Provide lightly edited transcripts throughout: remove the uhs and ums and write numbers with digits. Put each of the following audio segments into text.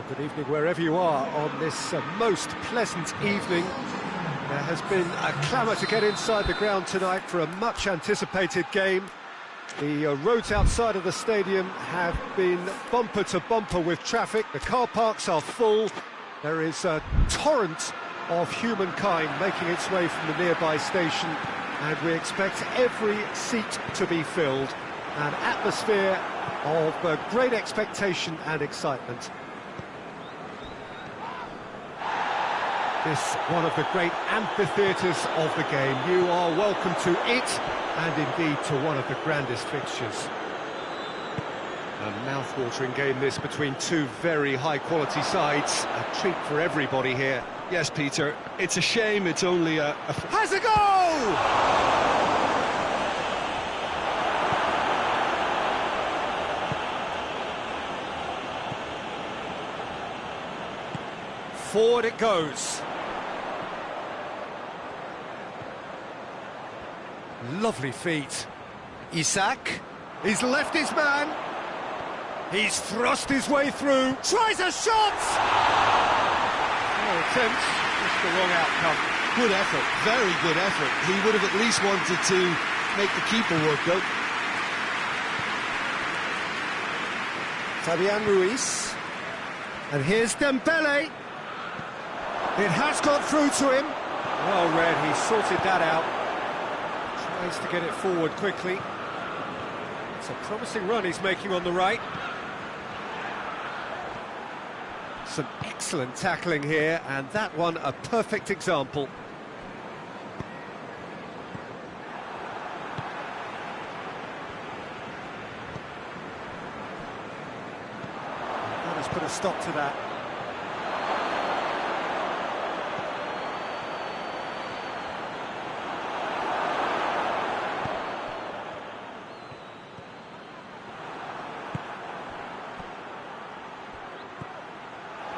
Good evening wherever you are on this most pleasant evening. There has been a clamour to get inside the ground tonight for a much anticipated game. The roads outside of the stadium have been bumper to bumper with traffic. The car parks are full. There is a torrent of humankind making its way from the nearby station, and we expect every seat to be filled. An atmosphere of great expectation and excitement. This one of the great amphitheatres of the game. You are welcome to it, and indeed to one of the grandest fixtures. A mouth-watering game this between two very high-quality sides. A treat for everybody here. Yes, Peter, it's a shame it's only a... Has a goal! Forward it goes. Lovely feet. Isak, he's left his man. He's thrust his way through. Tries a shot! No attempt, just the wrong outcome. Good effort, very good effort. He would have at least wanted to make the keeper work, though. Fabian Ruiz. And here's Dembele. It has got through to him. Well read, he sorted that out. Tries to get it forward quickly. It's a promising run he's making on the right. Some excellent tackling here, and that one a perfect example. That has put a stop to that.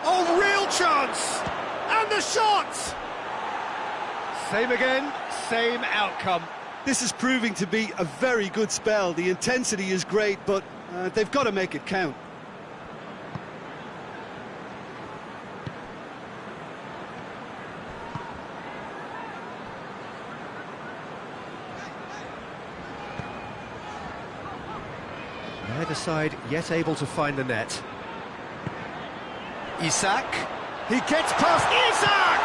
Oh, real chance! And the shot! Same again, same outcome. This is proving to be a very good spell. The intensity is great, but they've got to make it count. Neither side yet able to find the net. Isak, he gets past Isak!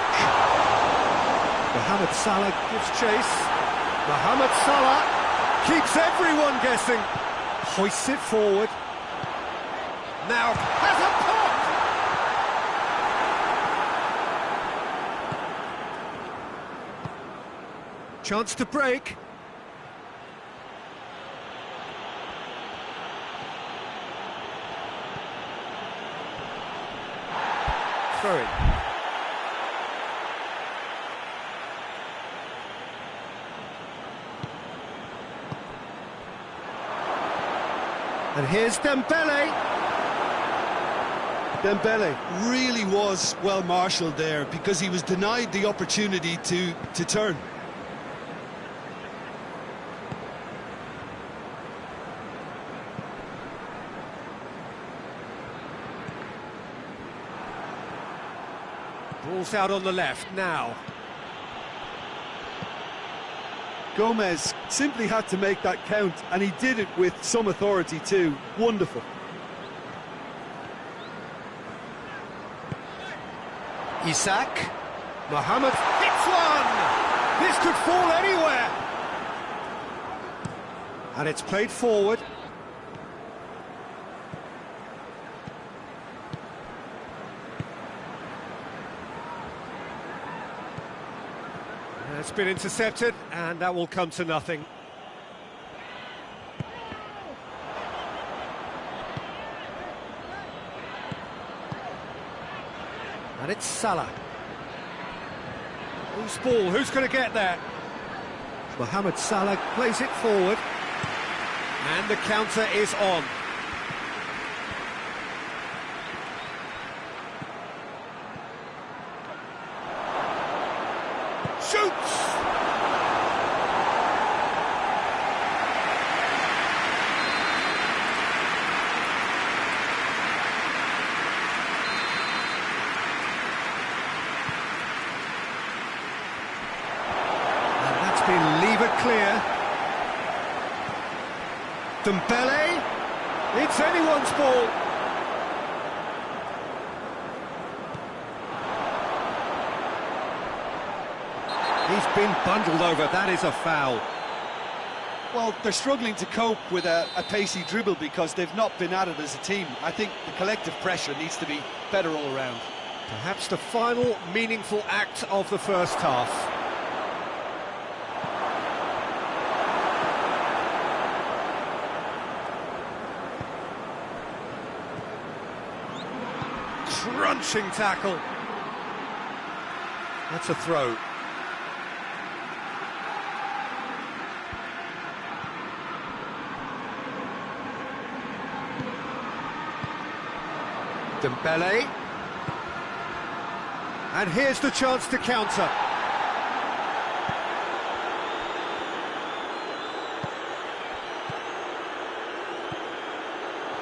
Mohamed Salah gives chase. Mohamed Salah keeps everyone guessing. Hoists it forward. Now has a pop! Chance to break. Throw it. And here's Dembele. Dembele really was well marshalled there because he was denied the opportunity to turn. Ball's out on the left now. Gomez simply had to make that count, and he did it with some authority too. Wonderful. Isak. Mohamed hits one! This could fall anywhere! And it's played forward. It's been intercepted, and that will come to nothing. And it's Salah. Who's ball? Who's going to get there? Mohamed Salah plays it forward. And the counter is on. Shoots! Dembele, it's anyone's ball. He's been bundled over, that is a foul. Well, they're struggling to cope with a pacey dribble because they've not been at it as a team. I think the collective pressure needs to be better all around. Perhaps the final meaningful act of the first half. Crunching tackle. That's a throw. Dembele. And here's the chance to counter.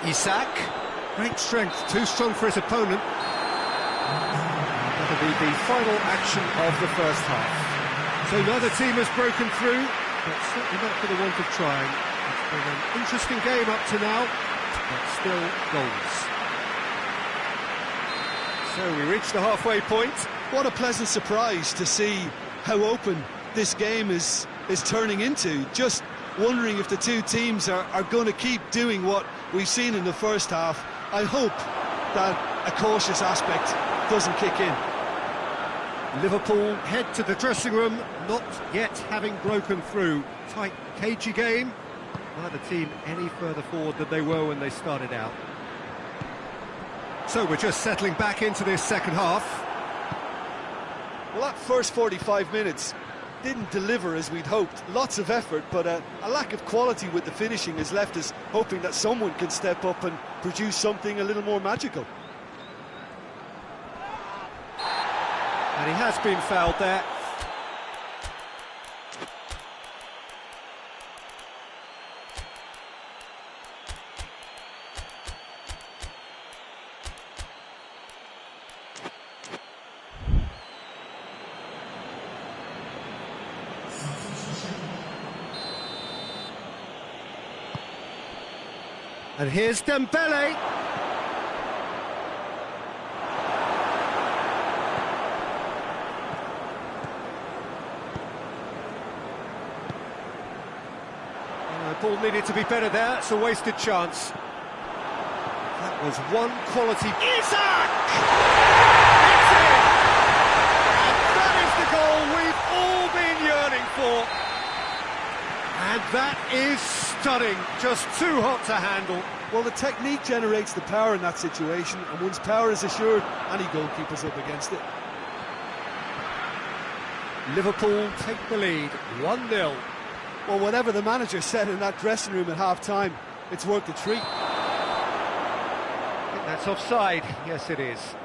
Isak. Great strength, too strong for his opponent. That'll be the final action of the first half. So neither team has broken through, but certainly not for the want of trying. It's been an interesting game up to now, but still goals. So we reach the halfway point. What a pleasant surprise to see how open this game is turning into. Just wondering if the two teams are going to keep doing what we've seen in the first half. I hope that a cautious aspect doesn't kick in. Liverpool head to the dressing room, not yet having broken through. Tight, cagey game. Neither team any further forward than they were when they started out. So we're just settling back into this second half. Well, that first 45 minutes didn't deliver as we'd hoped. Lots of effort, but a lack of quality with the finishing has left us hoping that someone can step up and produce something a little more magical. And he has been fouled there. And here's Dembele. The ball needed to be better there, it's a wasted chance. That was one quality... Isak! It's in! And that is the goal we've all been yearning for. And that is stunning, just too hot to handle. Well, the technique generates the power in that situation, and once power is assured, any goalkeeper's up against it. Liverpool take the lead, 1-0. Well, whatever the manager said in that dressing room at half-time, it's worth the treat. I think that's offside. Yes, it is.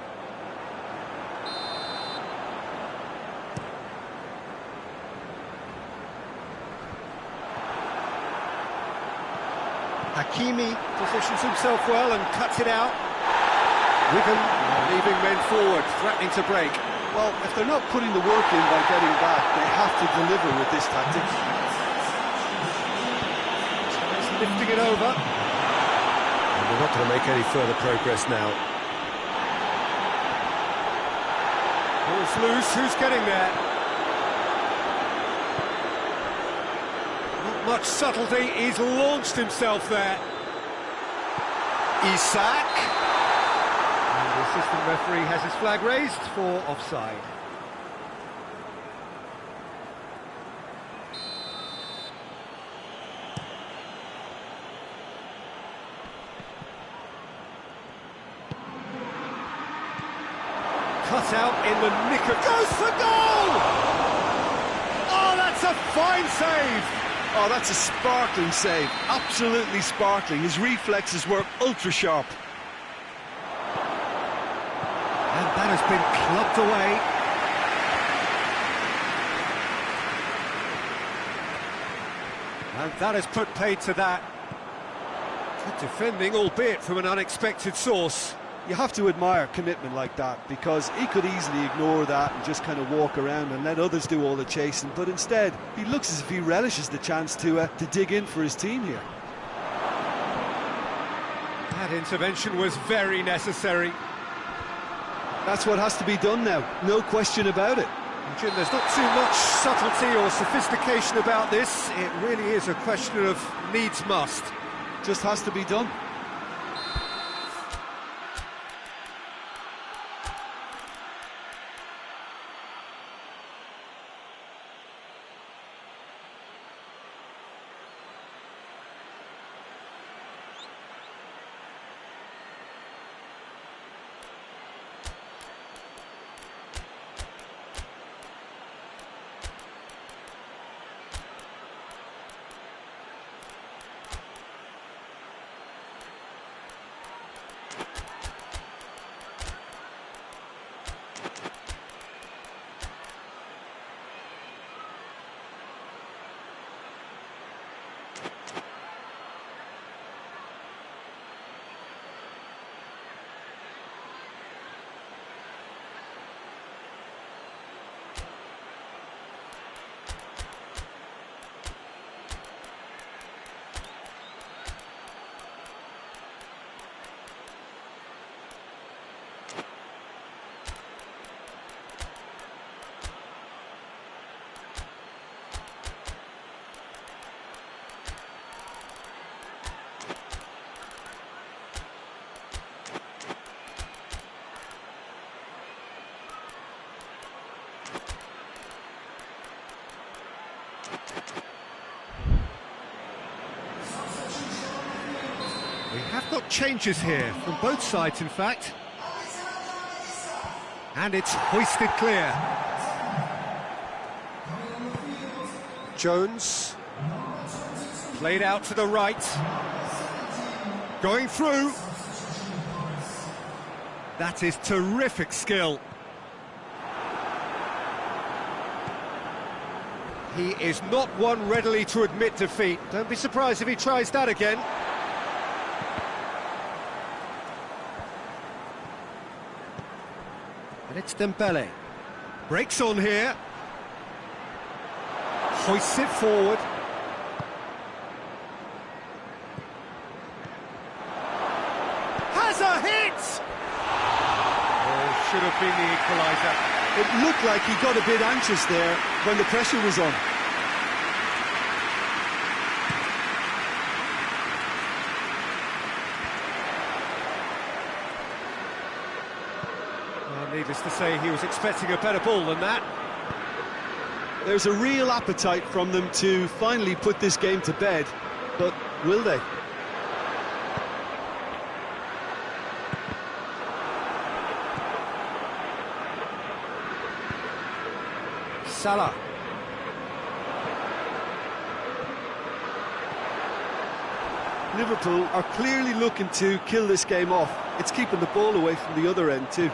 Hakimi positions himself well and cuts it out. Wigan leaving men forward, threatening to break. Well, if they're not putting the work in by getting back, they have to deliver with this tactic. Lifting it over. And we're not going to make any further progress now. Ball's loose, who's getting there? Not much subtlety, he's launched himself there. Isak. And the assistant referee has his flag raised for offside. Cut out in the nick of... Goes for goal! Oh, that's a fine save! Oh, that's a sparkling save. Absolutely sparkling. His reflexes were ultra-sharp. And that has been clubbed away. And that has put paid to that. Good defending, albeit from an unexpected source. You have to admire commitment like that, because he could easily ignore that and just kind of walk around and let others do all the chasing, but instead he looks as if he relishes the chance to dig in for his team here. That intervention was very necessary. That's what has to be done now, no question about it. Jim, there's not too much subtlety or sophistication about this. It really is a question of needs must. Just has to be done. We have got changes here, from both sides in fact. And it's hoisted clear. Jones, played out to the right. Going through. That is terrific skill. He is not one readily to admit defeat. Don't be surprised if he tries that again. And it's Dembele. Breaks on here. Hoists it forward. Has a hit! Oh, should have been the equaliser. It looked like he got a bit anxious there when the pressure was on. Well, needless to say, he was expecting a better ball than that. There's a real appetite from them to finally put this game to bed, but will they? Salah. Liverpool are clearly looking to kill this game off. It's keeping the ball away from the other end too.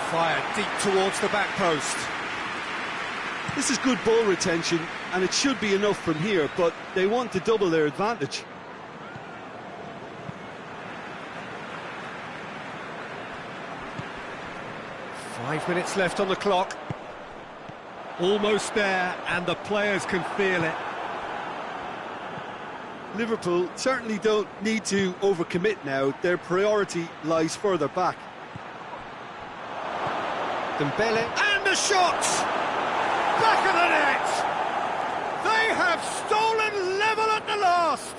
Fired deep towards the back post. This is good ball retention, and it should be enough from here, but they want to double their advantage. Five minutes left on the clock. Almost there, and the players can feel it. Liverpool certainly don't need to overcommit now. Their priority lies further back. Dembele, and the shot! Back of the net! They have stolen level at the last!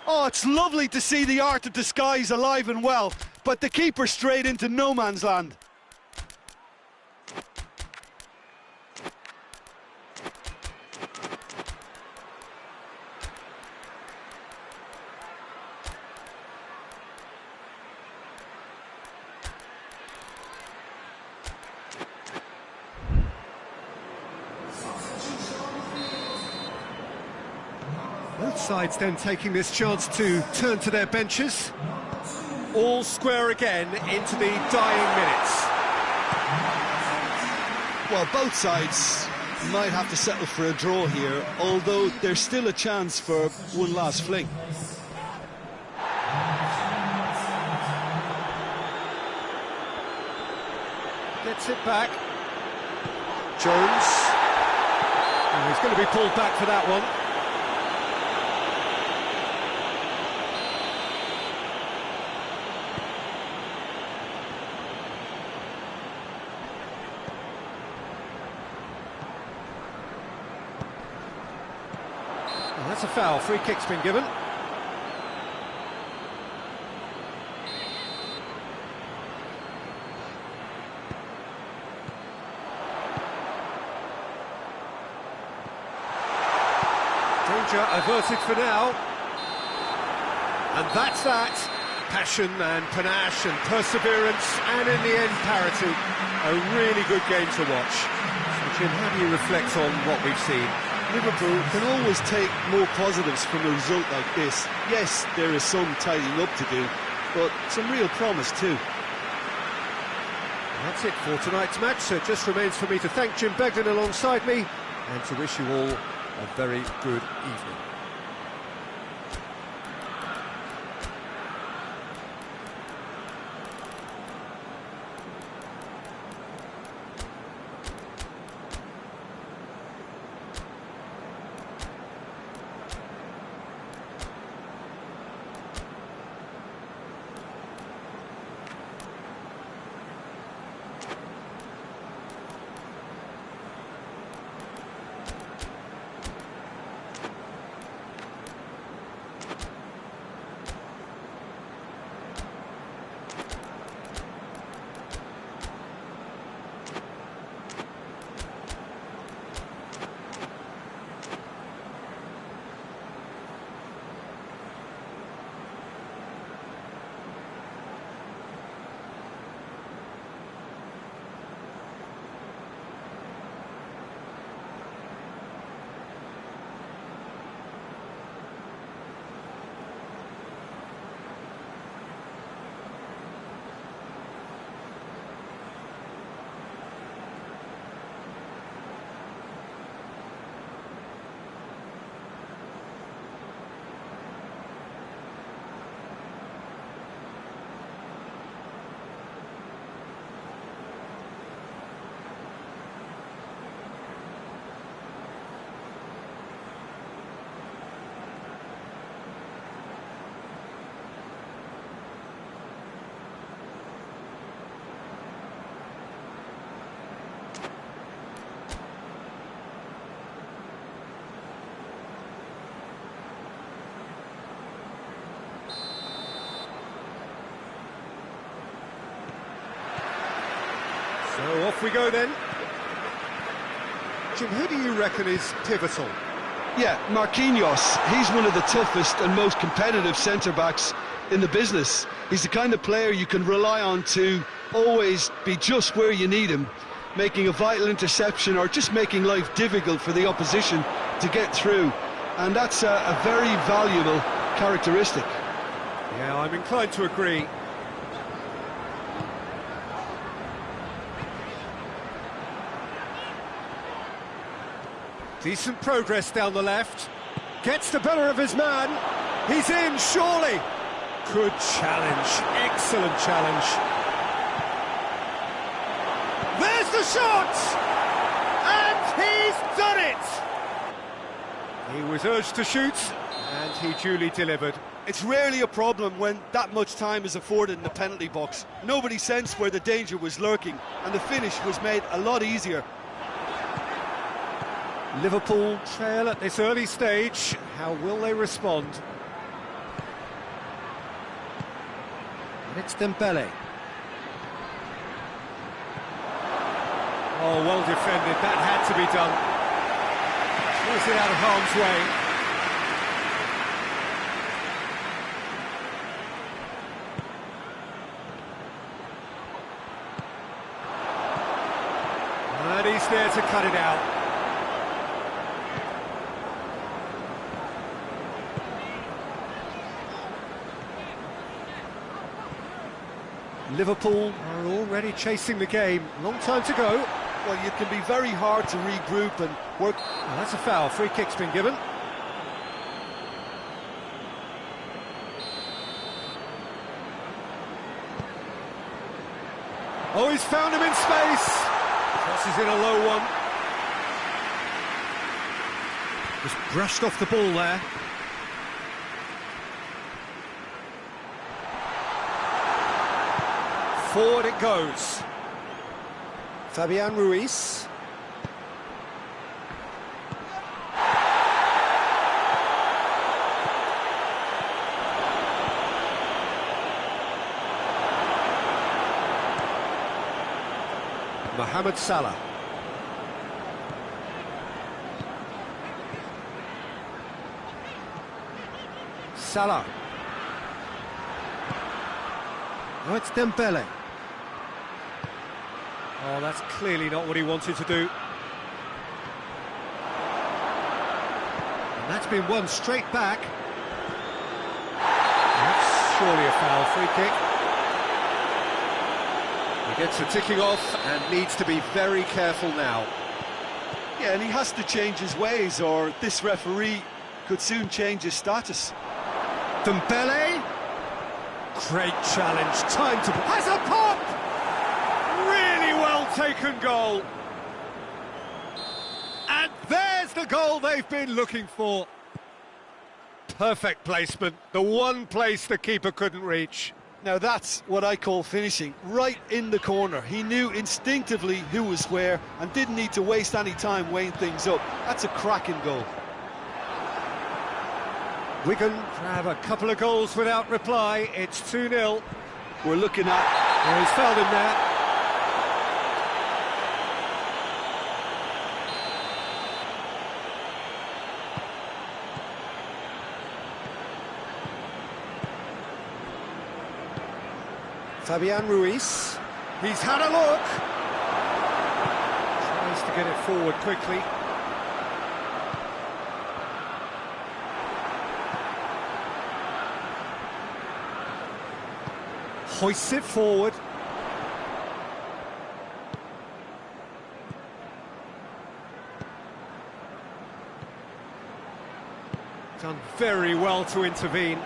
Oh, it's lovely to see the art of disguise alive and well, but the keeper straight into no man's land. Both sides then taking this chance to turn to their benches. All square again into the dying minutes. Well, both sides might have to settle for a draw here, although there's still a chance for one last fling. Gets it back. Jones. Oh, he's going to be pulled back for that one. That's a foul. Free kick's been given. Danger averted for now. And that's that. Passion and panache and perseverance, and in the end, parity. A really good game to watch. So, Jim, how do you reflect on what we've seen? Liverpool can always take more positives from a result like this. Yes, there is some tidying up to do, but some real promise too. That's it for tonight's match, so it just remains for me to thank Jim Begden alongside me and to wish you all a very good evening. So off we go then. Jim, who do you reckon is pivotal? Yeah, Marquinhos. He's one of the toughest and most competitive centre-backs in the business. He's the kind of player you can rely on to always be just where you need him, making a vital interception or just making life difficult for the opposition to get through. And that's a very valuable characteristic. Yeah, I'm inclined to agree. Decent progress down the left. Gets the better of his man. He's in, surely. Good challenge. Excellent challenge. There's the shot! And he's done it! He was urged to shoot, and he duly delivered. It's rarely a problem when that much time is afforded in the penalty box. Nobody sensed where the danger was lurking, and the finish was made a lot easier. Liverpool trail at this early stage. How will they respond? And it's Dembele. Oh, well defended. That had to be done. Force it out of harm's way. And he's there to cut it out. Liverpool are already chasing the game. Long time to go. Well, it can be very hard to regroup and work. Well, that's a foul. Free kick's been given. Oh, he's found him in space. Crosses in a low one. Just brushed off the ball there. Forward it goes. Fabian Ruiz. Mohamed Salah. Salah. Now it's Dembele. Oh, that's clearly not what he wanted to do. And that's been won straight back. That's surely a foul, free kick. He gets the ticking off and needs to be very careful now. Yeah, and he has to change his ways, or this referee could soon change his status. Dembele. Great challenge, time to... Has a pop! Really well taken goal. And there's the goal they've been looking for. Perfect placement, the one place the keeper couldn't reach. Now that's what I call finishing, right in the corner. He knew instinctively who was where and didn't need to waste any time weighing things up. That's a cracking goal. Wigan have a couple of goals without reply. It's 2-0. We're looking at... Yeah, he's fouled him there. Fabian Ruiz. He's had a look. Tries to get it forward quickly. Hoists it forward. Done very well to intervene.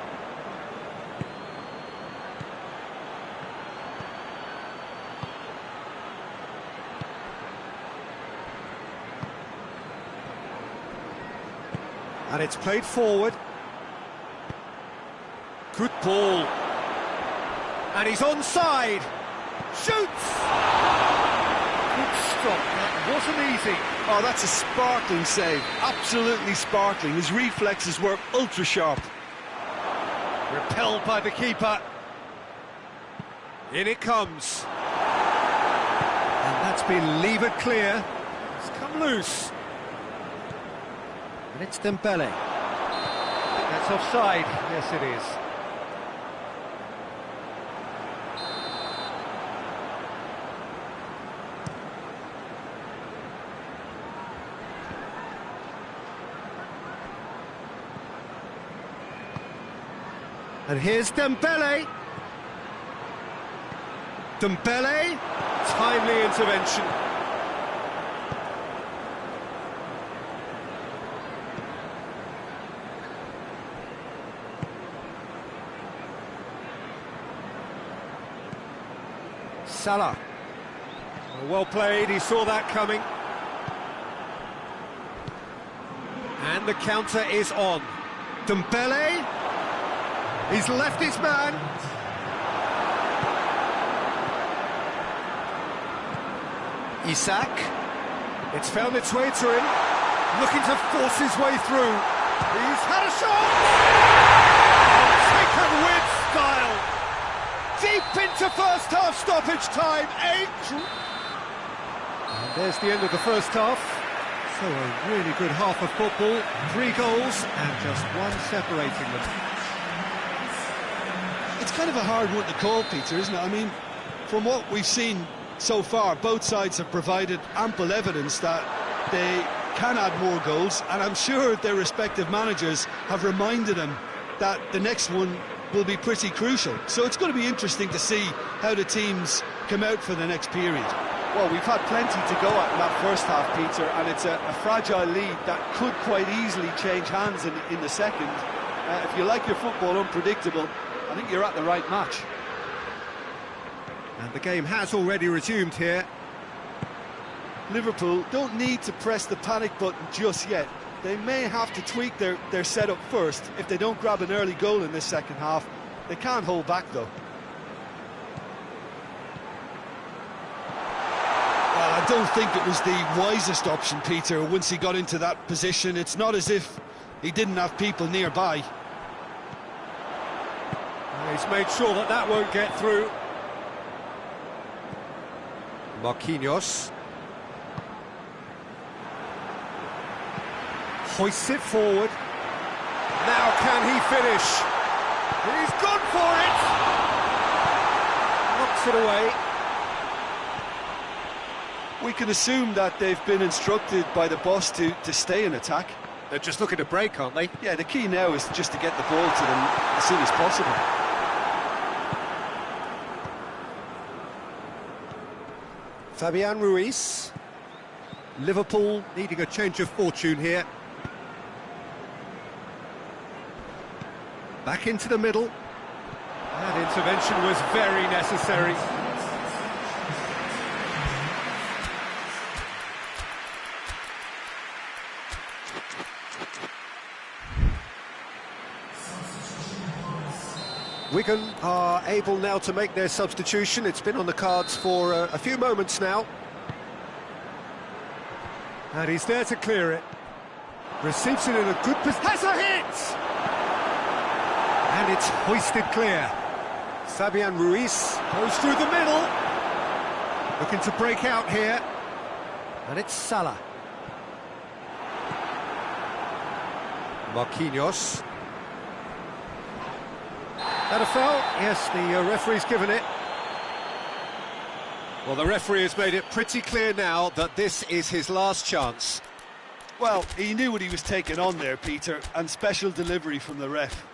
And it's played forward. Good ball. And he's onside. Shoots! Good stop, that wasn't easy. Oh, that's a sparkling save. Absolutely sparkling. His reflexes were ultra sharp. Repelled by the keeper. In it comes. And that's been levered clear. It's come loose. And it's Dembele. That's offside. Yes, it is. And here's Dembele. Dembele, timely intervention. Salah. Well played, he saw that coming. And the counter is on. Dembele. He's left his man. Isak. It's found its way to him. Looking to force his way through. He's had a shot! Taken with style. Deep into first half stoppage time. And there's the end of the first half. So a really good half of football. 3 goals and just one separating them. It's kind of a hard one to call, Peter, isn't it? I mean, from what we've seen so far, both sides have provided ample evidence that they can add more goals, and I'm sure their respective managers have reminded them that the next one will be pretty crucial. So it's going to be interesting to see how the teams come out for the next period. Well, we've had plenty to go at in that first half, Peter, and it's a fragile lead that could quite easily change hands in the second. If you like your football unpredictable, I think you're at the right match. And the game has already resumed here. Liverpool don't need to press the panic button just yet. They may have to tweak their setup first. If they don't grab an early goal in this second half, they can't hold back though. Well, I don't think it was the wisest option, Peter, once he got into that position. It's not as if he didn't have people nearby. He's made sure that won't get through. Marquinhos. Hoists it forward. Now can he finish? He's gone for it! Knocks it away. We can assume that they've been instructed by the boss to stay in attack. They're just looking to break, aren't they? Yeah, the key now is just to get the ball to them as soon as possible. Fabian Ruiz. Liverpool needing a change of fortune here. Back into the middle. That intervention was very necessary. Wigan are able now to make their substitution. It's been on the cards for a few moments now. And he's there to clear it. Receives it in a good position. Has a hit! And it's hoisted clear. Fabian Ruiz goes through the middle. Looking to break out here. And it's Salah. Marquinhos. That a foul? Yes, the referee's given it. Well, the referee has made it pretty clear now that this is his last chance. Well, he knew what he was taking on there, Peter, and special delivery from the ref.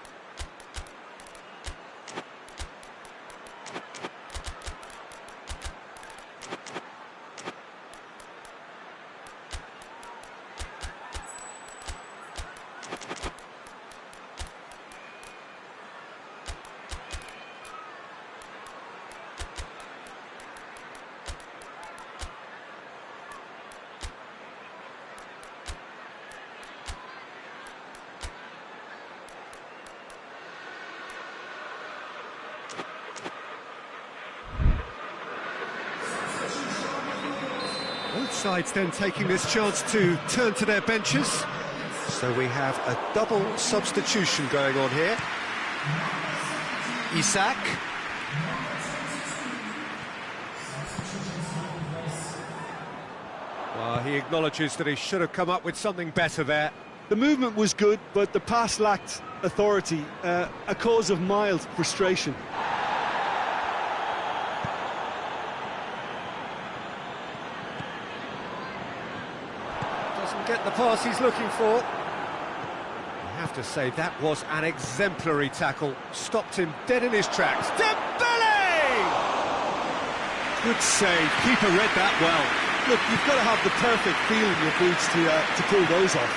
Both sides then taking this chance to turn to their benches. So we have a double substitution going on here. Isak. Well, he acknowledges that he should have come up with something better there. The movement was good, but the pass lacked authority, a cause of mild frustration. Doesn't get the pass he's looking for. I have to say, that was an exemplary tackle. Stopped him dead in his tracks. Dembele! Good save. Keeper read that well. Look, you've got to have the perfect feel in your boots to pull those off.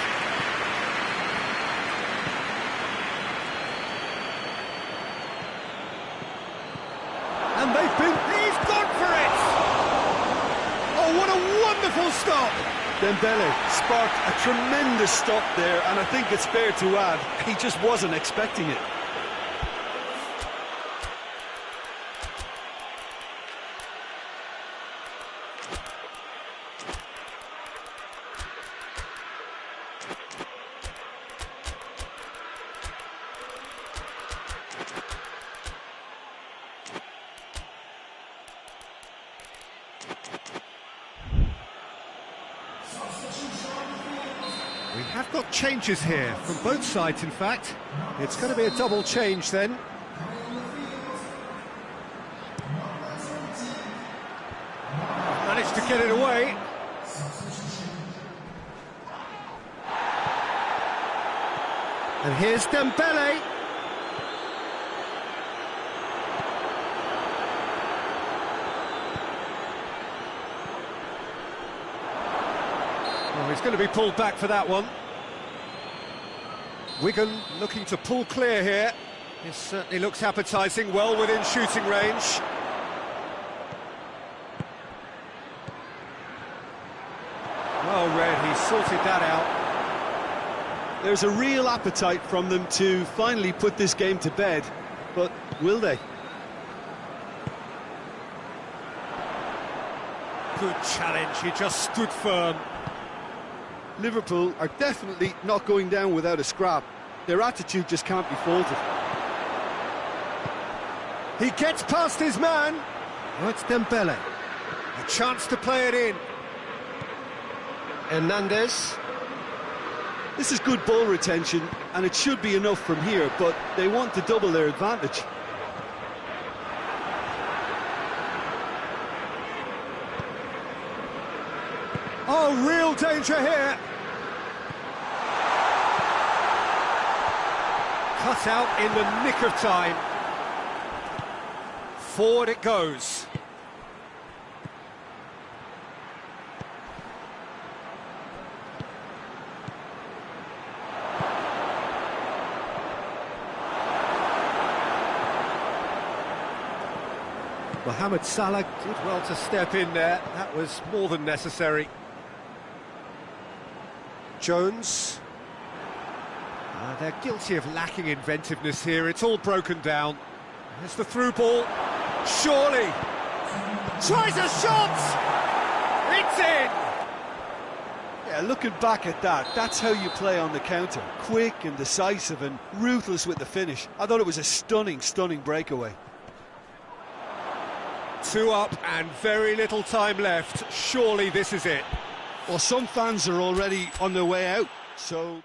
And they've been... He's gone for it! Oh, what a wonderful stop! Dembele sparked a tremendous stop there, and I think it's fair to add, he just wasn't expecting it. We have got changes here, from both sides in fact. It's going to be a double change then. Managed to get it away. And here's Dembele. Well, he's going to be pulled back for that one. Wigan looking to pull clear here. This certainly looks appetising, well within shooting range. Well read, he sorted that out. There's a real appetite from them to finally put this game to bed, but will they? Good challenge, he just stood firm. Liverpool are definitely not going down without a scrap. Their attitude just can't be faulted. He gets past his man. Oh, it's Dembele. A chance to play it in. Hernandez. This is good ball retention, and it should be enough from here, but they want to double their advantage. Oh, real danger here. Cut out in the nick of time. Forward it goes. Mohamed Salah did well to step in there. That was more than necessary. Jones. They're guilty of lacking inventiveness here. It's all broken down. There's the through ball. Surely. Tries a shot! It's in! Yeah, looking back at that, that's how you play on the counter. Quick and decisive and ruthless with the finish. I thought it was a stunning, stunning breakaway. 2 up and very little time left. Surely this is it. Well, some fans are already on their way out, so...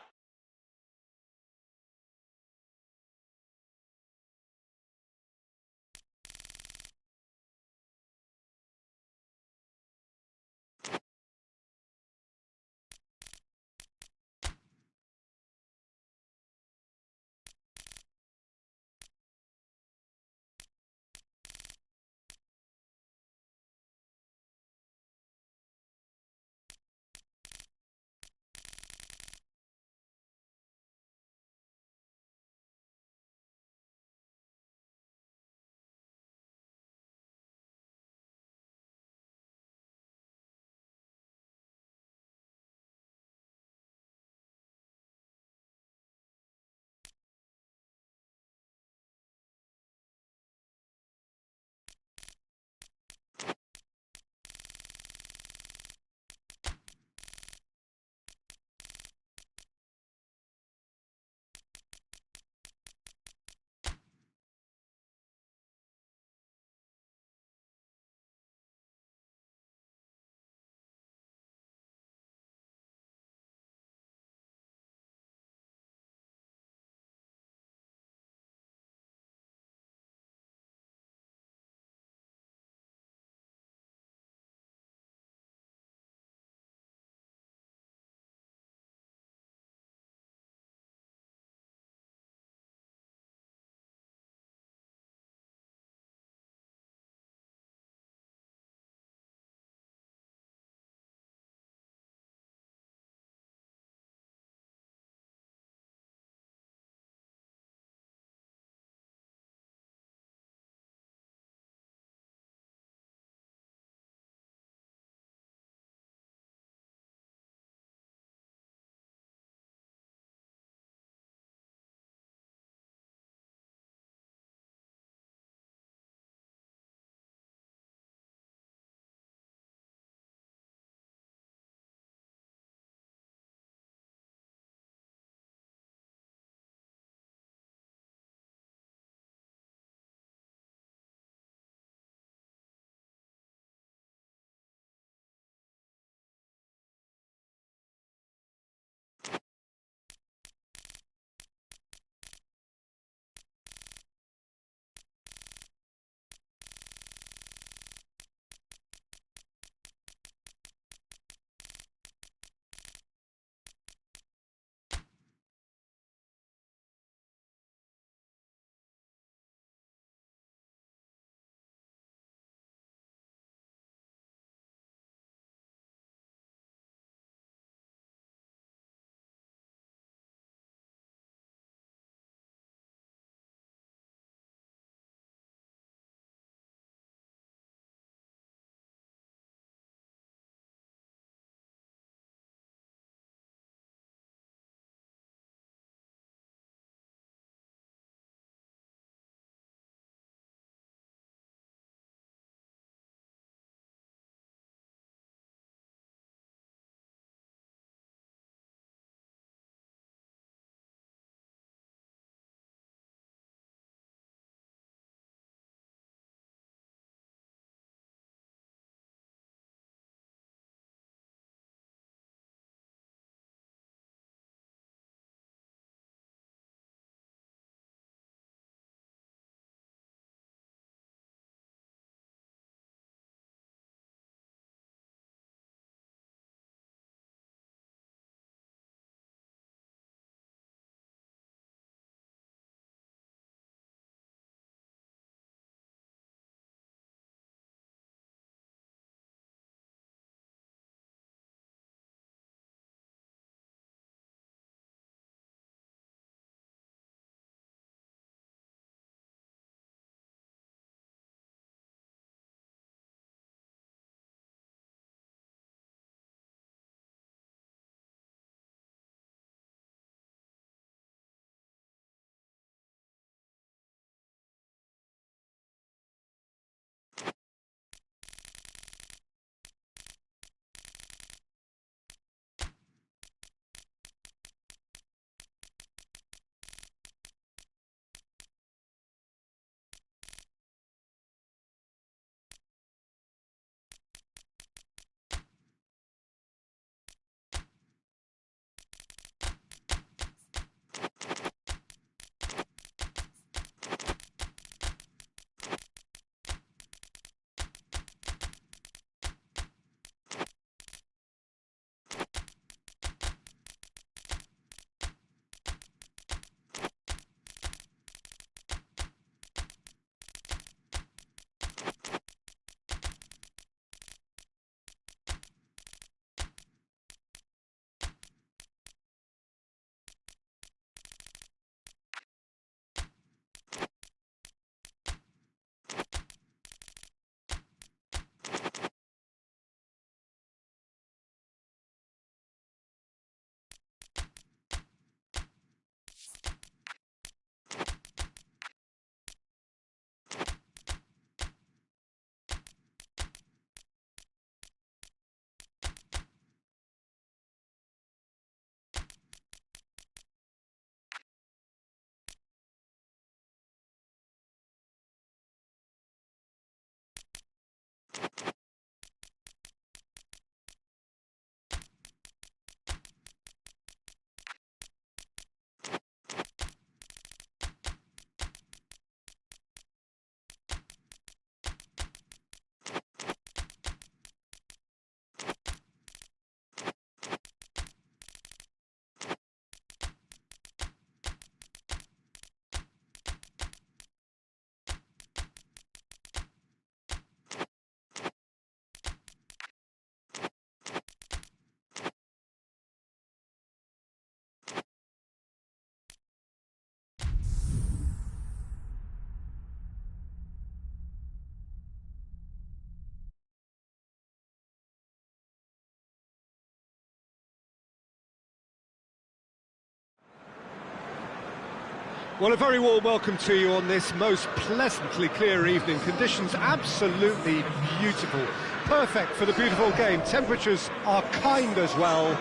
Well, a very warm welcome to you on this most pleasantly clear evening. Conditions absolutely beautiful. Perfect for the beautiful game. Temperatures are kind as well.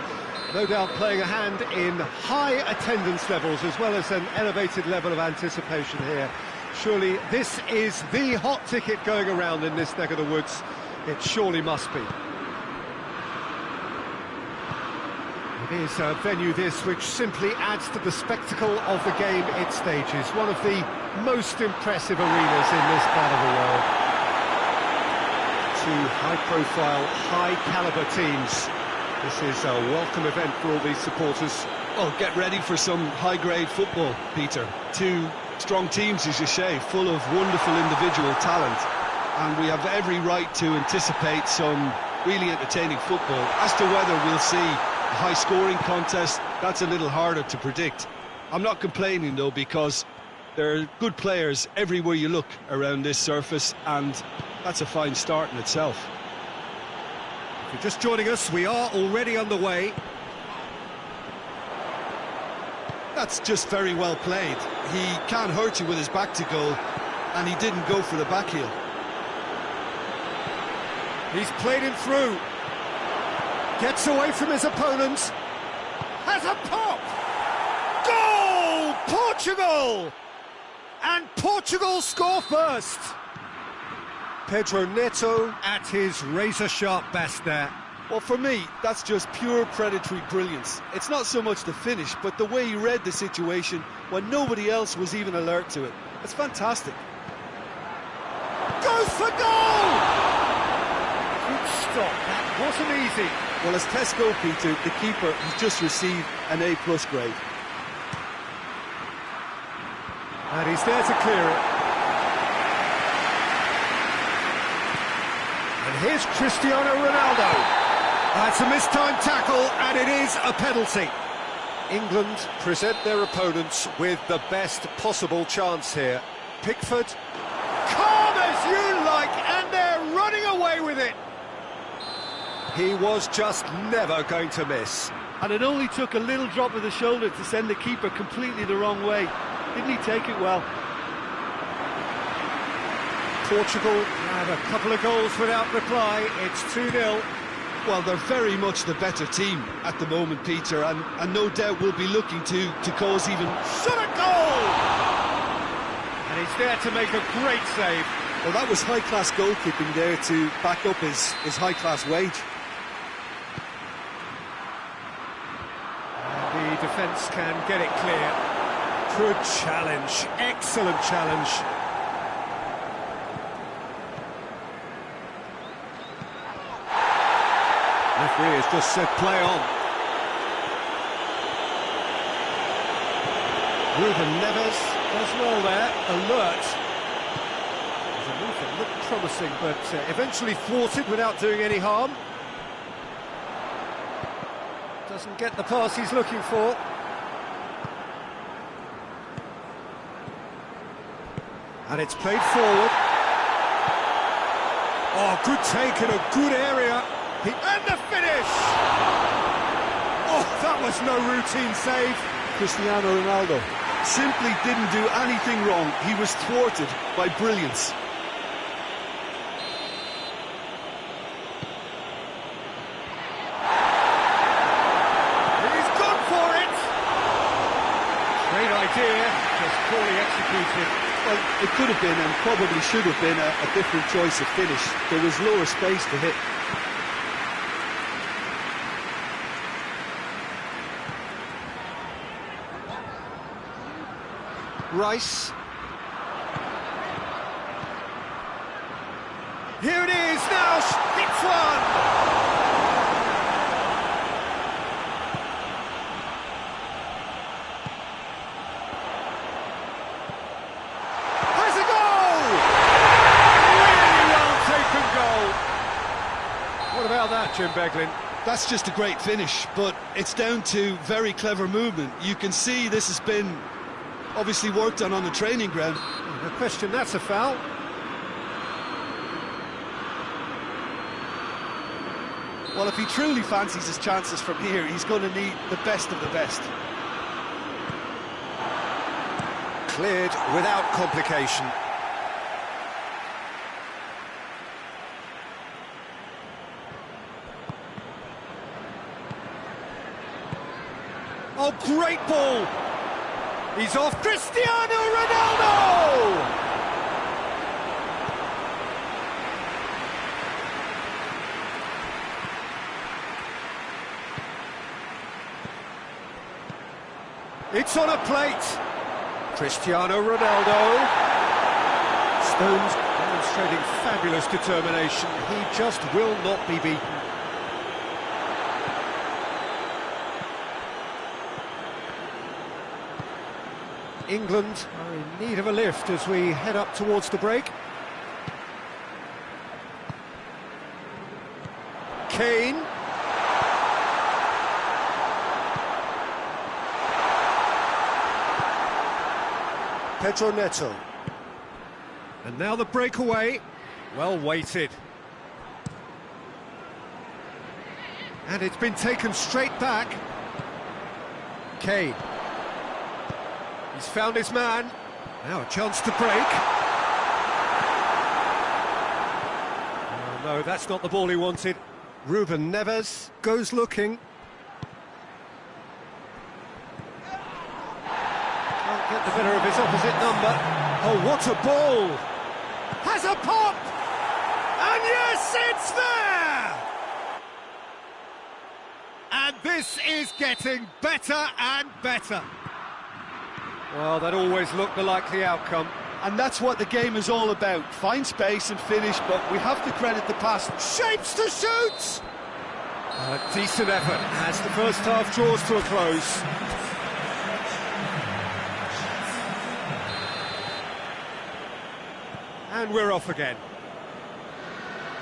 No doubt playing a hand in high attendance levels as well as an elevated level of anticipation here. Surely this is the hot ticket going around in this neck of the woods. It surely must be. It is a venue this which simply adds to the spectacle of the game it stages. One of the most impressive arenas in this part of the world. Two high-profile, high-caliber teams. This is a welcome event for all these supporters. Well, get ready for some high-grade football, Peter. Two strong teams, as you say, full of wonderful individual talent. And we have every right to anticipate some really entertaining football. As to whether we'll see a high-scoring contest, that's a little harder to predict. I'm not complaining, though, because there are good players everywhere you look around this surface, and that's a fine start in itself. If you're just joining us, we are already underway. That's just very well played. He can't hurt you with his back to goal, and he didn't go for the back heel. He's played him through. Gets away from his opponents. Has a pop! Goal! Portugal! And Portugal score first. Pedro Neto at his razor-sharp best there. Well, for me, that's just pure predatory brilliance. It's not so much the finish, but the way he read the situation when nobody else was even alert to it. It's fantastic. Goes for goal! Good stop, that wasn't easy. Well, as tests go, Peter, the keeper has just received an A+ grade. And he's there to clear it. And here's Cristiano Ronaldo. That's a mistimed tackle, and it is a penalty. England present their opponents with the best possible chance here. Pickford, calm as you like, and they're running away with it. He was just never going to miss. And it only took a little drop of the shoulder to send the keeper completely the wrong way. Didn't he take it well? Portugal have a couple of goals without reply. It's 2-0. Well, they're very much the better team at the moment, Peter, and no doubt will be looking to cause even... Shot a goal! And he's there to make a great save. Well, that was high-class goalkeeping there to back up his high-class wage. And the defence can get it clear. Good challenge, excellent challenge. Referee has just said play on. Ruben Neves does well there, alert. There's a move that looked promising, but eventually thwarted without doing any harm. Doesn't get the pass he's looking for. And it's played forward. Oh, good take in a good area. And the finish! Oh, that was no routine save. Cristiano Ronaldo Simply didn't do anything wrong. He was thwarted by brilliance. He's gone for it! Great idea, just poorly executed. Well, it could have been and probably should have been a different choice of finish. There was lower space to hit. Rice. Here it is now, hits one! Has a goal! Really well taken goal. What about that, Jim Beglin? That's just a great finish, but it's down to very clever movement. You can see this has been obviously worked on the training ground. No question, that's a foul. Well, if he truly fancies his chances from here, he's going to need the best of the best. Cleared without complication. Oh, great ball! He's off. Cristiano Ronaldo! It's on a plate. Cristiano Ronaldo. Stones demonstrating fabulous determination. He just will not be beaten. England are in need of a lift as we head up towards the break. Kane. Pedro Neto. And now the breakaway. Well weighted. And it's been taken straight back. Kane. He's found his man. Now a chance to break. Oh, no, that's not the ball he wanted. Ruben Neves goes looking. Can't get the better of his opposite number. Oh, what a ball! Has a pop! And yes, it's there! And this is getting better and better. Well, that always looked the likely outcome. And that's what the game is all about. Find space and finish, but we have to credit the pass. Shapes to shoot! A decent effort as the first half draws to a close. And we're off again.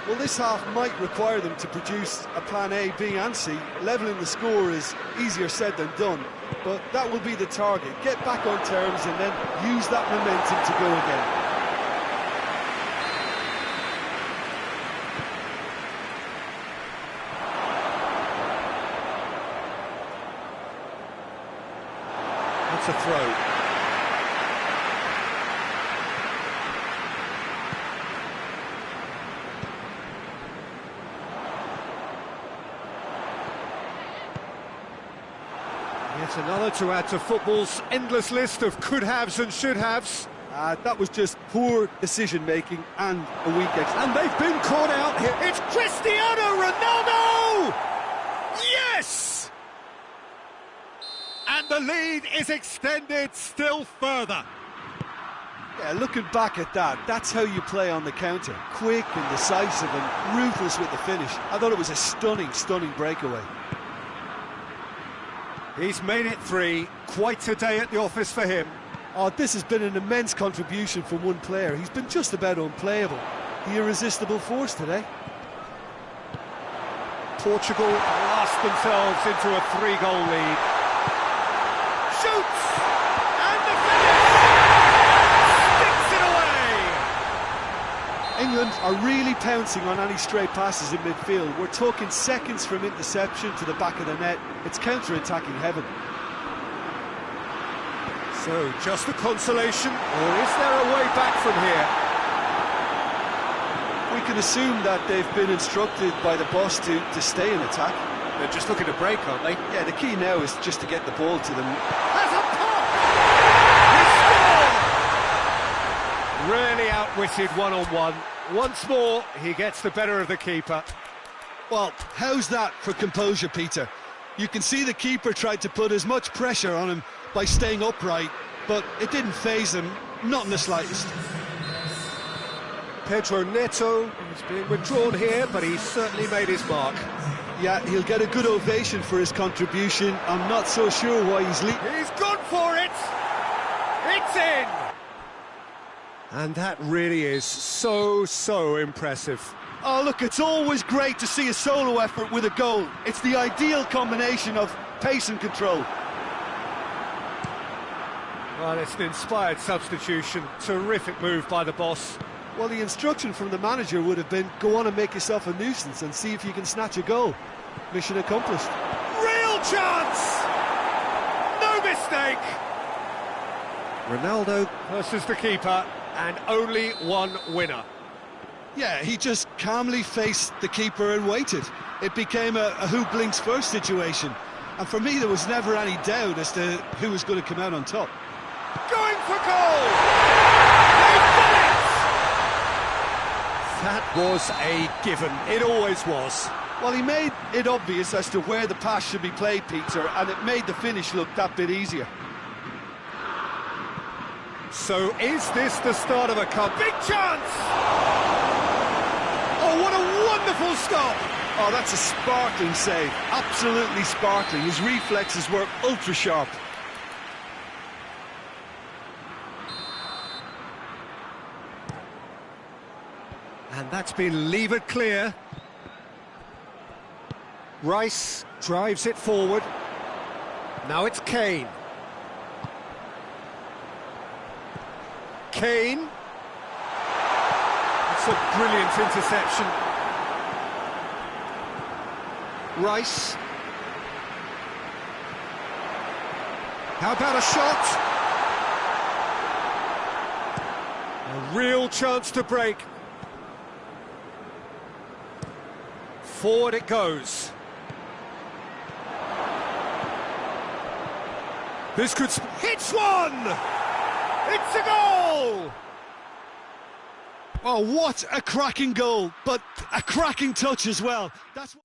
Well, this half might require them to produce a plan A, B and C. Levelling the score is easier said than done, but that will be the target. Get back on terms and then use that momentum to go again. That's a throw. Yet another to add to football's endless list of could-haves and should-haves. That was just poor decision-making and a weak execution. And they've been caught out here. It's Cristiano Ronaldo! Yes! And the lead is extended still further. Yeah, looking back at that, that's how you play on the counter. Quick and decisive and ruthless with the finish. I thought it was a stunning, stunning breakaway. He's made it 3. Quite a day at the office for him. Oh, this has been an immense contribution from one player. He's been just about unplayable. The irresistible force today. Portugal blast themselves into a 3-goal lead. Shoots! And the finish! Sticks it away! England are really pouncing on any stray passes in midfield. We're talking seconds from interception to the back of the net. It's counter-attacking heaven. So, just a consolation, or is there a way back from here? We can assume that they've been instructed by the boss to stay in attack. They're just looking to break, aren't they? Yeah, the key now is just to get the ball to them. Has a pop! He scored! Really outwitted one-on-one. Once more, he gets the better of the keeper. Well, how's that for composure, Peter? You can see the keeper tried to put as much pressure on him by staying upright, but it didn't faze him, not in the slightest. Pedro Neto is being withdrawn here, but he's certainly made his mark. Yeah, he'll get a good ovation for his contribution. I'm not so sure why he's leaving. He's gone for it! It's in! And that really is so impressive. Oh, look, it's always great to see a solo effort with a goal. It's the ideal combination of pace and control. Well, it's an inspired substitution. Terrific move by the boss. Well, the instruction from the manager would have been, go on and make yourself a nuisance and see if you can snatch a goal. Mission accomplished. Real chance! No mistake! Ronaldo versus the keeper, and only one winner. Yeah, he just calmly faced the keeper and waited. It became a who blinks first situation. And for me, there was never any doubt as to who was going to come out on top. Going for goal! They've done it! That was a given. It always was. Well, he made it obvious as to where the pass should be played, Peter, and it made the finish look that bit easier. So is this the start of a cup? Big chance! Oh, what a wonderful stop! Oh, that's a sparkling save. Absolutely sparkling. His reflexes were ultra sharp. And that's been levered clear. Rice drives it forward. Now it's Kane. Kane. It's a brilliant interception. Rice. How about a shot? A real chance to break. Forward it goes. This could... hits one! It's a goal! Oh, what a cracking goal, but a cracking touch as well. That's what...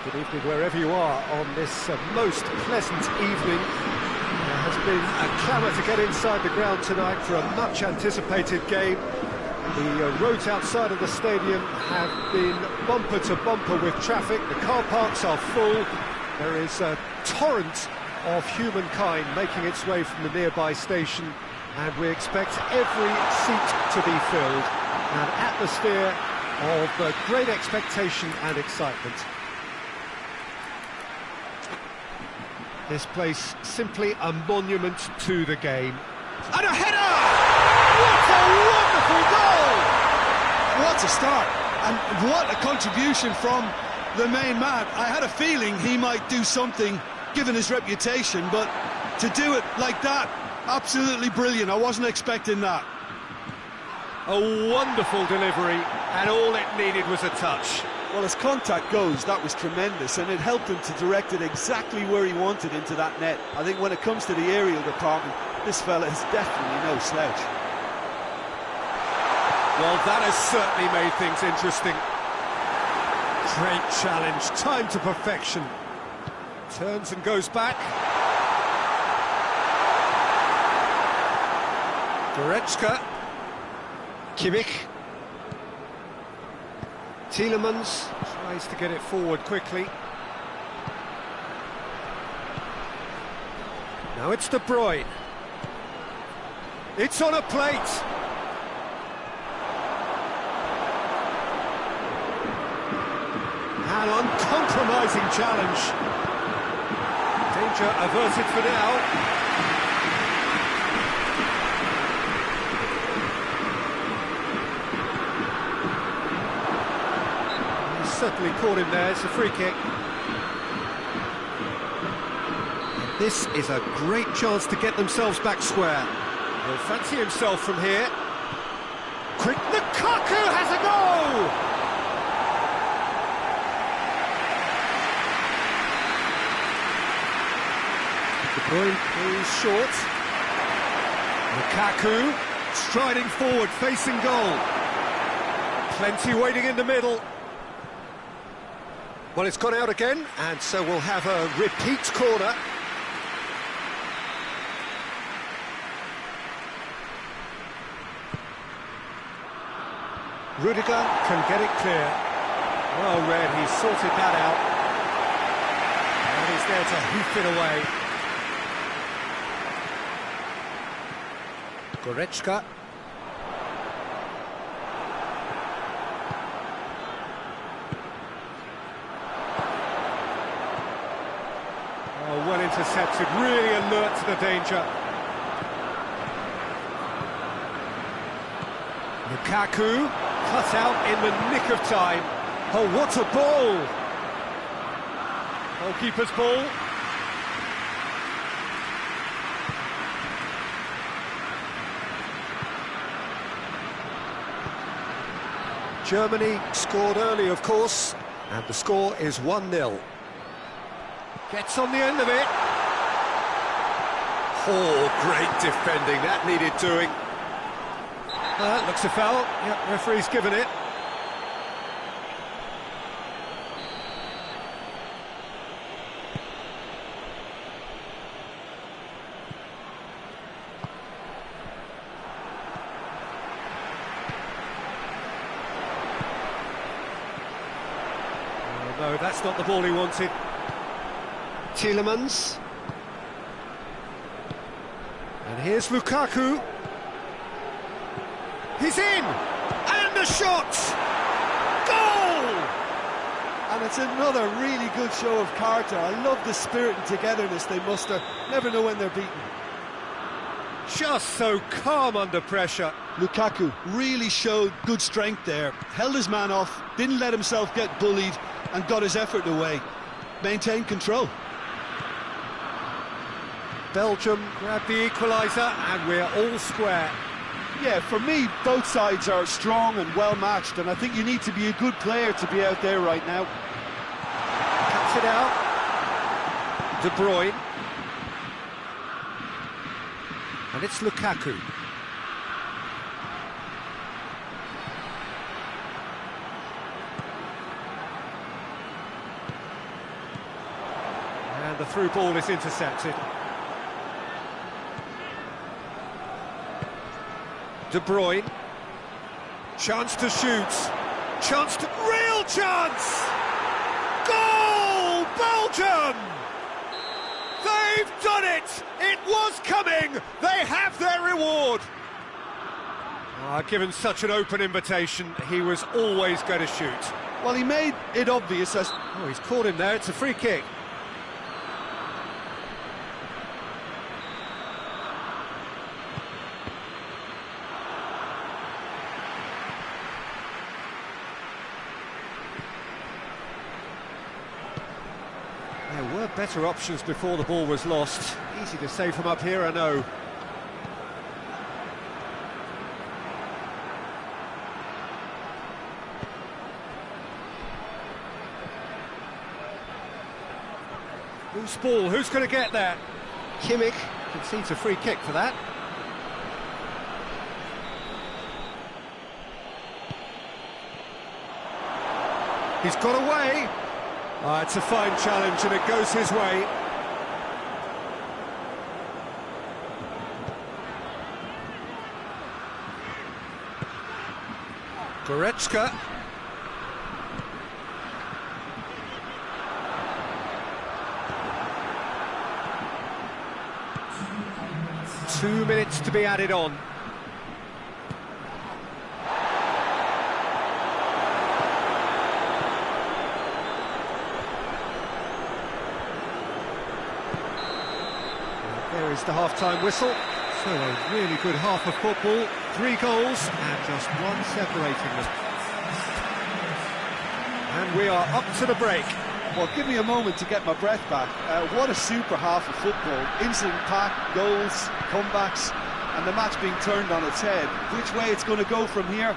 Good evening wherever you are on this most pleasant evening. There has been a clamour to get inside the ground tonight for a much anticipated game. The roads outside of the stadium have been bumper to bumper with traffic. The car parks are full. There is a torrent of humankind making its way from the nearby station, and we expect every seat to be filled. An atmosphere of great expectation and excitement. This place simply a monument to the game. And a header! What a wonderful goal! What a start, and what a contribution from the main man. I had a feeling he might do something, given his reputation, but to do it like that, absolutely brilliant. I wasn't expecting that. A wonderful delivery, and all it needed was a touch. Well, as contact goes, that was tremendous, and it helped him to direct it exactly where he wanted into that net. I think when it comes to the aerial department, this fella is definitely no slouch. Well, that has certainly made things interesting. Great challenge, time to perfection. Turns and goes back. Goretzka. Kimmich. Tielemans tries to get it forward quickly. Now it's De Bruyne. It's on a plate. An uncompromising challenge. Danger averted for now. Certainly caught him there, it's a free kick. And this is a great chance to get themselves back square. He'll fancy himself from here. Quick, Lukaku has a goal! De Bruyne is short. Lukaku striding forward, facing goal. Plenty waiting in the middle. Well, it's gone out again, and so we'll have a repeat corner. Rudiger can get it clear. Well read, he's sorted that out. And he's there to hoof it away. Goretzka. Oh, well intercepted, really alert to the danger. Lukaku, cut out in the nick of time. Oh, what a ball! Goalkeeper's ball. Germany scored early, of course, and the score is 1-0. Gets on the end of it. Oh, great defending, that needed doing. Looks a foul. Yep, referee's given it. Oh, no, that's not the ball he wanted. Tielemans. And here's Lukaku. He's in! And the shot! Goal! And it's another really good show of character. I love the spirit and togetherness they muster. Never know when they're beaten. Just so calm under pressure. Lukaku really showed good strength there. Held his man off, didn't let himself get bullied, and got his effort away. Maintained control. Belgium grab the equaliser, and we're all square. Yeah, for me, both sides are strong and well-matched, and I think you need to be a good player to be out there right now. Cuts it out. De Bruyne. And it's Lukaku. And the through ball is intercepted. De Bruyne, chance to shoot, real chance! Goal, Belgium! They've done it! It was coming! They have their reward! Given such an open invitation, he was always going to shoot. Well, he made it obvious as... Oh, he's caught him there, it's a free kick. There were better options before the ball was lost. Easy to say from up here, I know. Loose ball, who's going to get there? Kimmich concedes a free kick for that. He's got away. It's a fine challenge and it goes his way. Goretzka. Two minutes to be added on. There is the half-time whistle. So a really good half of football, 3 goals and just one separating them. And we are up to the break. Well, give me a moment to get my breath back. What a super half of football. Incident-packed, goals, comebacks, and the match being turned on its head. Which way it's going to go from here,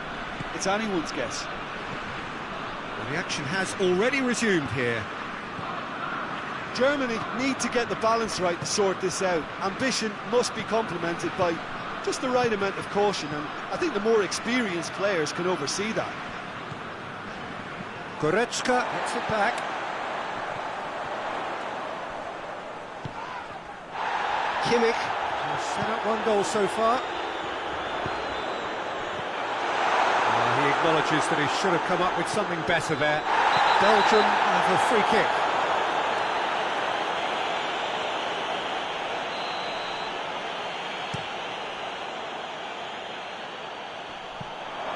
it's anyone's guess. Well, the action has already resumed here. Germany need to get the balance right to sort this out. Ambition must be complemented by just the right amount of caution, and I think the more experienced players can oversee that. Goretzka gets it back. Kimmich has set up 1 goal so far. He acknowledges that he should have come up with something better there. Belgium have a free kick.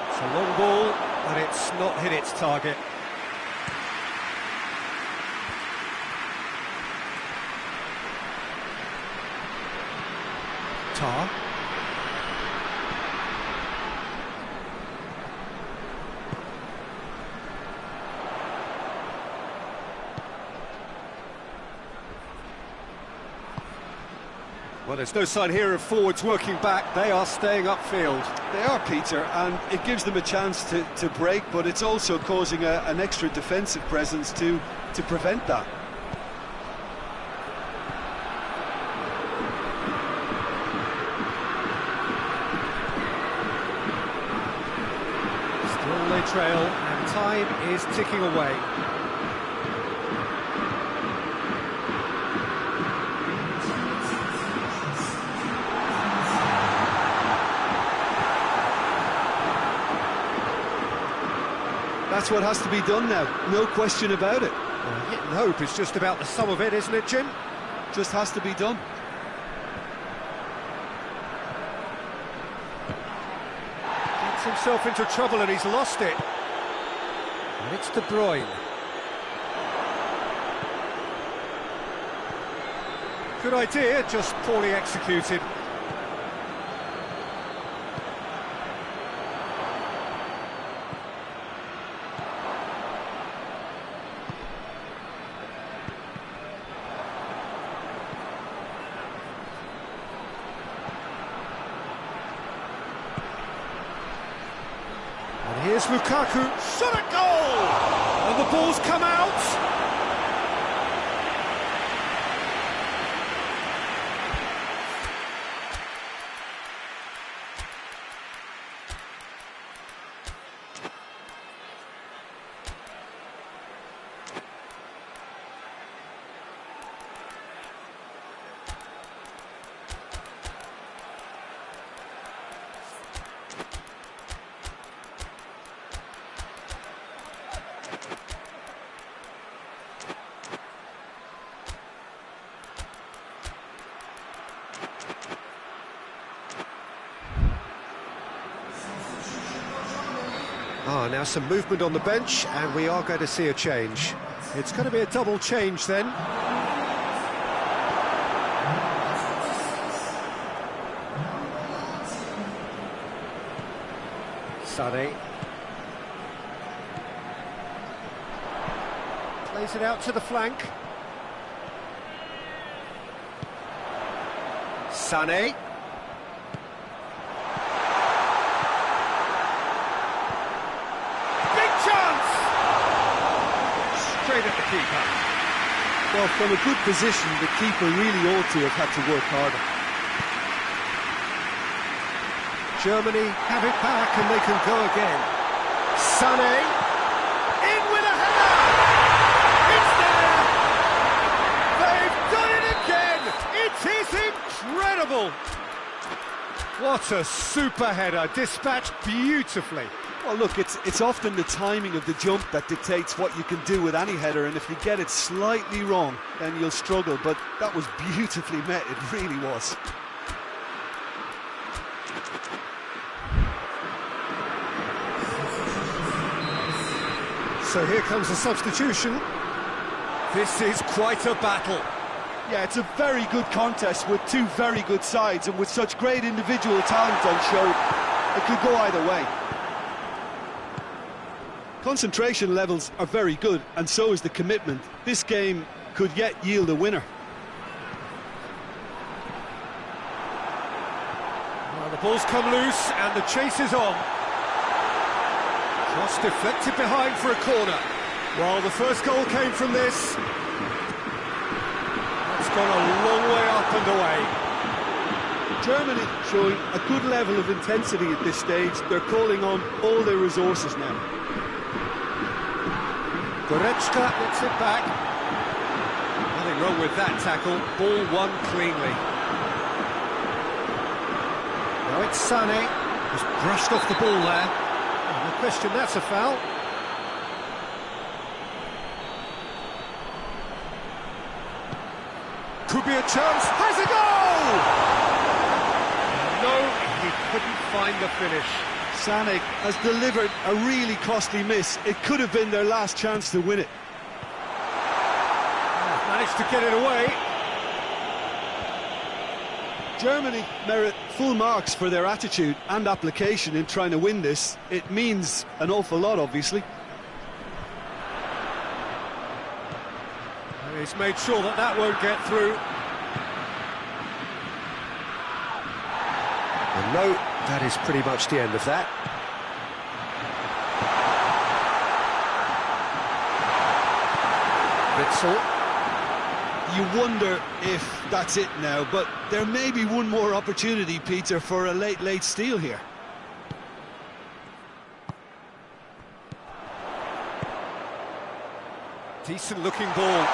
It's a long ball, but it's not hit its target. Tar. Well, there's no sign here of forwards working back. They are staying upfield. They are, Peter, and it gives them a chance to break, but it's also causing an extra defensive presence to prevent that. Still they trail, and time is ticking away. That's what has to be done now, no question about it. Well, hit and hope is just about the sum of it, isn't it, Jim? Just has to be done. Gets himself into trouble and he's lost it. And it's De Bruyne. Good idea, just poorly executed. And here's Lukaku, shot a goal! And the ball's come out! Now some movement on the bench, and we are going to see a change. It's going to be a double change then. Sané. Plays it out to the flank. Sané. Straight at the keeper. Well, from a good position, the keeper really ought to have had to work harder. Germany have it back and they can go again. Sané, in with a header! It's there! They've done it again! It is incredible! What a super header, dispatched beautifully. Well, look, it's often the timing of the jump that dictates what you can do with any header, and if you get it slightly wrong, then you'll struggle. But that was beautifully met, it really was. So here comes a substitution. This is quite a battle. Yeah, it's a very good contest with two very good sides, and with such great individual talent on show, it could go either way. Concentration levels are very good, and so is the commitment. This game could yet yield a winner. Well, the ball's come loose and the chase is on. Cross deflected behind for a corner. Well, the first goal came from this. It's gone a long way up and away. Germany showing a good level of intensity at this stage. They're calling on all their resources now. Goretzka gets it back. Nothing wrong with that tackle. Ball won cleanly. Now it's Sané. He's brushed off the ball there. No question, that's a foul. Could be a chance. Has a goal! No, he couldn't find the finish. Sané has delivered a really costly miss. It could have been their last chance to win it. Managed to get it away. Germany merit full marks for their attitude and application in trying to win this. It means an awful lot, obviously. And he's made sure that that won't get through. And no, that is pretty much the end of that. Witsel. You wonder if that's it now, but there may be one more opportunity, Peter, for a late steal here. Decent looking ball.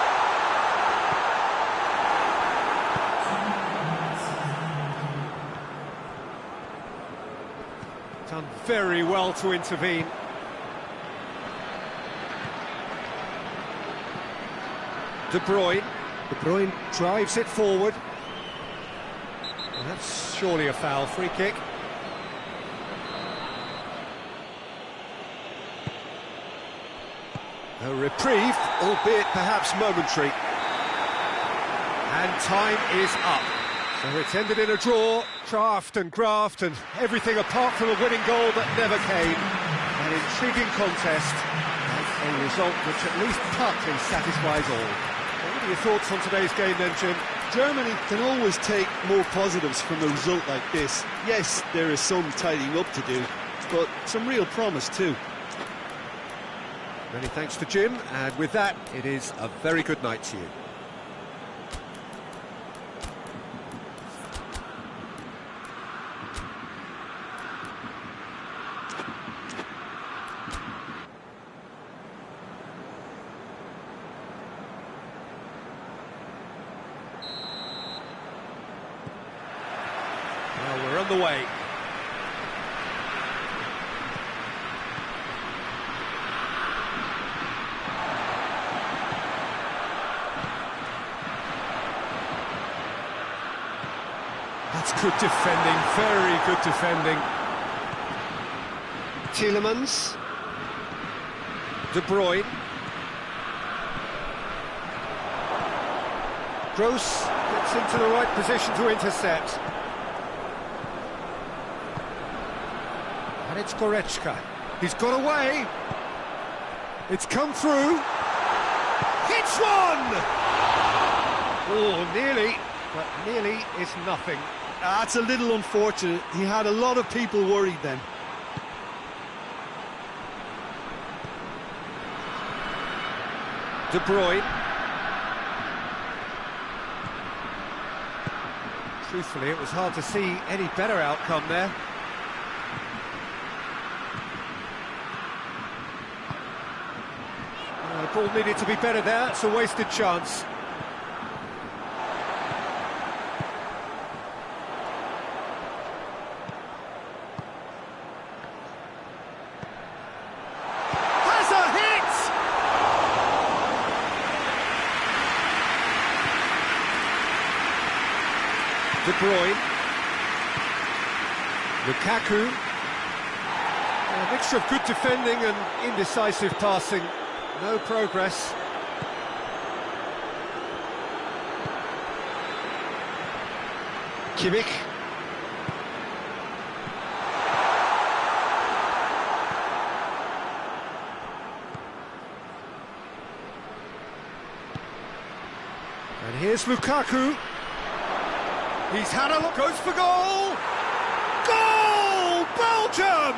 Done very well to intervene. De Bruyne. De Bruyne drives it forward. And that's surely a foul. Free kick. A reprieve, albeit perhaps momentary. And time is up. So it's ended in a draw, draft and graft and everything apart from a winning goal that never came. An intriguing contest and a result which at least partly satisfies all. What are your thoughts on today's game then, Jim? Germany can always take more positives from a result like this. Yes, there is some tidying up to do, but some real promise too. Many thanks to Jim, and with that, it is a very good night to you. Well, we're on the way. That's good defending, very good defending. Tielemans. De Bruyne. Gross gets into the right position to intercept. And it's Goretzka. He's got away. It's come through. Hits one! Oh, nearly, but nearly is nothing. That's a little unfortunate. He had a lot of people worried then. De Bruyne. Truthfully, it was hard to see any better outcome there. The ball needed to be better there. It's a wasted chance. Bruyne. Lukaku. A mixture of good defending and indecisive passing. No progress. Kimmich. And here's Lukaku. He's had a look, goes for goal! Goal! Belgium!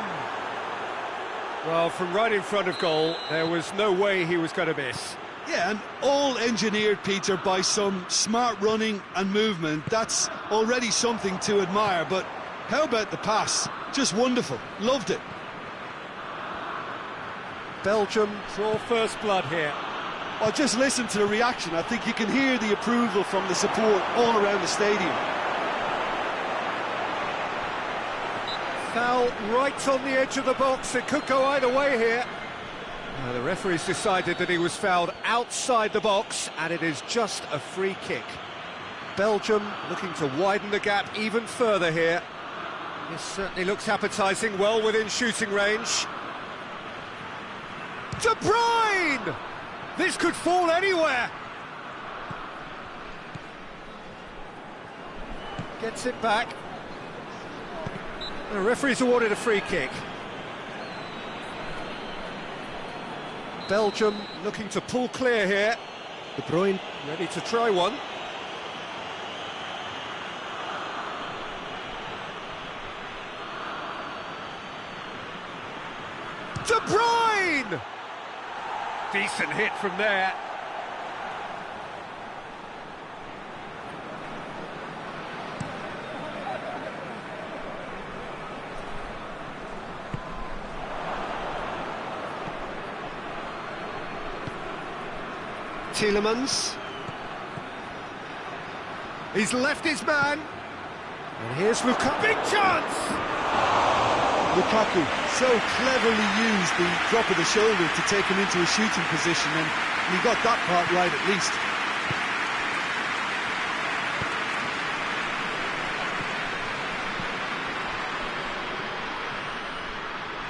Well, from right in front of goal, there was no way he was going to miss. Yeah, and all engineered, Peter, by some smart running and movement. That's already something to admire, but how about the pass? Just wonderful. Loved it. Belgium draw first blood here. Well, just listen to the reaction. I think you can hear the approval from the support all around the stadium. Foul right on the edge of the box. It could go either way here. The referee's decided that he was fouled outside the box, and it is just a free kick. Belgium looking to widen the gap even further here. This certainly looks appetising, well within shooting range. De Bruyne! This could fall anywhere. Gets it back. The referee's awarded a free kick. Belgium looking to pull clear here. De Bruyne ready to try one. De Bruyne! Decent hit from there. Tielemans. He's left his man. And here's Lukaku. Big chance! Lukaku so cleverly used the drop of the shoulder to take him into a shooting position, and he got that part right at least.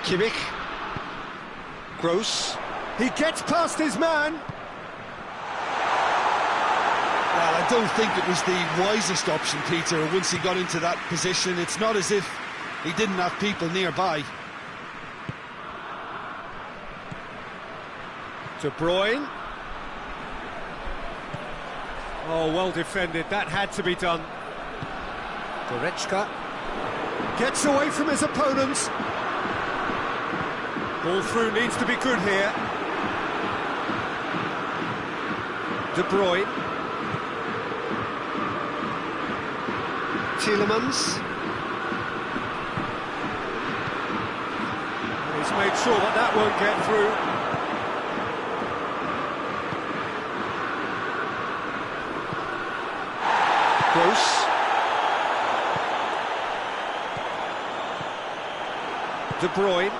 Kimmich. Gross. He gets past his man. Well, I don't think it was the wisest option, Peter, once he got into that position. It's not as if he didn't have people nearby. De Bruyne. Oh, well defended. That had to be done. Goretzka gets away from his opponents. Ball through needs to be good here. De Bruyne. Tielemans. He's made sure that that won't get through. Gross. De Bruyne.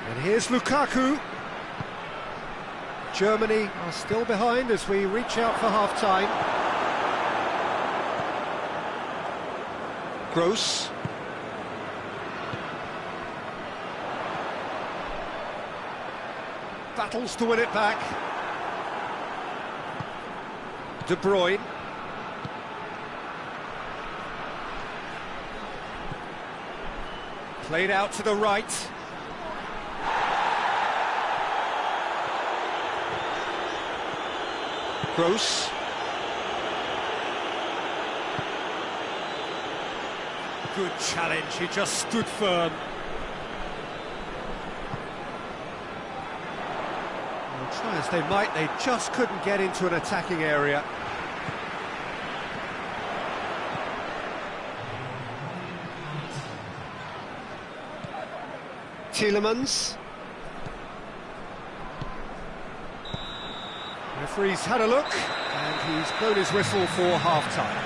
And here's Lukaku. Germany are still behind as we reach out for half-time. Gross. Battles to win it back. De Bruyne. Played out to the right. Gross. Good challenge, he just stood firm. Well, try as they might, they just couldn't get into an attacking area. Tielemans. Referee's had a look, and he's blown his whistle for half-time.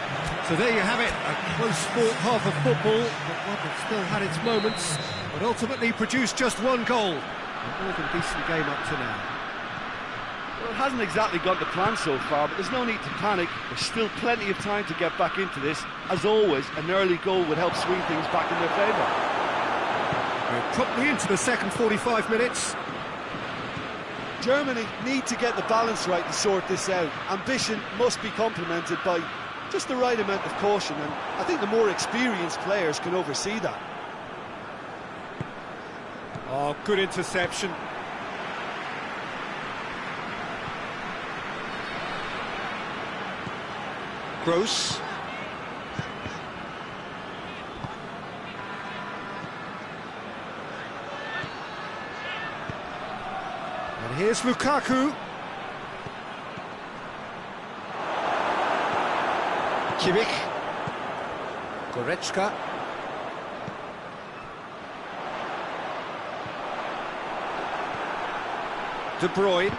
So there you have it, a close-fought half of football, but one that still had its moments, but ultimately produced just one goal. A more than decent game up to now. Well, it hasn't exactly gone to plan so far, but there's no need to panic. There's still plenty of time to get back into this. As always, an early goal would help swing things back in their favour. We're promptly into the second 45 minutes. Germany need to get the balance right to sort this out. Ambition must be complemented by just the right amount of caution, and I think the more experienced players can oversee that. Oh, good interception. Gross. And here's Lukaku. Kimmich. Goretzka. De Bruyne.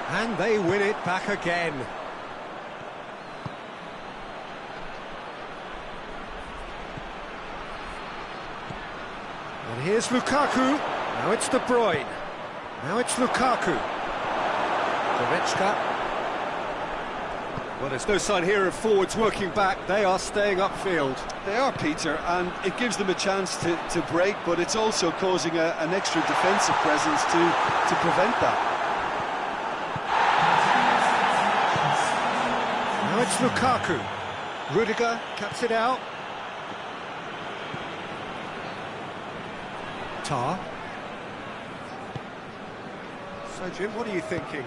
And they win it back again. And here's Lukaku. Now it's De Bruyne. Now it's Lukaku. Goretzka. Well, there's no sign here of forwards working back. They are staying upfield. They are, Peter, and it gives them a chance to break, but it's also causing an extra defensive presence to prevent that. Now it's Lukaku. Rudiger cuts it out. Tar. So, Jim, what are you thinking?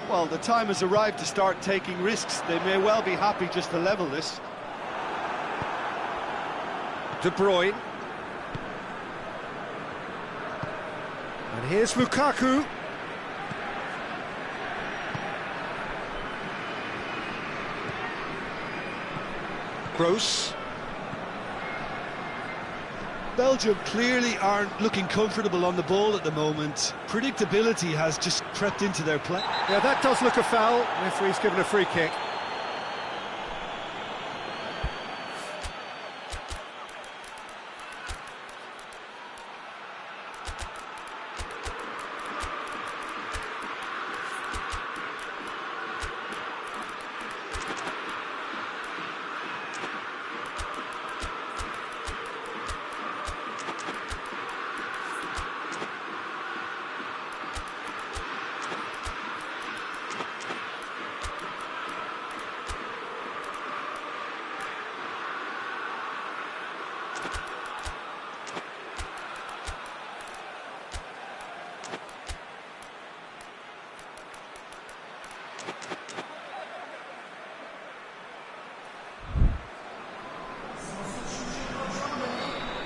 Well, the time has arrived to start taking risks. They may well be happy just to level this. De Bruyne. And here's Lukaku. Gross. Belgium clearly aren't looking comfortable on the ball at the moment. Predictability has just crept into their play. Yeah, that does look a foul. Referee's given a free kick.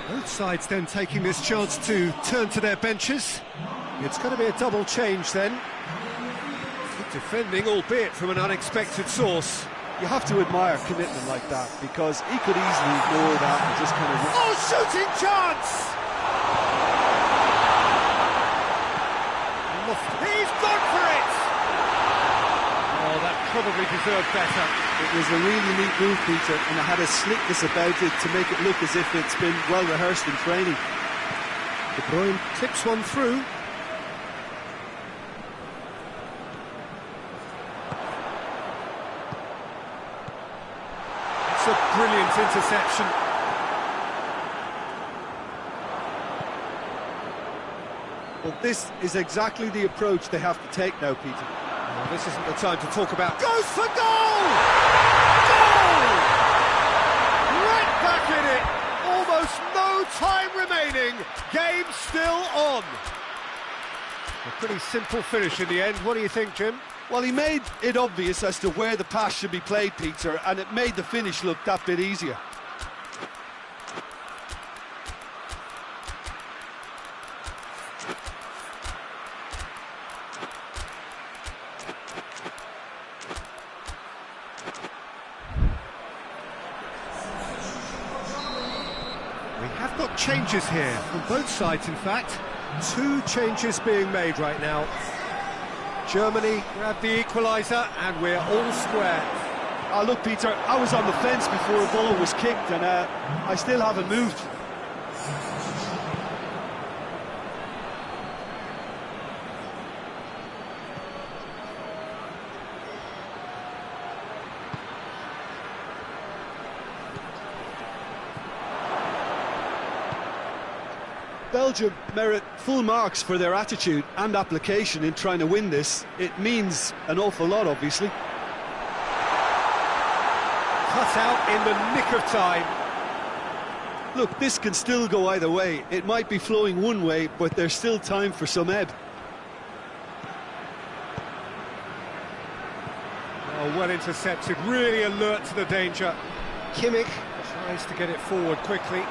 Both sides then taking this chance to turn to their benches. It's going to be a double change then. Good defending, albeit from an unexpected source. You have to admire commitment like that, because he could easily ignore that and just kind of... Oh, shooting chance! He's gone for it! Oh, that probably deserved better. It was a really neat move, Peter, and it had a slickness about it to make it look as if it's been well rehearsed in training. De Bruyne tips one through. It's a brilliant interception. Well, this is exactly the approach they have to take now, Peter. Well, this isn't the time to talk about... Goes for goal! Goal! Right back in it! Almost no time remaining. Game still on. A pretty simple finish in the end. What do you think, Jim? Well, he made it obvious as to where the pass should be played, Peter, and it made the finish look that bit easier. We have got changes here, from both sides in fact. 2 changes being made right now. Germany grabbed the equaliser and we're all square. Look, Peter, I was on the fence before a ball was kicked and I still haven't moved. Belgium merit full marks for their attitude and application in trying to win this. It means an awful lot, obviously. Cut out in the nick of time. Look, this can still go either way. It might be flowing one way, but there's still time for some ebb. Oh, well intercepted, really alert to the danger. Kimmich tries to get it forward quickly.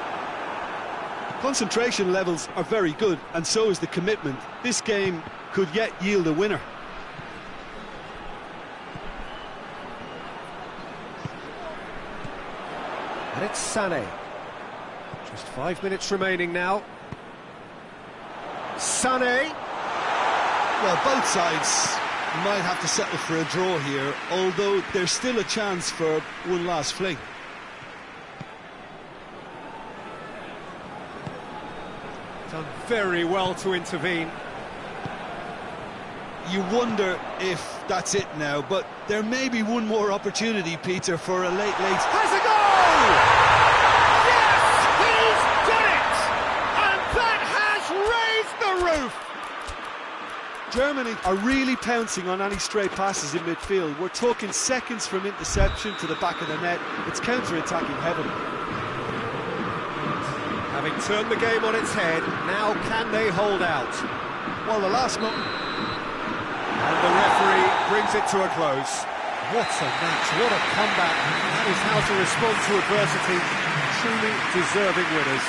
Concentration levels are very good, and so is the commitment. This game could yet yield a winner. And it's Sané. Just 5 minutes remaining now. Sané. Well, both sides might have to settle for a draw here, although there's still a chance for one last fling. Done very well to intervene. You wonder if that's it now, but there may be one more opportunity, Peter, for a late... Has a goal! Yes, he's done it! And that has raised the roof! Germany are really pouncing on any stray passes in midfield. We're talking seconds from interception to the back of the net. It's counter-attacking heavily. Having turned the game on its head, now can they hold out? Well, the last moment... And the referee brings it to a close. What a match, what a comeback. That is how to respond to adversity. Truly deserving winners.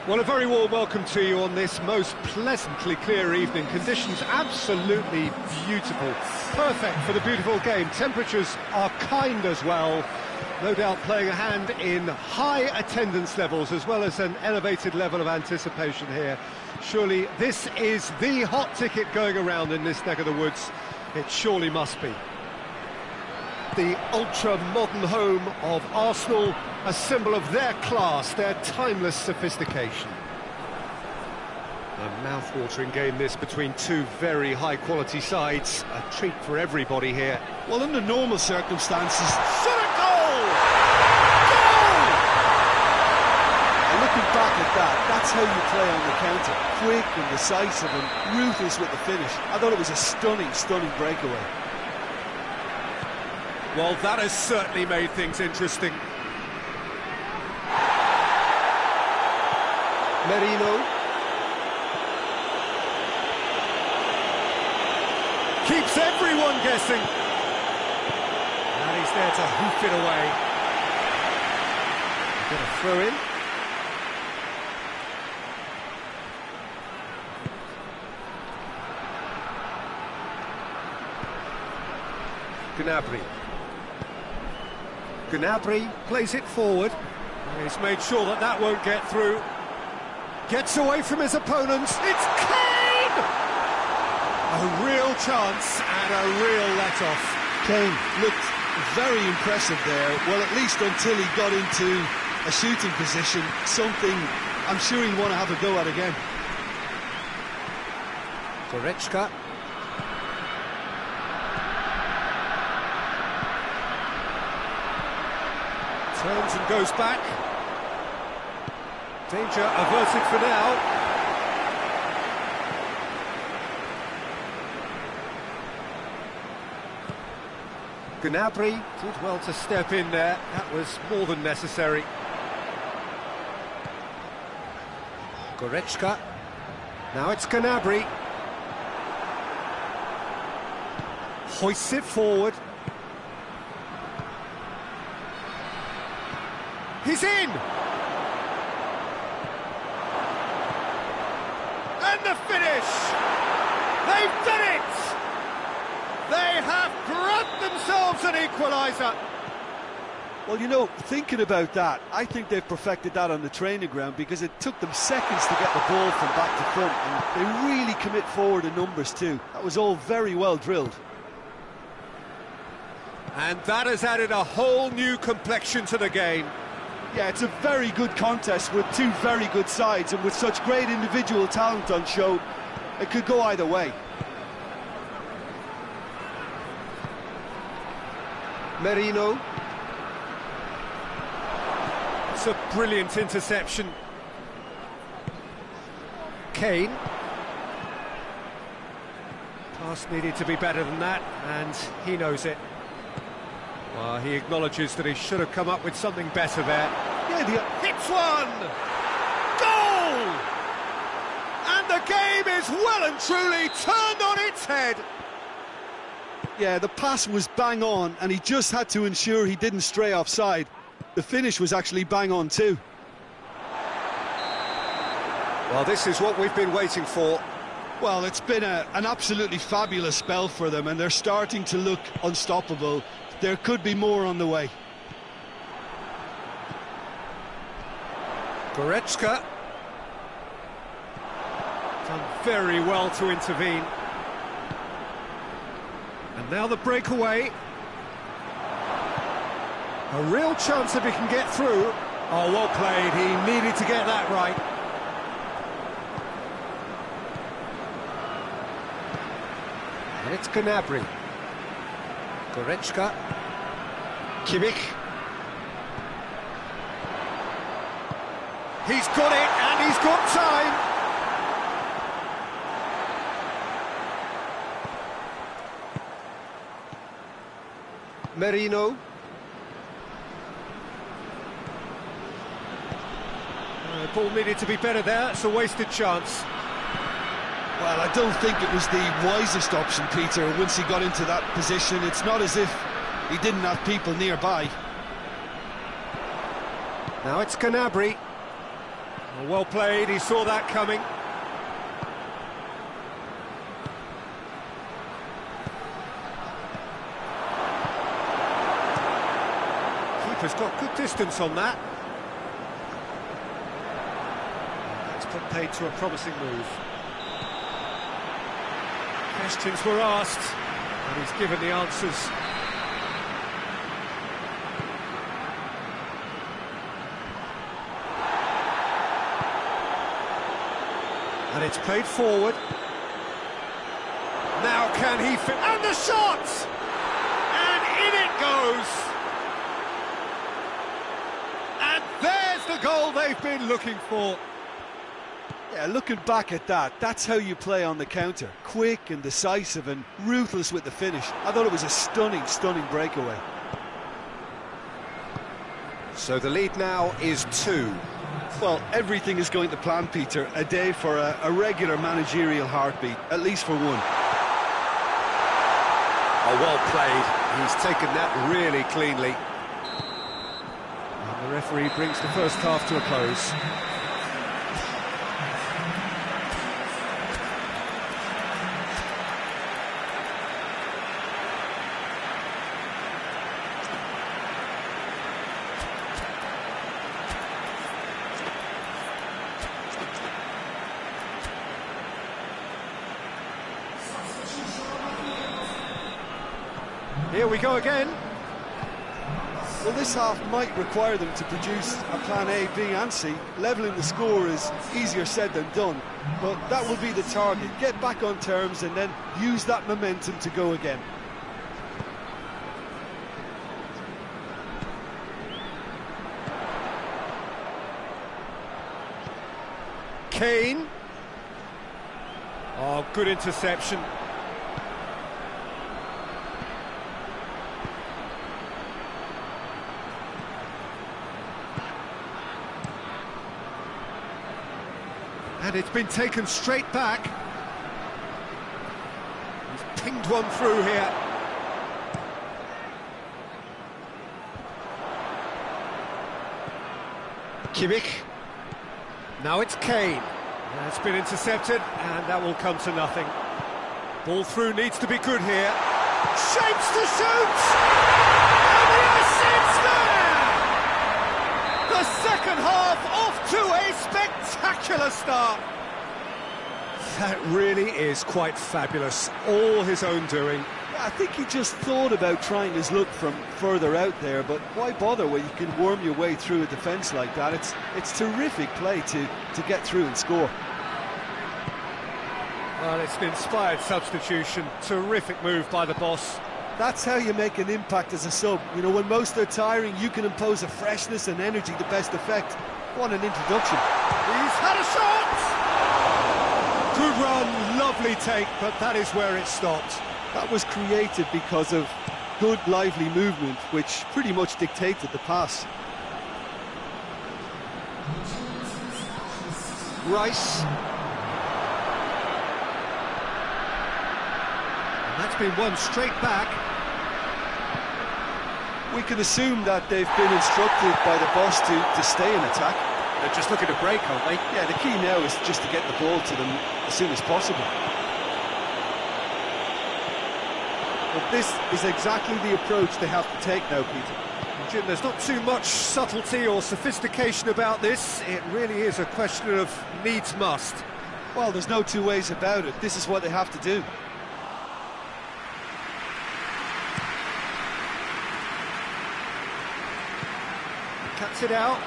Well, a very warm welcome to you on this most pleasantly clear evening. Conditions absolutely beautiful. Perfect for the beautiful game. Temperatures are kind as well. No doubt playing a hand in high attendance levels as well as an elevated level of anticipation here. Surely this is the hot ticket going around in this neck of the woods. It surely must be. The ultra-modern home of Arsenal, a symbol of their class, their timeless sophistication. A mouth-watering game this between two very high-quality sides. A treat for everybody here. Well, under normal circumstances... Shot a goal! Goal! And looking back at that, that's how you play on the counter. Quick and decisive and ruthless with the finish. I thought it was a stunning, stunning breakaway. Well, that has certainly made things interesting. Merino. Keeps everyone guessing. And he's there to hoof it away. Got a throw in. Gnabry. Gnabry plays it forward. He's made sure that that won't get through. Gets away from his opponents. It's Kane! A real chance and a real let-off. Kane looked very impressive there, well, at least until he got into a shooting position, something I'm sure he'll want to have a go at again. Goretzka. Turns and goes back. Danger averted for now. Gnabry did well to step in there. That was more than necessary. Goretzka. Now it's Gnabry. Hoists it forward. He's in! And the finish! They've done it! They have grabbed themselves an equaliser! Well, you know, thinking about that, I think they've perfected that on the training ground because it took them seconds to get the ball from back to front, and they really commit forward in numbers too. That was all very well drilled. And that has added a whole new complexion to the game. Yeah, it's a very good contest with two very good sides, and with such great individual talent on show, it could go either way. Merino. It's a brilliant interception. Kane. Pass needed to be better than that, and he knows it. Well, he acknowledges that he should have come up with something better there. Yeah, hits one! Goal! And the game is well and truly turned on its head. Yeah, the pass was bang on, and he just had to ensure he didn't stray offside. The finish was actually bang on too. Well, this is what we've been waiting for. Well, it's been an absolutely fabulous spell for them, and they're starting to look unstoppable. There could be more on the way. Goretzka. Done very well to intervene. And now the breakaway. A real chance if he can get through. Oh, well played. He needed to get that right. And it's Gnabry. Goretzka. Kimmich. He's got it, and he's got time. Merino. The ball needed to be better there. It's a wasted chance. Well, I don't think it was the wisest option, Peter, once he got into that position. It's not as if he didn't have people nearby. Now it's Gnabry. Well played, he saw that coming. Keeper's got good distance on that. That's put paid to a promising move. Questions were asked, and he's given the answers. And it's played forward. Now can he fit? And the shot! And in it goes! And there's the goal they've been looking for. Yeah, looking back at that, that's how you play on the counter. Quick and decisive and ruthless with the finish. I thought it was a stunning, stunning breakaway. So the lead now is 2. Well, everything is going to plan, Peter. A day for a regular managerial heartbeat, at least for one. Oh, well played. He's taken that really cleanly. And the referee brings the first half to a close. Here we go again. Well, this half might require them to produce a plan A, B and C. Levelling the score is easier said than done, but that will be the target. Get back on terms and then use that momentum to go again. Kane. Oh, good interception. And it's been taken straight back. He's pinged one through here. Kimmich. Now it's Kane. It's been intercepted, and that will come to nothing. Ball through needs to be good here. Shapes to shoot! And yes, it's there! The second half off to a spectacular start. That really is quite fabulous. All his own doing. I think he just thought about trying his luck from further out there, but why bother when you can worm your way through a defence like that? It's terrific play to get through and score. Well, it's an inspired substitution. Terrific move by the boss. That's how you make an impact as a sub. You know, when most are tiring, you can impose a freshness and energy to best effect. What an introduction. He's had a shot! Good run, lovely take, but that is where it stopped. That was created because of good, lively movement, which pretty much dictated the pass. Rice. And that's been won straight back. We can assume that they've been instructed by the boss to stay in attack. They're just looking to break, aren't they? Yeah, the key now is just to get the ball to them as soon as possible. But this is exactly the approach they have to take now, Peter. Jim, there's not too much subtlety or sophistication about this. It really is a question of needs must. Well, there's no two ways about it. This is what they have to do. Cuts it out.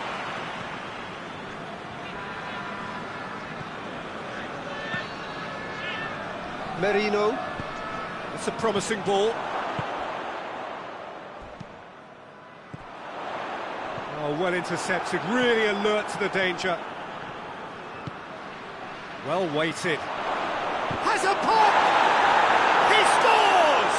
Merino. It's a promising ball. Oh, well intercepted, really alert to the danger. Well weighted. Has a pop! He scores!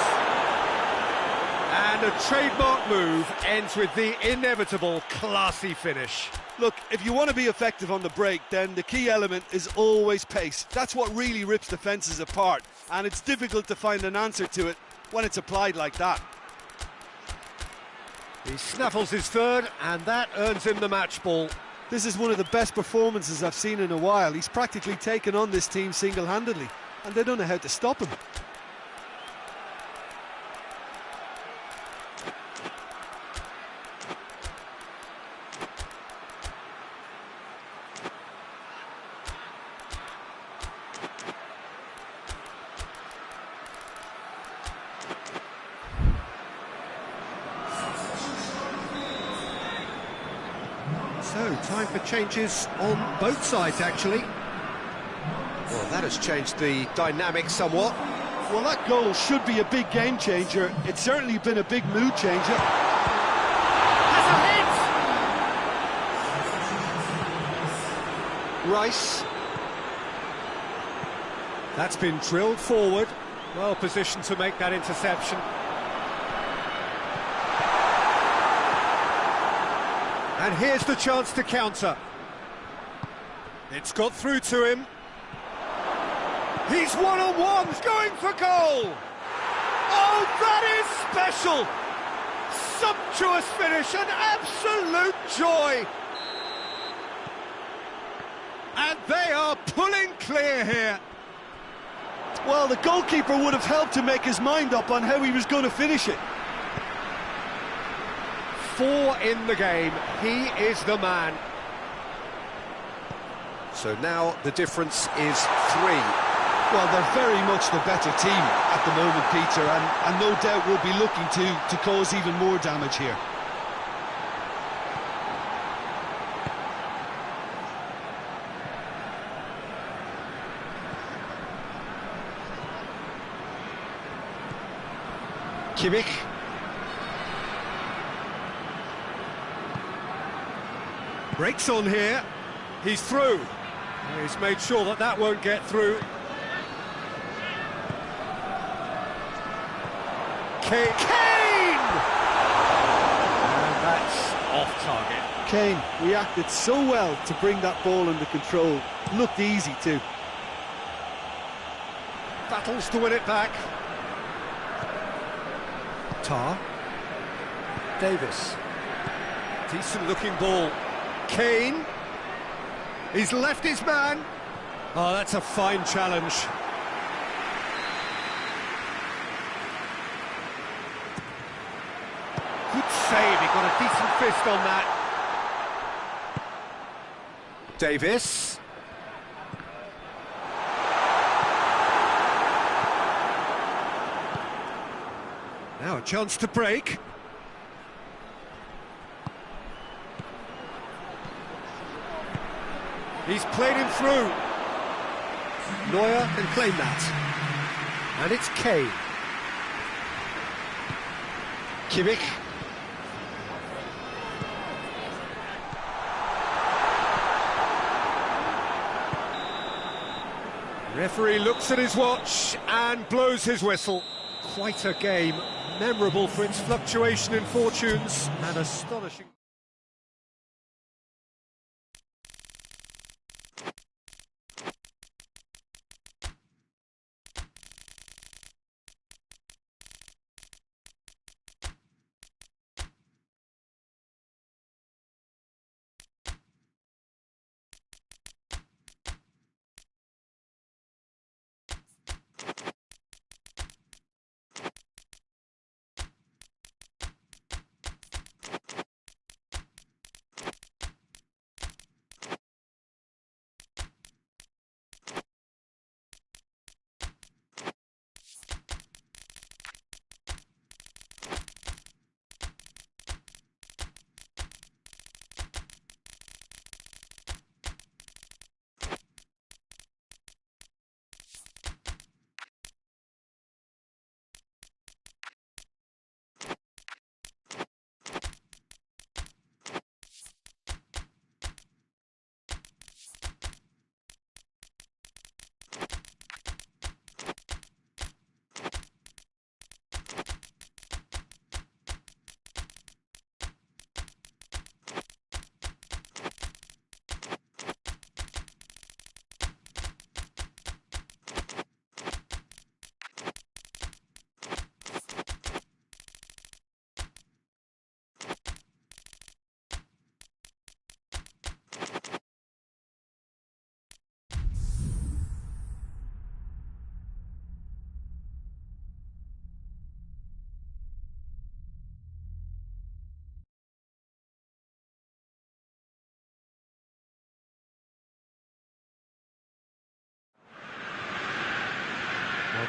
And a trademark move ends with the inevitable classy finish. Look, if you want to be effective on the break, then the key element is always pace. That's what really rips defences apart, and it's difficult to find an answer to it when it's applied like that. He snaffles his third, and that earns him the match ball. This is one of the best performances I've seen in a while. He's practically taken on this team single-handedly, and they don't know how to stop him. So, time for changes on both sides, actually. Well, that has changed the dynamic somewhat. Well, that goal should be a big game changer. It's certainly been a big mood changer. Has a hit! Rice. That's been drilled forward. Well positioned to make that interception. And here's the chance to counter. It's got through to him. He's one-on-one, going for goal! Oh, that is special! Sumptuous finish, an absolute joy! And they are pulling clear here. Well, the goalkeeper would have helped to make his mind up on how he was going to finish it. 4 in the game, he is the man. So now the difference is 3. Well, they're very much the better team at the moment, Peter, and no doubt will be looking to cause even more damage here. Kimmich. Breaks on here. He's through. He's made sure that that won't get through. Kane! And that's off target. Kane reacted so well to bring that ball under control. Looked easy too. Battles to win it back. Tar. Davis. Decent looking ball. Kane. He's left his man. Oh, that's a fine challenge. Good save, he got a decent fist on that. Davis. Now a chance to break. He's played him through. Neuer can claim that. And it's Kane. Kimmich. Referee looks at his watch and blows his whistle. Quite a game, memorable for its fluctuation in fortunes and astonishing.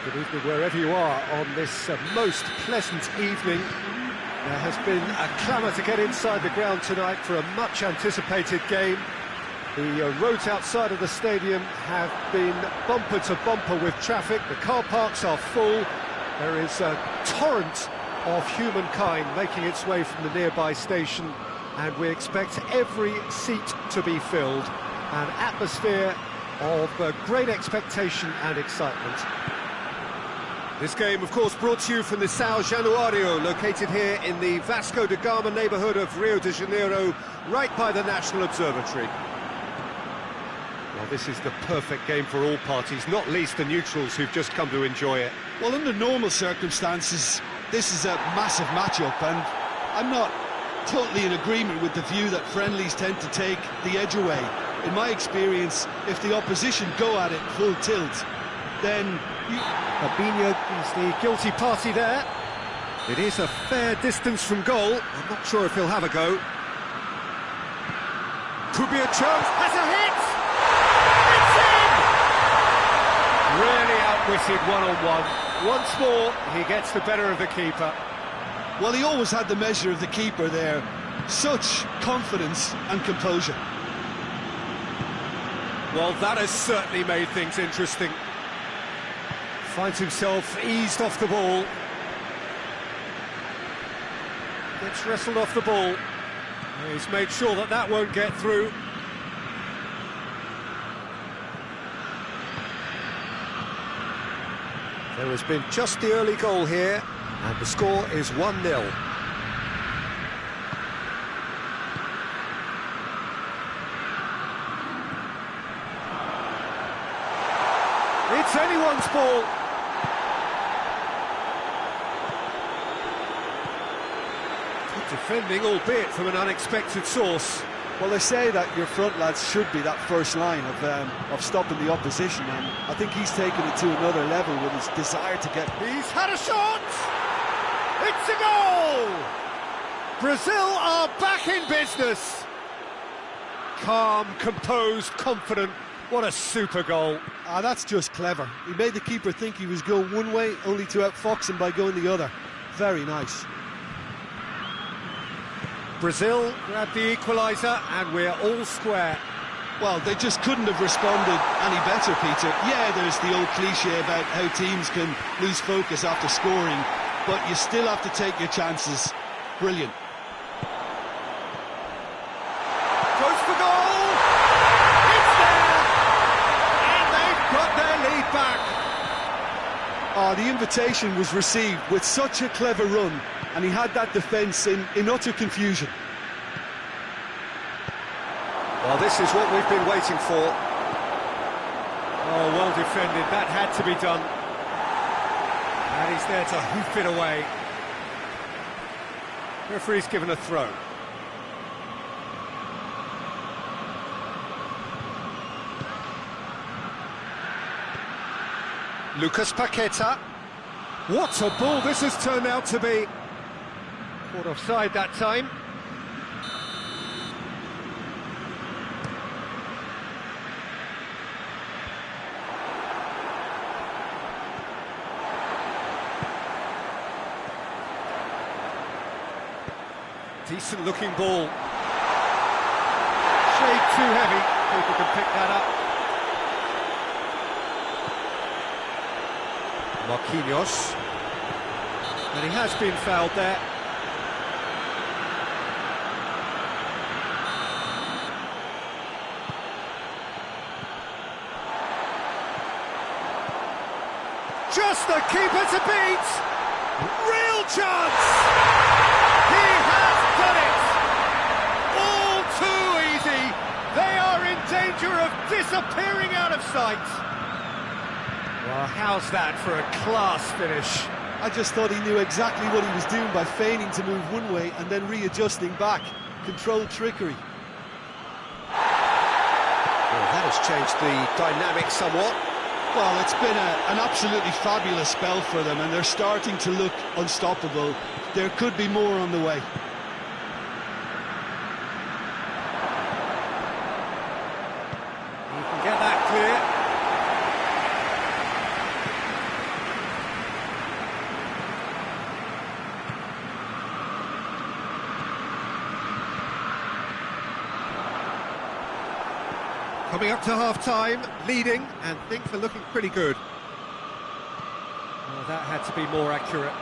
Good evening wherever you are on this most pleasant evening. There has been a clamour to get inside the ground tonight for a much anticipated game. The roads outside of the stadium have been bumper to bumper with traffic. The car parks are full. There is a torrent of humankind making its way from the nearby station, and we expect every seat to be filled. An atmosphere of great expectation and excitement. This game, of course, brought to you from the São Januário, located here in the Vasco da Gama neighbourhood of Rio de Janeiro, right by the National Observatory. Well, this is the perfect game for all parties, not least the neutrals who've just come to enjoy it. Well, under normal circumstances, this is a massive match-up, and I'm not totally in agreement with the view that friendlies tend to take the edge away. In my experience, if the opposition go at it full tilt, then Fabinho is the guilty party there. It is a fair distance from goal. I'm not sure if he'll have a go. Could be a chance. Has a hit! It's in! Really outwitted one-on-one. Once more, he gets the better of the keeper. Well, he always had the measure of the keeper there. Such confidence and composure. Well, that has certainly made things interesting. Finds himself eased off the ball. Gets wrestled off the ball. He's made sure that that won't get through. There has been just the early goal here, and the score is 1-0. It's anyone's ball. Good defending, albeit from an unexpected source. Well, they say that your front lads should be that first line of stopping the opposition, and I think he's taken it to another level with his desire to get... He's had a shot! It's a goal! Brazil are back in business. Calm, composed, confident. What a super goal. Ah, that's just clever. He made the keeper think he was going one way, only to outfox him by going the other. Very nice. Brazil grabbed the equaliser, and we're all square. Well, they just couldn't have responded any better, Peter. Yeah, there's the old cliche about how teams can lose focus after scoring, but you still have to take your chances. Brilliant. Goes for goal! It's there! And they've got their lead back. Oh, the invitation was received with such a clever run, and he had that defence in utter confusion. Well, this is what we've been waiting for. Oh, well defended. That had to be done. And he's there to hoof it away. Referee's given a throw. Lucas Paqueta. What a ball this has turned out to be. Caught offside that time. Decent looking ball. Shade too heavy. People can pick that up. Marquinhos. And he has been fouled there. Just the keeper to beat! Real chance! He has done it! All too easy! They are in danger of disappearing out of sight! Well, how's that for a class finish? I just thought he knew exactly what he was doing by feigning to move one way and then readjusting back. Controlled trickery. Well, that has changed the dynamic somewhat. Well, it's been an absolutely fabulous spell for them, and they're starting to look unstoppable. There could be more on the way. You can get that clear. Coming up to half-time, leading, and things are looking pretty good. Well, that had to be more accurate.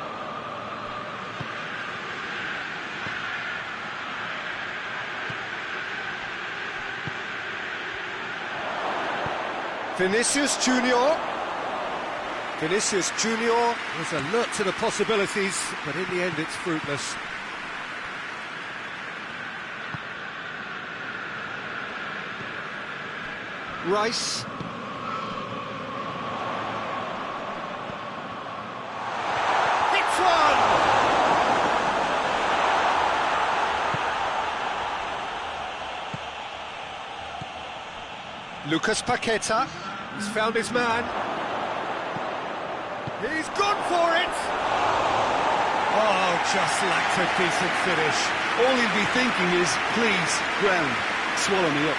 Vinicius Junior. Vinicius Junior is alert to the possibilities, but in the end it's fruitless. Rice. Hits one! Lucas Paqueta. He's found his man. He's gone for it! Oh, just lacked a decent finish. All he'll be thinking is, please, ground, swallow me up.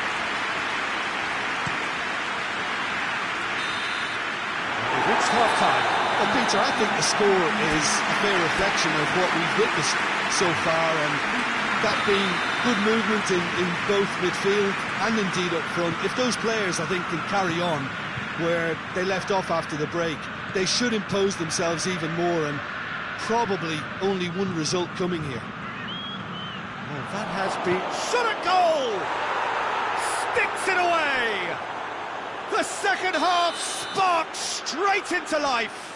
half-time. Well, Peter, I think the score is a fair reflection of what we've witnessed so far, and that being good movement in both midfield and indeed up front. If those players, I think, can carry on where they left off after the break, they should impose themselves even more, and probably only one result coming here. Well, that has been shot at goal! Sticks it away! The second half sparks straight into life!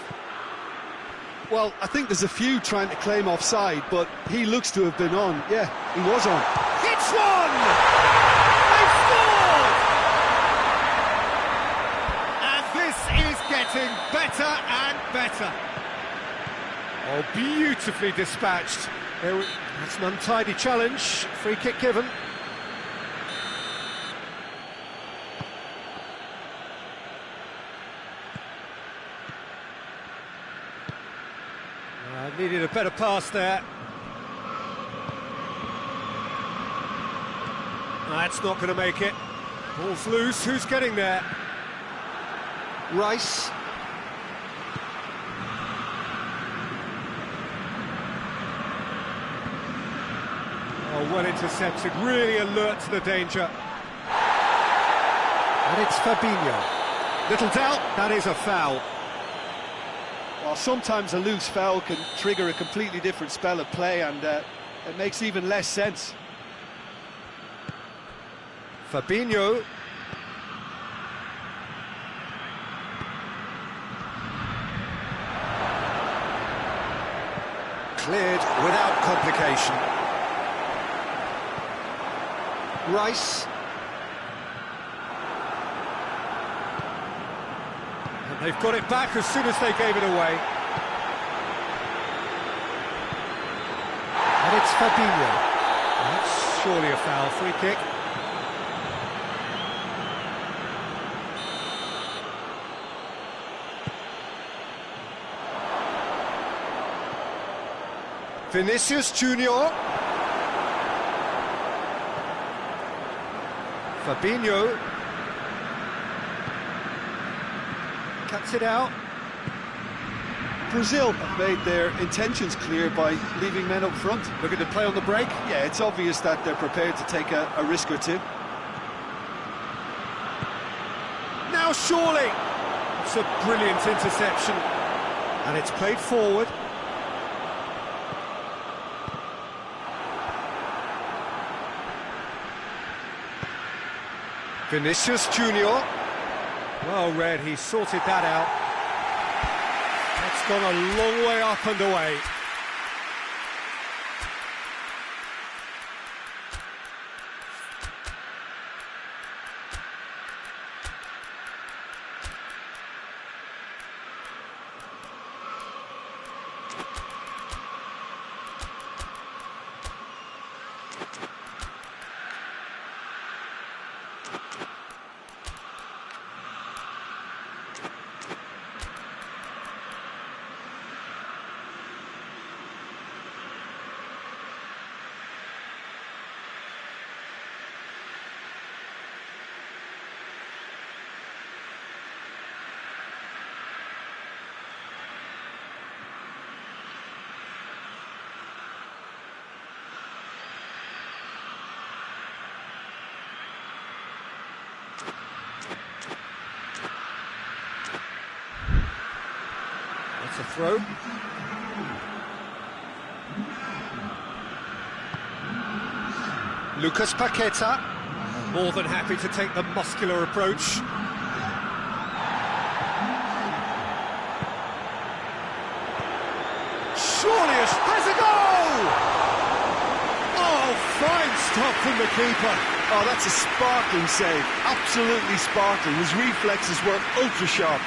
Well, I think there's a few trying to claim offside, but he looks to have been on. Yeah, he was on. Hits one! They scored! And this is getting better and better. Oh, beautifully dispatched. That's an untidy challenge. Free kick given. Needed a better pass there. That's not going to make it. Ball's loose. Who's getting there? Rice. Oh, well intercepted. Really alert to the danger. And it's Fabinho. Little doubt, that is a foul. Well, sometimes a loose foul can trigger a completely different spell of play, and it makes even less sense. Fabinho. Cleared without complication. Rice. And they've got it back as soon as they gave it away. And it's Fabinho. That's surely a foul. Free kick. Vinicius Junior. Fabinho. Cuts it out. Brazil have made their intentions clear by leaving men up front. Looking to play on the break. Yeah, it's obvious that they're prepared to take a risk or two. Now surely. It's a brilliant interception. And it's played forward. Vinicius Junior. Well read, he sorted that out. That's gone a long way up and away. That's a throw. Lucas Paqueta, more than happy to take the muscular approach. Surely has a goal! Oh, fine stop from the keeper. Oh, that's a sparkling save. Absolutely sparkling. His reflexes were ultra sharp.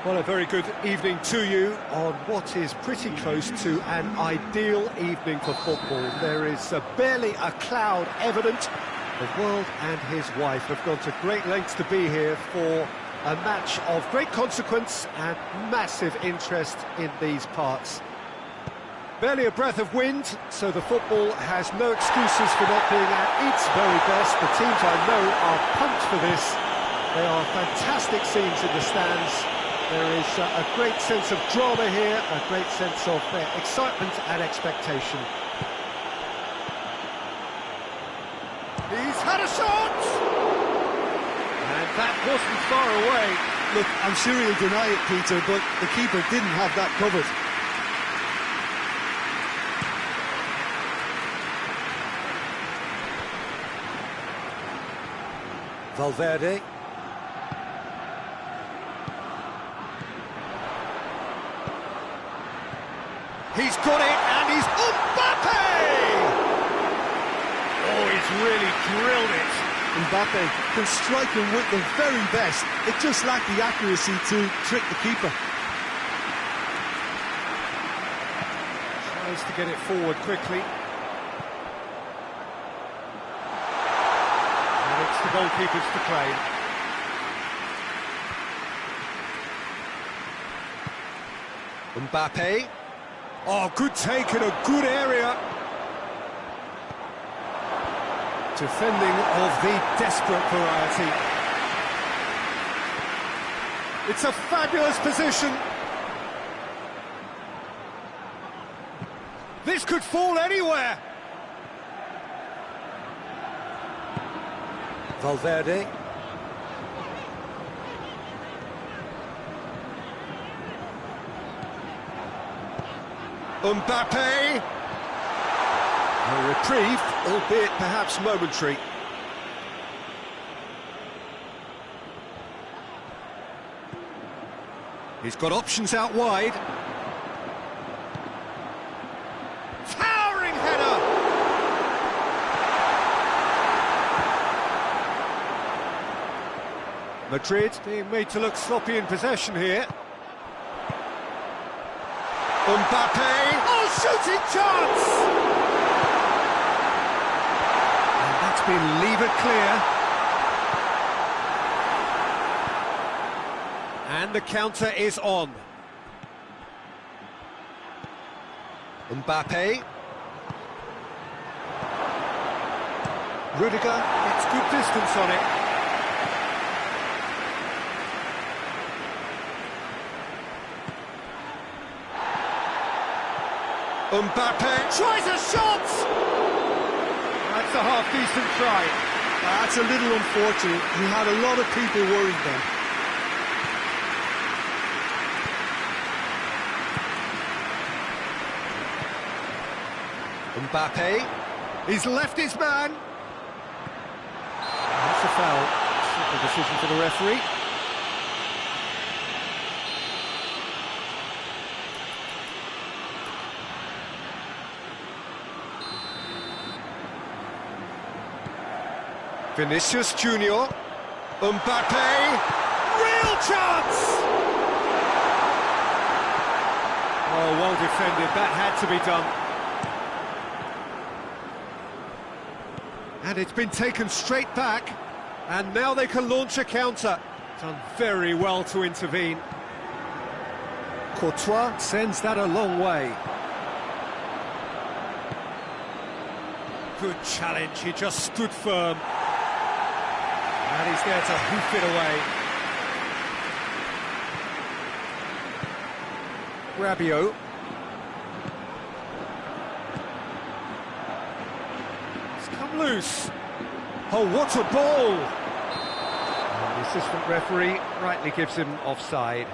Well, a very good evening to you on what is pretty close to an ideal evening for football. There is barely a cloud evident. The world and his wife have gone to great lengths to be here for a match of great consequence and massive interest in these parts. Barely a breath of wind, so the football has no excuses for not being at its very best. The teams I know are pumped for this. They are fantastic scenes in the stands. There is a great sense of drama here, a great sense of excitement and expectation. He's had a shot! And that wasn't far away. Look, I'm sure he'll deny it, Peter, but the keeper didn't have that covered. Valverde. He's got it, and he's Mbappe! Oh, he's really drilled it. Mbappe can strike him with the very best. It just lacked the accuracy to trick the keeper. Tries to get it forward quickly. And it's the goalkeepers to claim. Mbappe. Oh, good take in a good area. Defending of the desperate variety. It's a fabulous position. This could fall anywhere. Valverde. Mbappe. A reprieve, albeit perhaps momentary. He's got options out wide. Towering header! Madrid being made to look sloppy in possession here. Mbappe! Oh, shooting chance! And that's been levered clear. And the counter is on. Mbappe. Rudiger gets good distance on it. Mbappe tries a shot! That's a half-decent try. That's a little unfortunate. He had a lot of people worried then. Mbappe, he's left his man. That's a foul. Simple decision for the referee. Vinicius Junior, Mbappe, real chance! Oh, well defended, that had to be done. And it's been taken straight back, and now they can launch a counter. Done very well to intervene. Courtois sends that a long way. Good challenge, he just stood firm. And he's there to hoof it away. Rabiot. It's come loose. Oh, what a ball! And the assistant referee rightly gives him offside.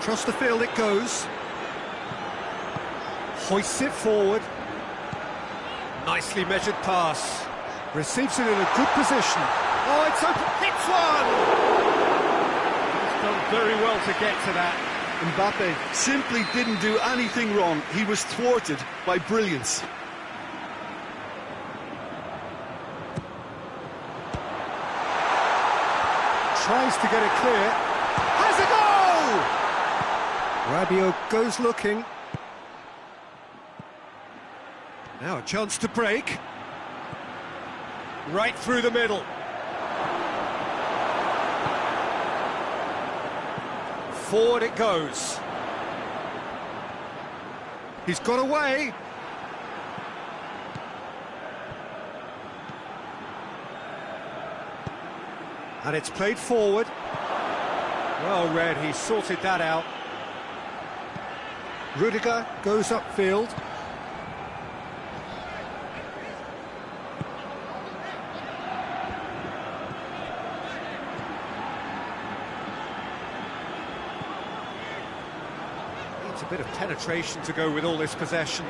Across the field it goes. Hoists it forward. Nicely measured pass. Receives it in a good position. Oh, it's open. Hits one! He's done very well to get to that. Mbappe simply didn't do anything wrong. He was thwarted by brilliance. Tries to get it clear. Has a goal! Rabiot goes looking. Now a chance to break. Right through the middle. Forward it goes. He's got away. And it's played forward. Well read, he sorted that out. Rudiger goes upfield. Needs a bit of penetration to go with all this possession.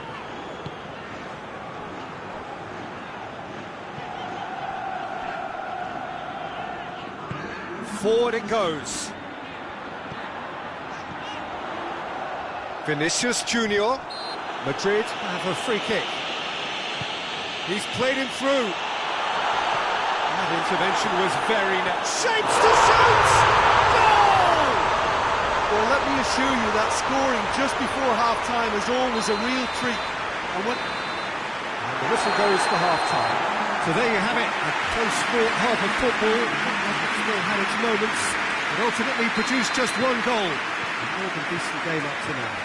Forward it goes. Vinicius Junior. Madrid have a free kick. He's played him through. That intervention was very net. Shapes to shoot! Goal! Well, let me assure you that scoring just before half-time is always a real treat. And the whistle goes for half-time. So there you have it, a close sport half of football. It still had its moments, but ultimately produced just one goal. A more than decent game up to now.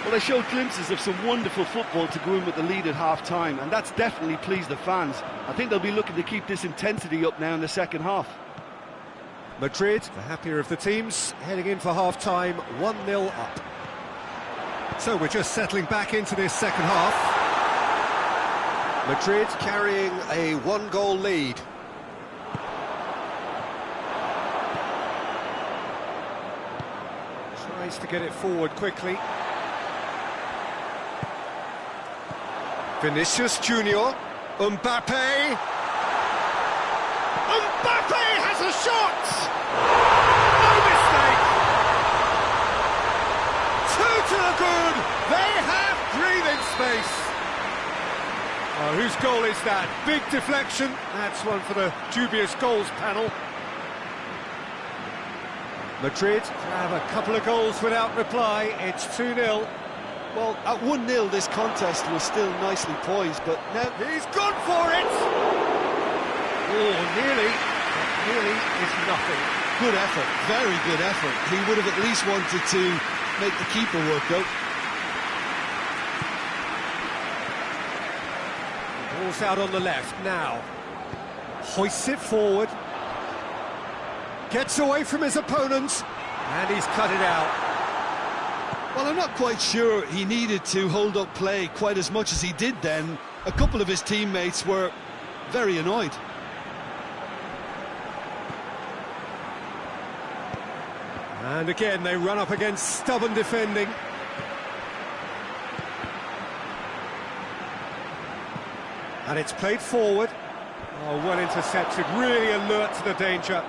Well, they showed glimpses of some wonderful football to go in with the lead at half-time, and that's definitely pleased the fans. I think they'll be looking to keep this intensity up now in the second half. Madrid, the happier of the teams, heading in for half-time, 1-0 up. So we're just settling back into this second half. Madrid carrying a one-goal lead. Tries to get it forward quickly. Vinicius Junior. Mbappe. Mbappe has a shot! No mistake! Two to the good! They have breathing space! Oh, whose goal is that? Big deflection. That's one for the dubious goals panel. Madrid have a couple of goals without reply. It's 2-0. well, at 1-0 this contest was still nicely poised, but now... He's gone for it! Oh, nearly. But nearly is nothing. Good effort, very good effort. He would have at least wanted to make the keeper work out. Ball's out on the left now. Hoists it forward. Gets away from his opponents. And he's cut it out. Well, I'm not quite sure he needed to hold up play quite as much as he did then. A couple of his teammates were very annoyed. And again, they run up against stubborn defending. And it's played forward. Oh, well intercepted, really alert to the danger.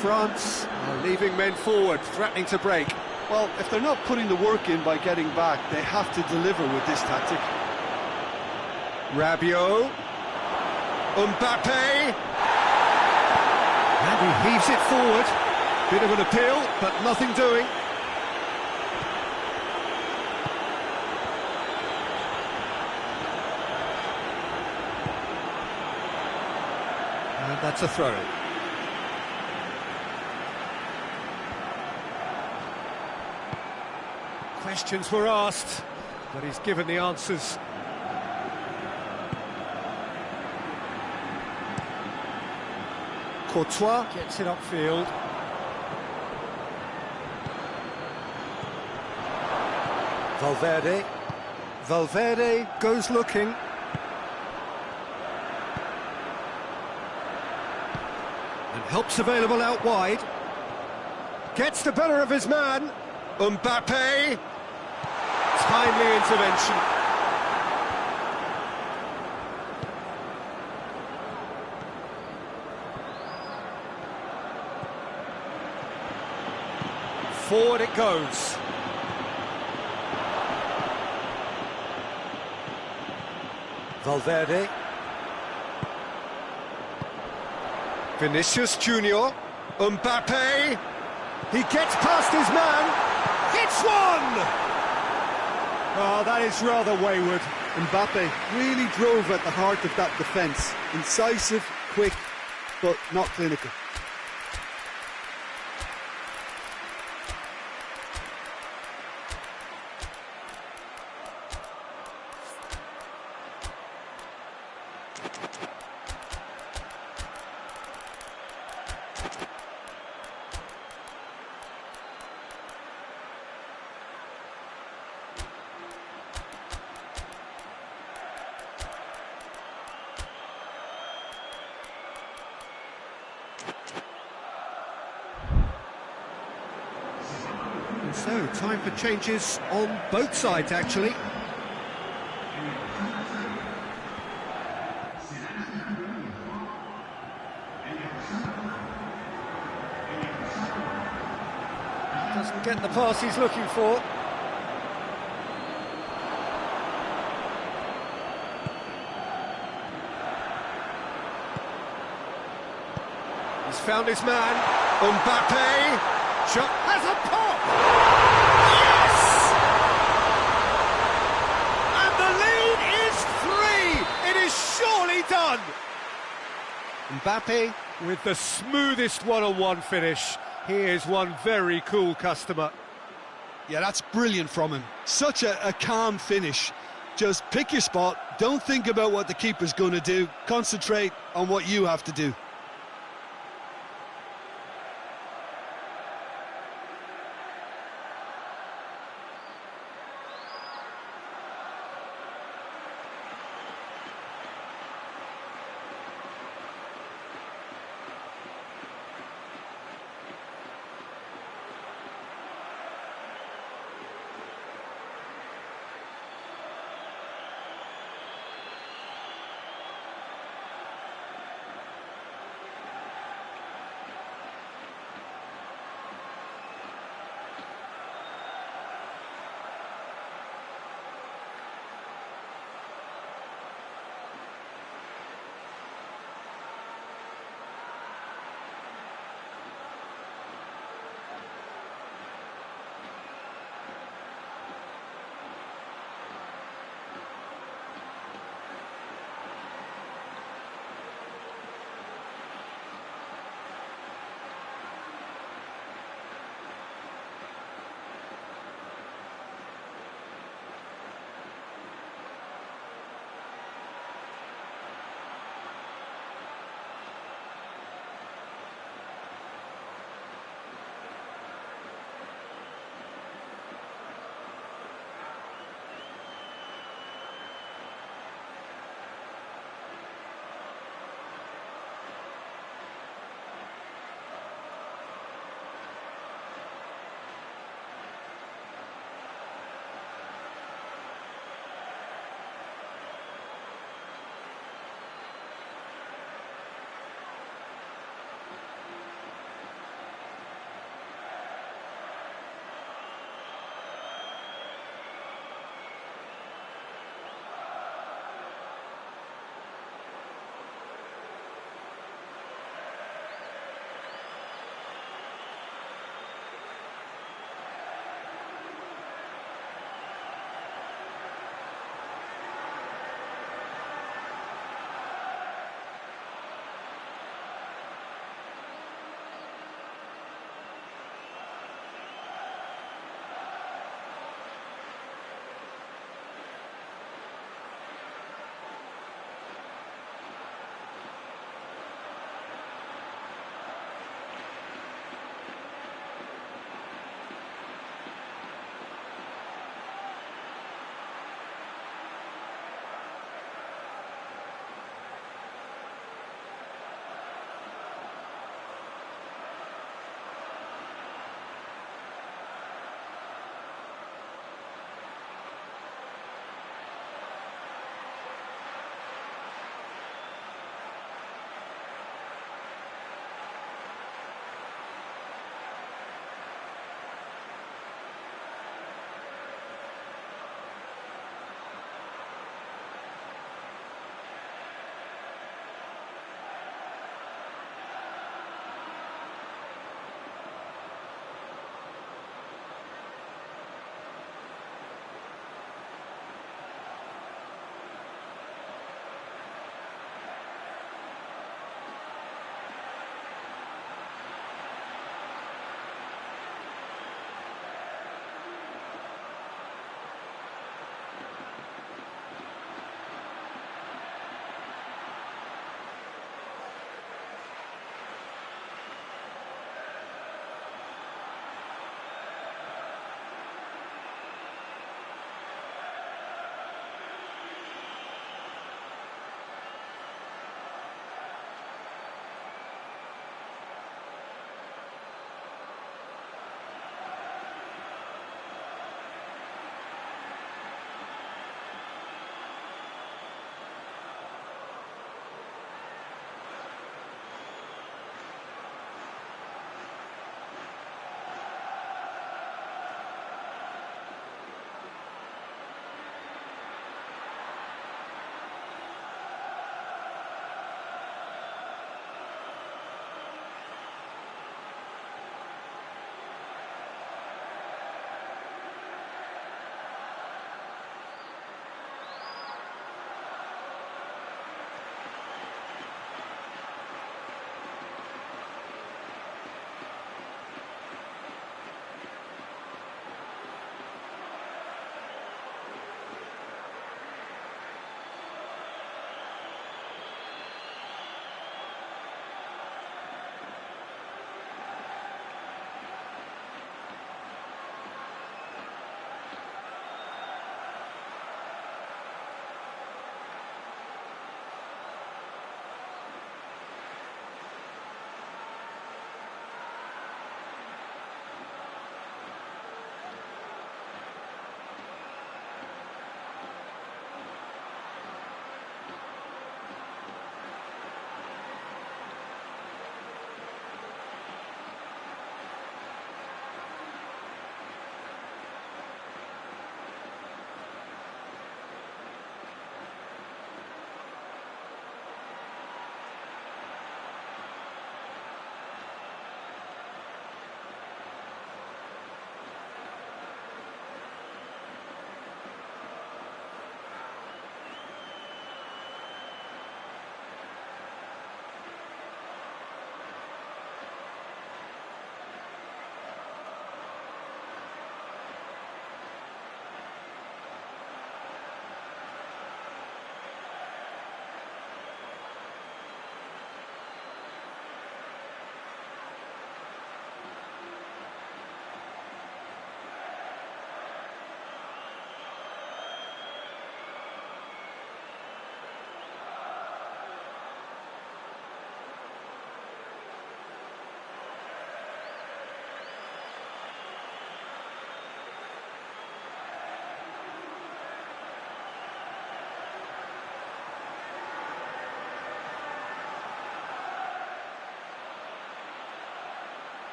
France are leaving men forward, threatening to break. Well, if they're not putting the work in by getting back, they have to deliver with this tactic. Rabiot. Mbappe. And he heaves it forward. Bit of an appeal, but nothing doing. And that's a throw-in. Questions were asked, but he's given the answers. Courtois gets it upfield. Valverde. Valverde goes looking. And help's available out wide. Gets the better of his man. Mbappe. Timely intervention. forward it goes. Valverde. Vinicius Junior. Mbappe. He gets past his man. Hits one! Oh, that is rather wayward. Mbappe really drove at the heart of that defence. Incisive, quick, but not clinical. So, time for changes on both sides, actually. Doesn't get the pass he's looking for. He's found his man. Mbappe. Shot has a pop! Yes! And the lead is 3! It is surely done! Mbappe with the smoothest one-on-one finish. He is one very cool customer. Yeah, that's brilliant from him. Such a calm finish. Just pick your spot, don't think about what the keeper's going to do, concentrate on what you have to do.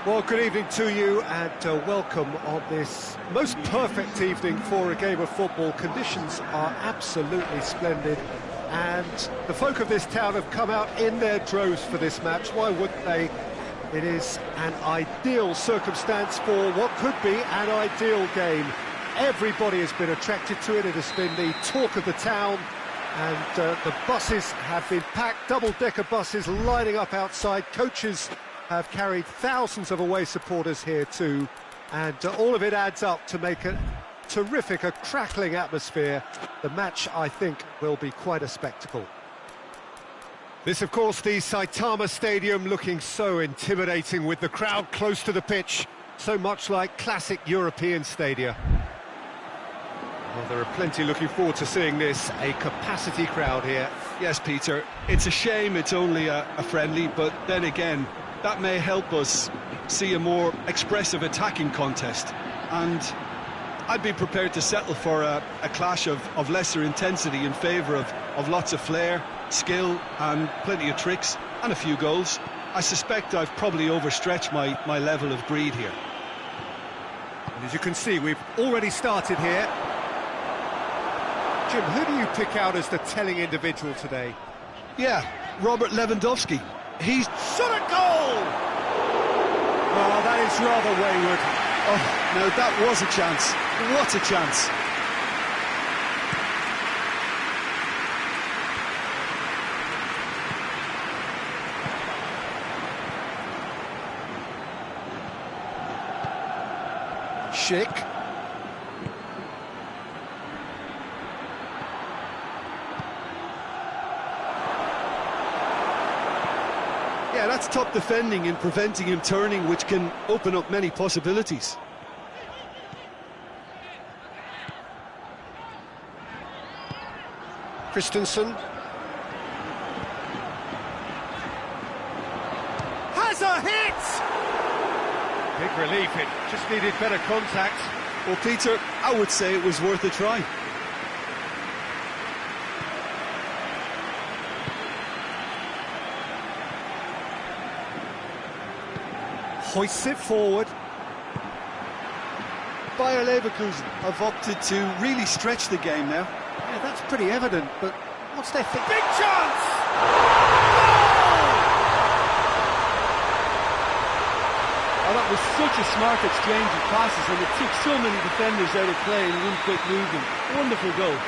Well, good evening to you and welcome on this most perfect evening for a game of football. Conditions are absolutely splendid and the folk of this town have come out in their droves for this match. Why wouldn't they? It is an ideal circumstance for what could be an ideal game. Everybody has been attracted to it. It has been the talk of the town, and the buses have been packed, double-decker buses lining up outside. Coaches have carried thousands of away supporters here too, and all of it adds up to make a terrific, a crackling atmosphere. The match, I think, will be quite a spectacle. This, of course, the Saitama Stadium, looking so intimidating with the crowd close to the pitch, so much like classic European stadia. Well, there are plenty looking forward to seeing this, a capacity crowd here. Yes, Peter, it's a shame it's only a friendly, but then again, that may help us see a more expressive attacking contest. And I'd be prepared to settle for a clash of lesser intensity in favour of lots of flair, skill and plenty of tricks and a few goals. I suspect I've probably overstretched my level of greed here. And as you can see, we've already started here. Jim, who do you pick out as the telling individual today? Yeah, Robert Lewandowski. He's shot a goal! Oh, that is rather wayward. Oh, no, that was a chance. What a chance. Schick. Yeah, that's top defending and preventing him turning, which can open up many possibilities. Christensen. Has a hit! Big relief, it just needed better contact. Well, Peter, I would say it was worth a try. Hoists it forward. Bayer Leverkusen have opted to really stretch the game now. Yeah, that's pretty evident, but what's their thing? Big chance! Oh, that was such a smart exchange of passes, and it took so many defenders out of play in one quick movement. Wonderful goal.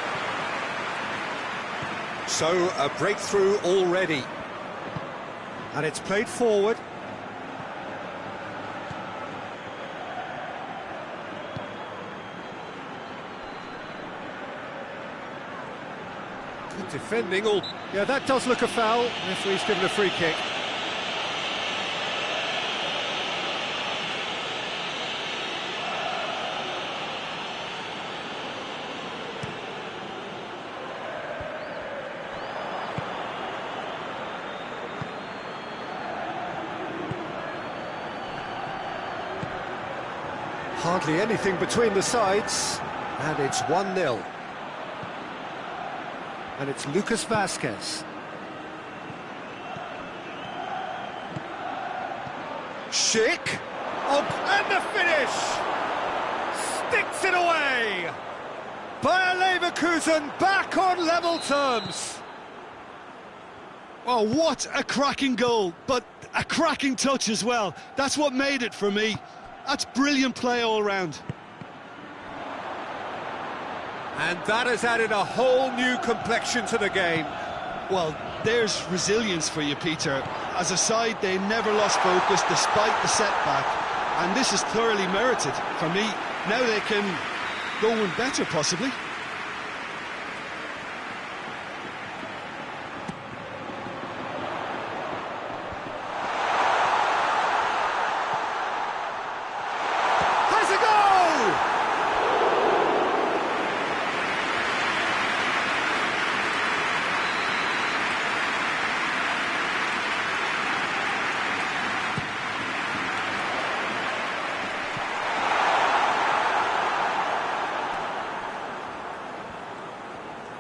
So, a breakthrough already. And it's played forward. Good defending. All. Yeah, that does look a foul. Referee's given a free kick. Hardly anything between the sides, and it's 1-0. And it's Lucas Vazquez. Schick. Oh, and the finish! Sticks it away! Bayer Leverkusen back on level terms. Oh, what a cracking goal, but a cracking touch as well. That's what made it for me. That's brilliant play all round. And that has added a whole new complexion to the game. Well, there's resilience for you, Peter. As a side, they never lost focus despite the setback. And this is thoroughly merited for me. Now they can go one better, possibly.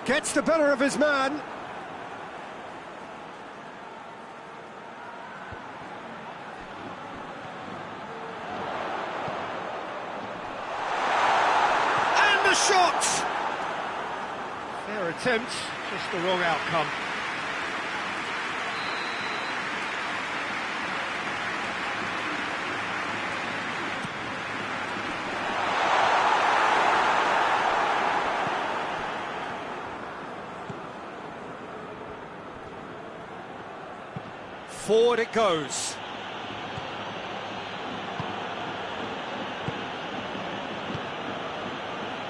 Gets the better of his man. the shot! Fair attempt, just the wrong outcome. Forward it goes.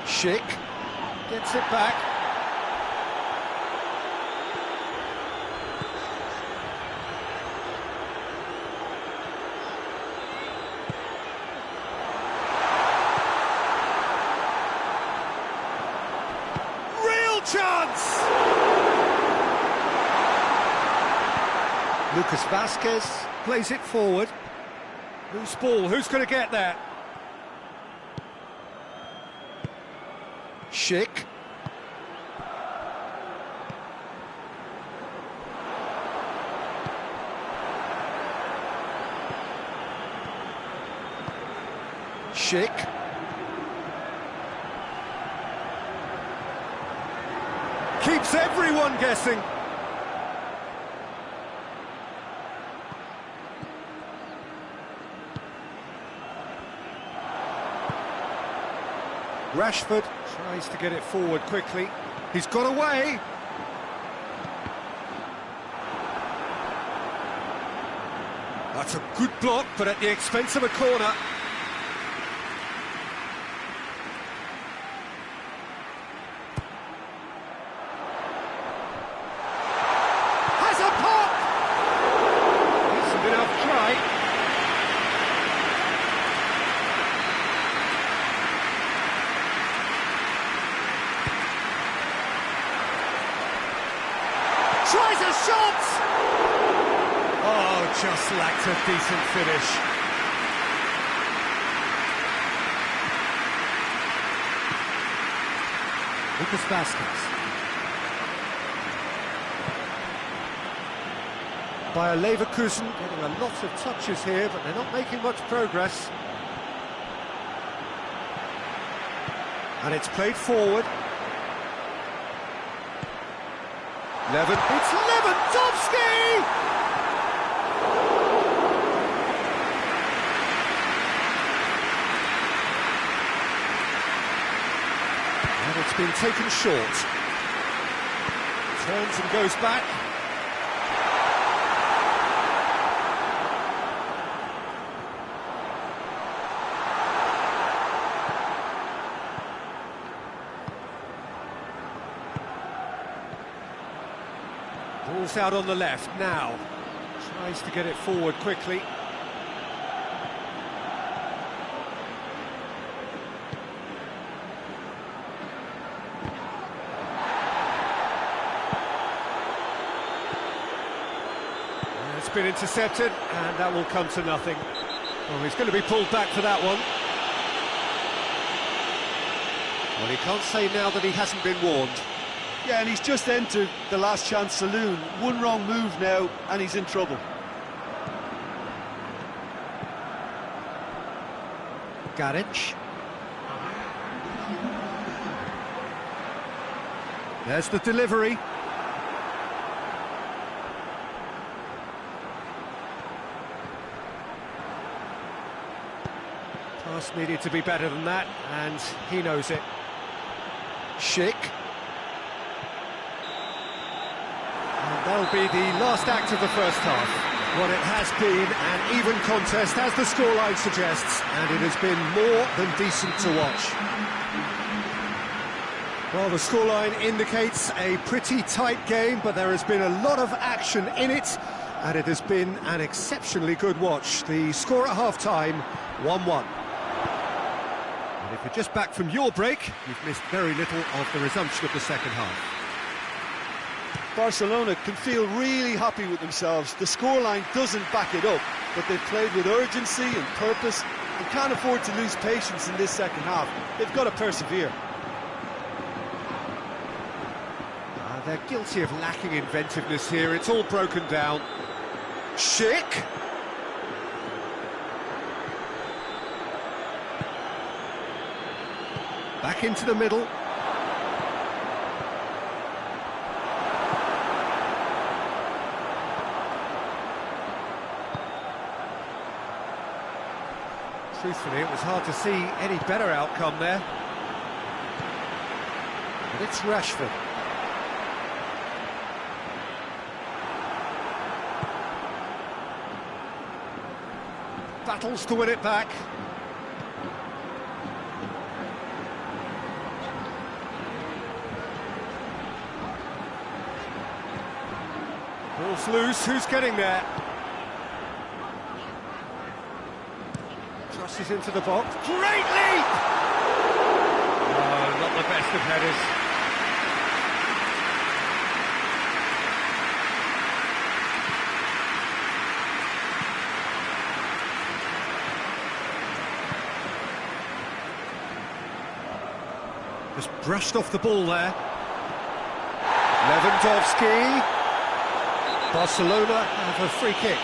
Schick gets it back. Real chance! Lucas Vasquez plays it forward. Loose ball, who's going to get there? Schick. Schick. Keeps everyone guessing. Rashford tries to get it forward quickly. He's got away. That's a good block, but at the expense of a corner. Has a pop! Decent enough try. Tries a shot! Oh, just lacked a decent finish. Lucas Vasquez. Bayer Leverkusen getting a lot of touches here, but they're not making much progress. And it's played forward. It's Lewandowski! And it's been taken short. Turns and goes back. Ball's out on the left now. Tries to get it forward quickly. It's been intercepted, and that will come to nothing. Oh, he's going to be pulled back for that one. Well, he can't say now that he hasn't been warned. Yeah, and he's just entered the last chance saloon. One wrong move now, and he's in trouble. Garich. There's the delivery. Pass needed to be better than that, and he knows it. Schick. And that'll be the last act of the first half. Well, it has been an even contest, as the scoreline suggests, and it has been more than decent to watch. Well, the scoreline indicates a pretty tight game, but there has been a lot of action in it, and it has been an exceptionally good watch. The score at half-time, 1-1. And if you're just back from your break, you've missed very little of the resumption of the second half. Barcelona can feel really happy with themselves. The scoreline doesn't back it up, but they've played with urgency and purpose and can't afford to lose patience in this second half. They've got to persevere. They're guilty of lacking inventiveness here. It's all broken down. Schick. Back into the middle. Truthfully, it was hard to see any better outcome there. But it's Rashford. Battles to win it back. Ball's loose, who's getting there? Crosses into the box. Great leap! Oh, not the best of headers. Just brushed off the ball there. Lewandowski. Barcelona have a free kick.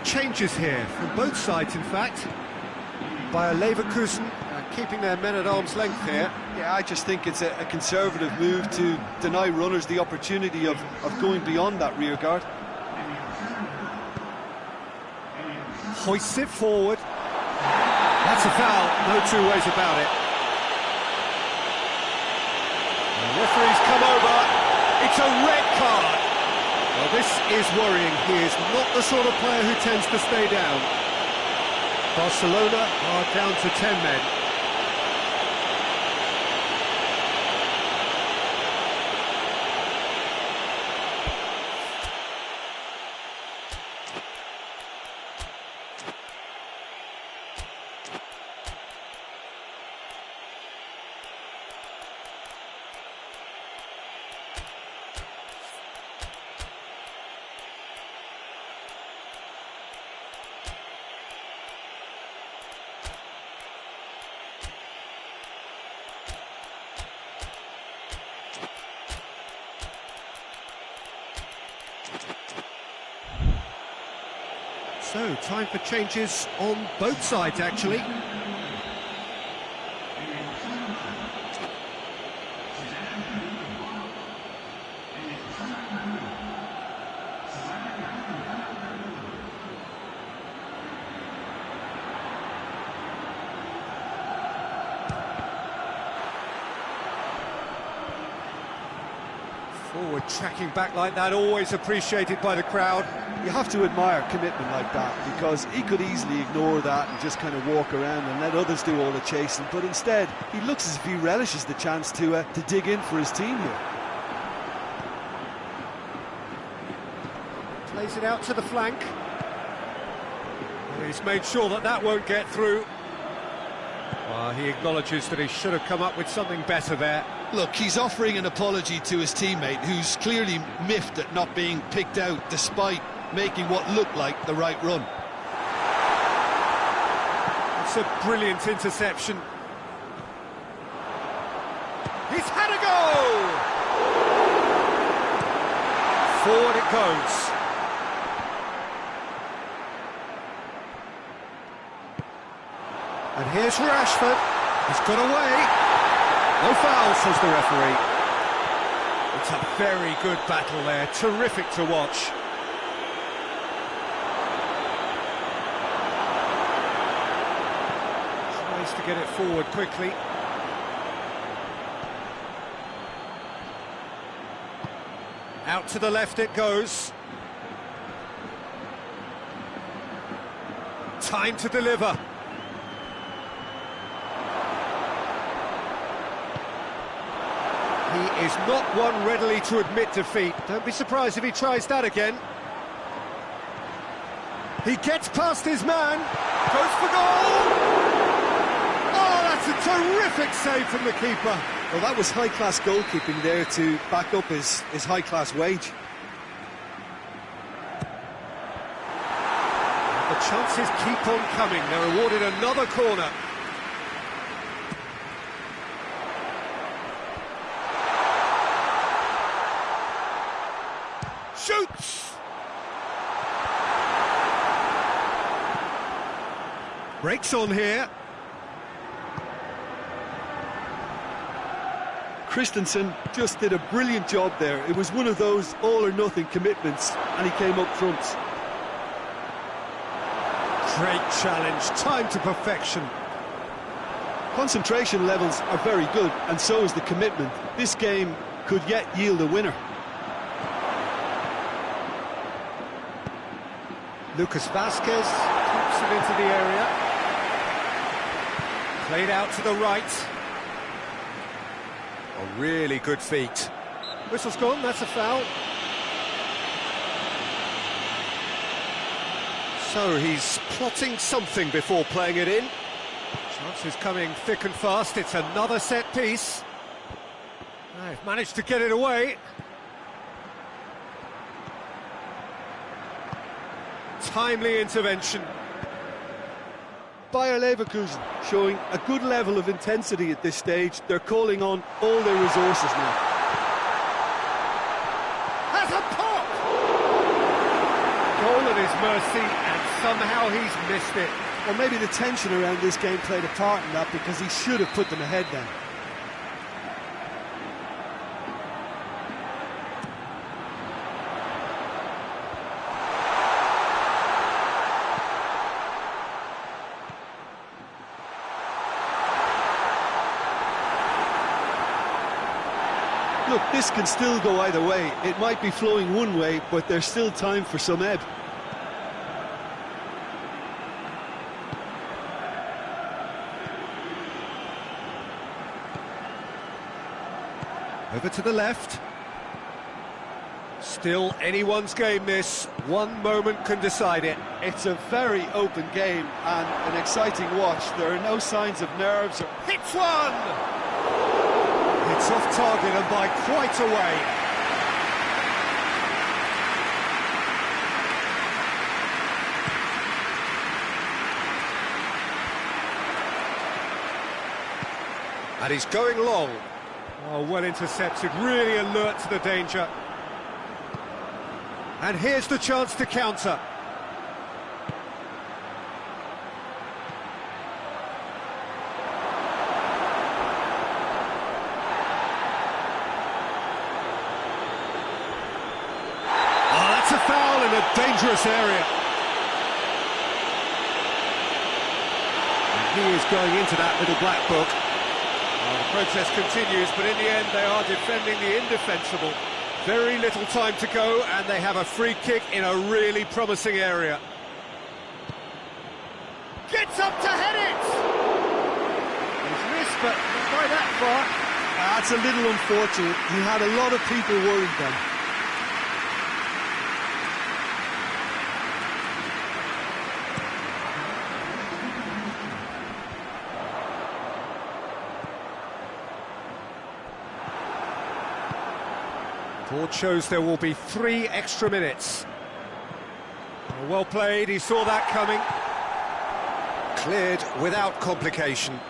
Changes here from both sides, in fact, by Leverkusen keeping their men at arm's length here. Yeah, I just think it's a conservative move to deny runners the opportunity of going beyond that rear guard. Hoists it forward. That's a foul, no two ways about it. The referee's come over. It's a red card. Well, this is worrying. He is not the sort of player who tends to stay down. Barcelona are down to 10 men. So, time for changes on both sides, actually. Forward tracking back like that, always appreciated by the crowd. You have to admire commitment like that, because he could easily ignore that and just kind of walk around and let others do all the chasing, but instead he looks as if he relishes the chance to dig in for his team here. Plays it out to the flank. He's made sure that that won't get through. Well, he acknowledges that he should have come up with something better there. Look, he's offering an apology to his teammate, who's clearly miffed at not being picked out despite making what looked like the right run. It's a brilliant interception. He's had a go! Forward it goes. And here's Rashford. He's got away. No foul, says the referee. It's a very good battle there. Terrific to watch. Tries to get it forward quickly. Out to the left it goes. Time to deliver. He is not one readily to admit defeat. Don't be surprised if he tries that again. He gets past his man, goes for goal! Oh, that's a terrific save from the keeper. Well, that was high-class goalkeeping there to back up his high-class wage. The chances keep on coming. They're awarded another corner. Shoots! Breaks on here. Christensen just did a brilliant job there. It was one of those all-or-nothing commitments, and he came up front. Great challenge, time to perfection. Concentration levels are very good, and so is the commitment. This game could yet yield a winner. Lucas Vasquez keeps it into the area. Played out to the right. A really good feat. Whistle's gone, that's a foul. So he's plotting something before playing it in. Chances coming thick and fast. It's another set piece. They've managed to get it away. Timely intervention. Bayer Leverkusen showing a good level of intensity at this stage. They're calling on all their resources now. Has a pop! Goal at his mercy, and somehow he's missed it. Well, maybe the tension around this game played a part in that, because he should have put them ahead then. Look, this can still go either way. It might be flowing one way, but there's still time for some ebb. Over to the left. Still anyone's game, this. One moment can decide it. It's a very open game and an exciting watch. There are no signs of nerves. Hits one! It's off target and by quite a way. And he's going long. Oh, well intercepted, really alert to the danger. And here's the chance to counter. A foul in a dangerous area. And he is going into that little black book. Well, the protest continues, but in the end they are defending the indefensible. Very little time to go, and they have a free kick in a really promising area. Gets up to head it! He's missed, but not by that far. That's a little unfortunate. He had a lot of people worried then. Board shows there will be 3 extra minutes. Well played, he saw that coming. Cleared without complication.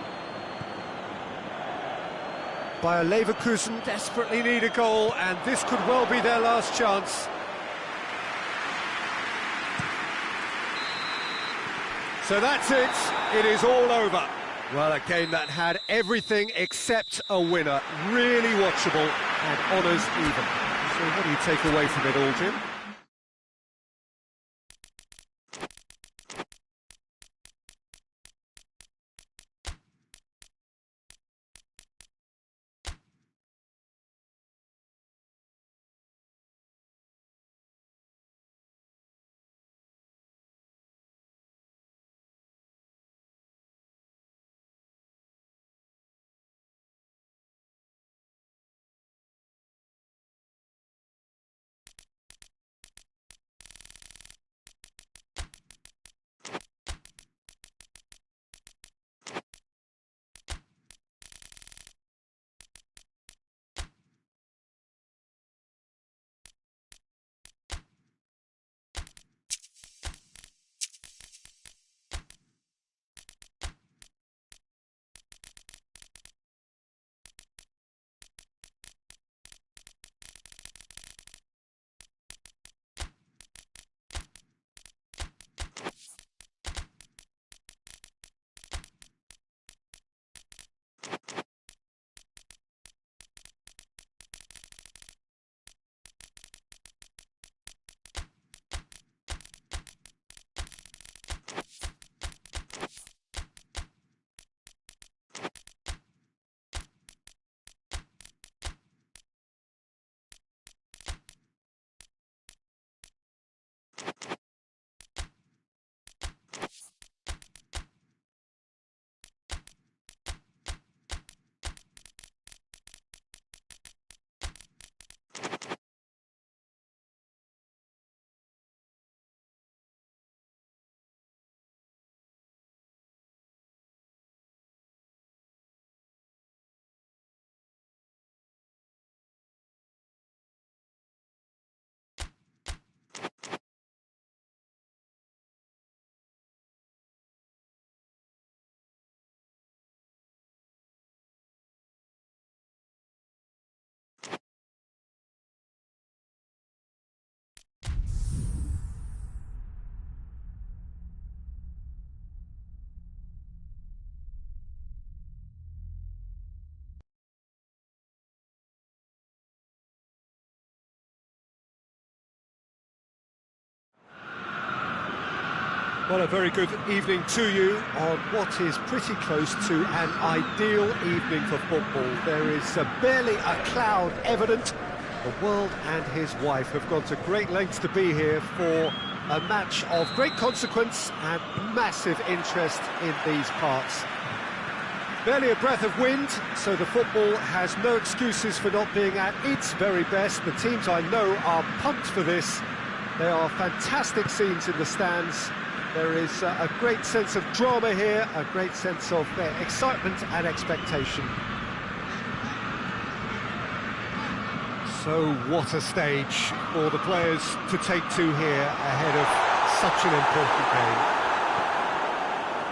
Bayer Leverkusen desperately need a goal, and this could well be their last chance. So that's it, it is all over. Well, a game that had everything except a winner. Really watchable and honours even. So what do you take away from it all, Jim? Well, a very good evening to you on what is pretty close to an ideal evening for football. There is barely a cloud evident. The world and his wife have gone to great lengths to be here for a match of great consequence and massive interest in these parts. Barely a breath of wind, so the football has no excuses for not being at its very best. The teams I know are pumped for this. There are fantastic scenes in the stands. There is a great sense of drama here, a great sense of excitement and expectation. So what a stage for the players to take to here ahead of such an important game.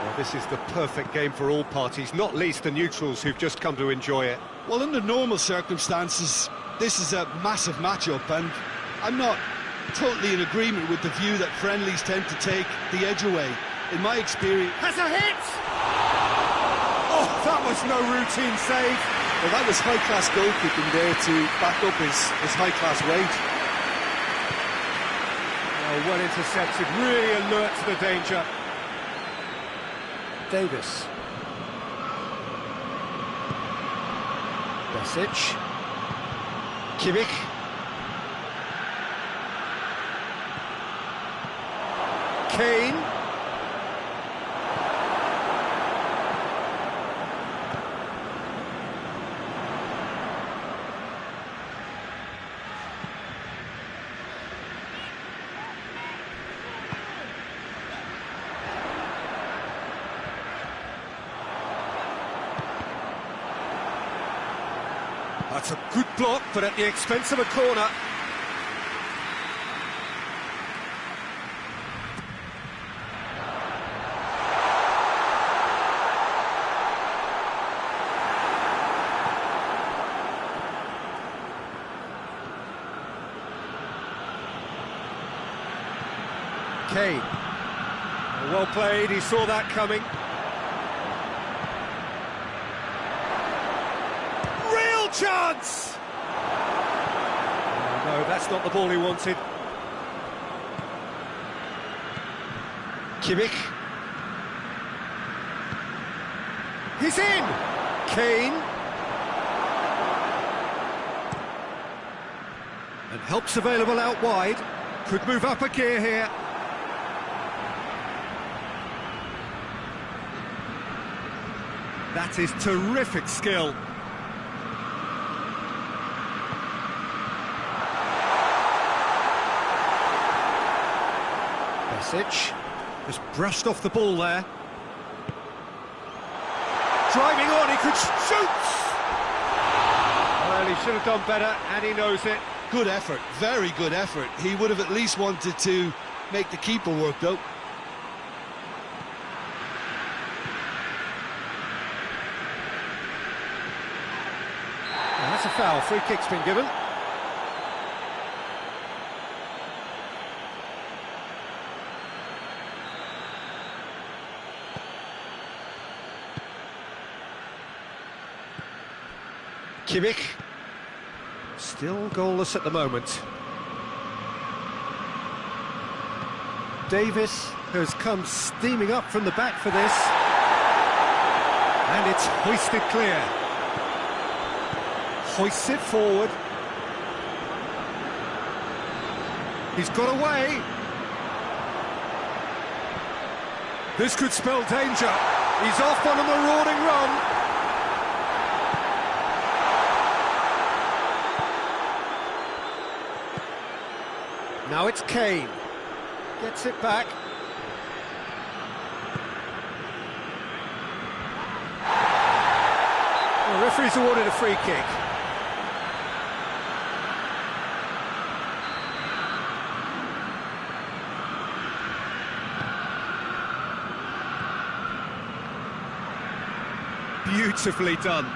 Well, this is the perfect game for all parties, not least the neutrals who've just come to enjoy it. Well, under normal circumstances, this is a massive match-up, and I'm not totally in agreement with the view that friendlies tend to take the edge away. In my experience... Has a hit! Oh, that was no routine save. Well, that was high-class goalkeeping there to back up his high-class weight. Well intercepted, really alert to the danger. Davis. Besic. Kimmich. Kane. That's a good block, but at the expense of a corner. Kane. Well played, he saw that coming. Real chance! Oh, no, that's not the ball he wanted. Kimmich. He's in! Kane. And help's available out wide. Could move up a gear here. That is terrific skill. Besic just brushed off the ball there. Driving on, he could shoot! Well, he should have done better, and he knows it. Good effort, very good effort. He would have at least wanted to make the keeper work, though. That's a foul, free kick's been given. Kimmich, still goalless at the moment. Davis has come steaming up from the back for this. And it's hoisted clear. Hoists it forward. He's got away. This could spell danger. He's off on a marauding run. Now it's Kane. Gets it back. The referee's awarded a free kick. Beautifully done.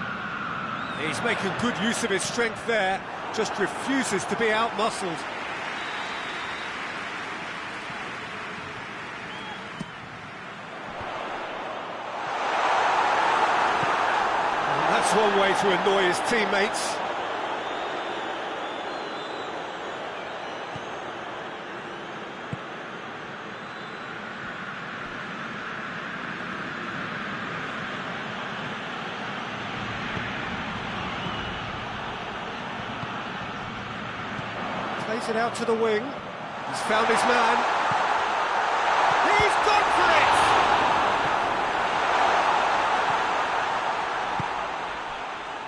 He's making good use of his strength there, just refuses to be out-muscled. That's one way to annoy his teammates. it out to the wing. He's found his man. He's gone for it!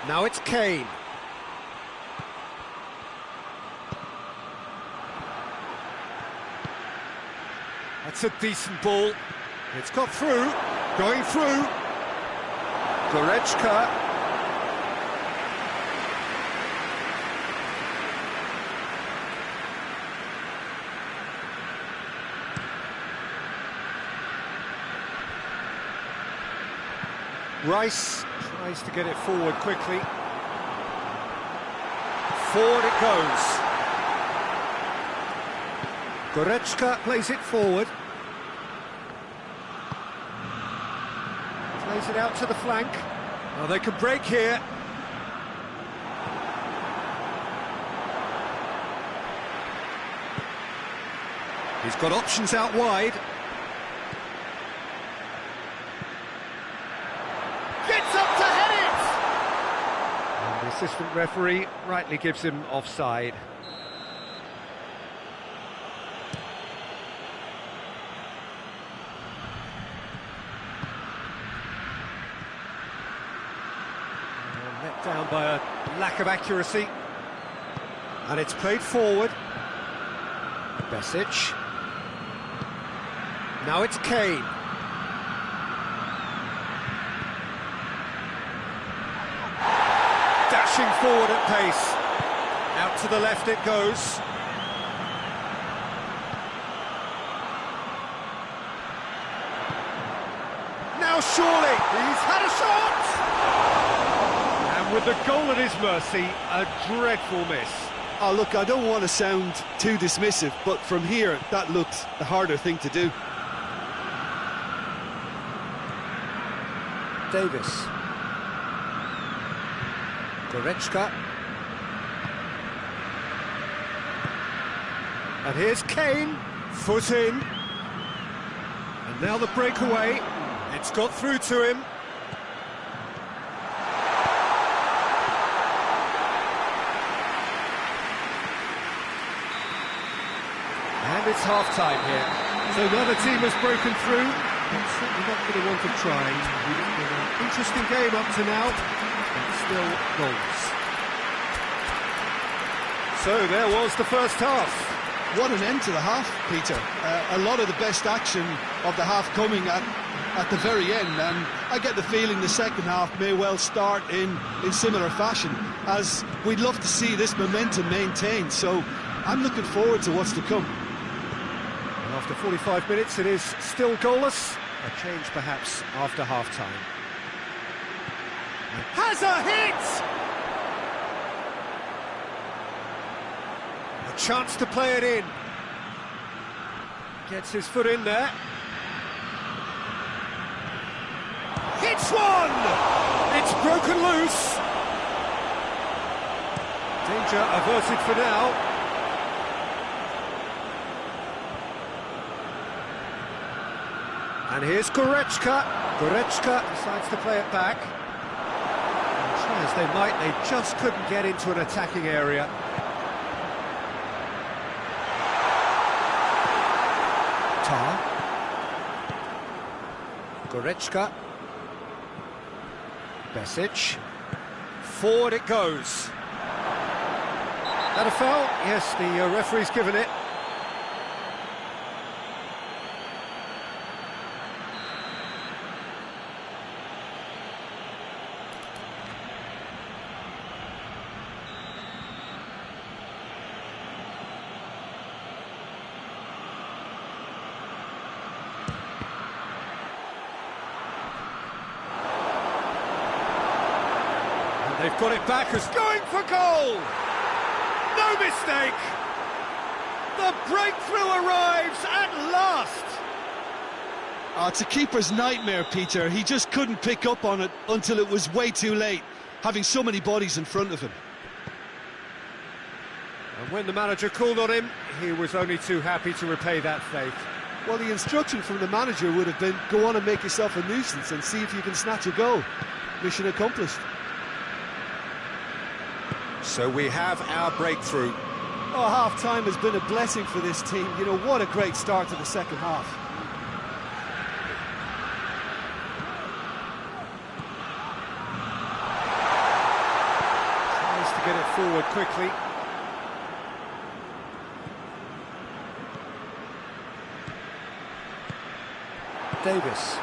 Now it's Kane. That's a decent ball. It's got through. Going through. Goretzka. Rice tries to get it forward quickly. Forward it goes. Goretzka plays it forward. Plays it out to the flank. Oh, they can break here. He's got options out wide. Gets up to head it! And the assistant referee rightly gives him offside. Let down by a lack of accuracy. And it's played forward. Besic. Now it's Kane. Dashing forward at pace. Out to the left it goes. Now surely, he's had a shot! And with the goal at his mercy, a dreadful miss. Oh, look, I don't want to sound too dismissive, but from here, that looked the harder thing to do. Davis. Goretzka. And here's Kane, foot in. And now the breakaway. It's got through to him. And it's half-time here. So another team has broken through. It's certainly not going to want to try. It's been an interesting game up to now, but still goals. So there was the first half. What an end to the half, Peter. A lot of the best action of the half coming at the very end, and I get the feeling the second half may well start in similar fashion, as we'd love to see this momentum maintained, so I'm looking forward to what's to come. And after 45 minutes it is still goalless. A change perhaps after half-time. Has a hit! A chance to play it in. Gets his foot in there. Hits one! It's broken loose. Danger averted for now. And here's Goretzka. Goretzka decides to play it back. And try as they might, they just couldn't get into an attacking area. Tar. Goretzka. Besic. Forward it goes. That a foul? Yes, the referee's given it. They've got it back as going for goal! No mistake! The breakthrough arrives at last! Oh, it's a keeper's nightmare, Peter. He just couldn't pick up on it until it was way too late, having so many bodies in front of him. And when the manager called on him, he was only too happy to repay that faith. Well, the instruction from the manager would have been, go on and make yourself a nuisance and see if you can snatch a goal. Mission accomplished. So we have our breakthrough. Oh, half-time has been a blessing for this team. You know, what a great start to the second half. Tries to get it forward quickly. Davis.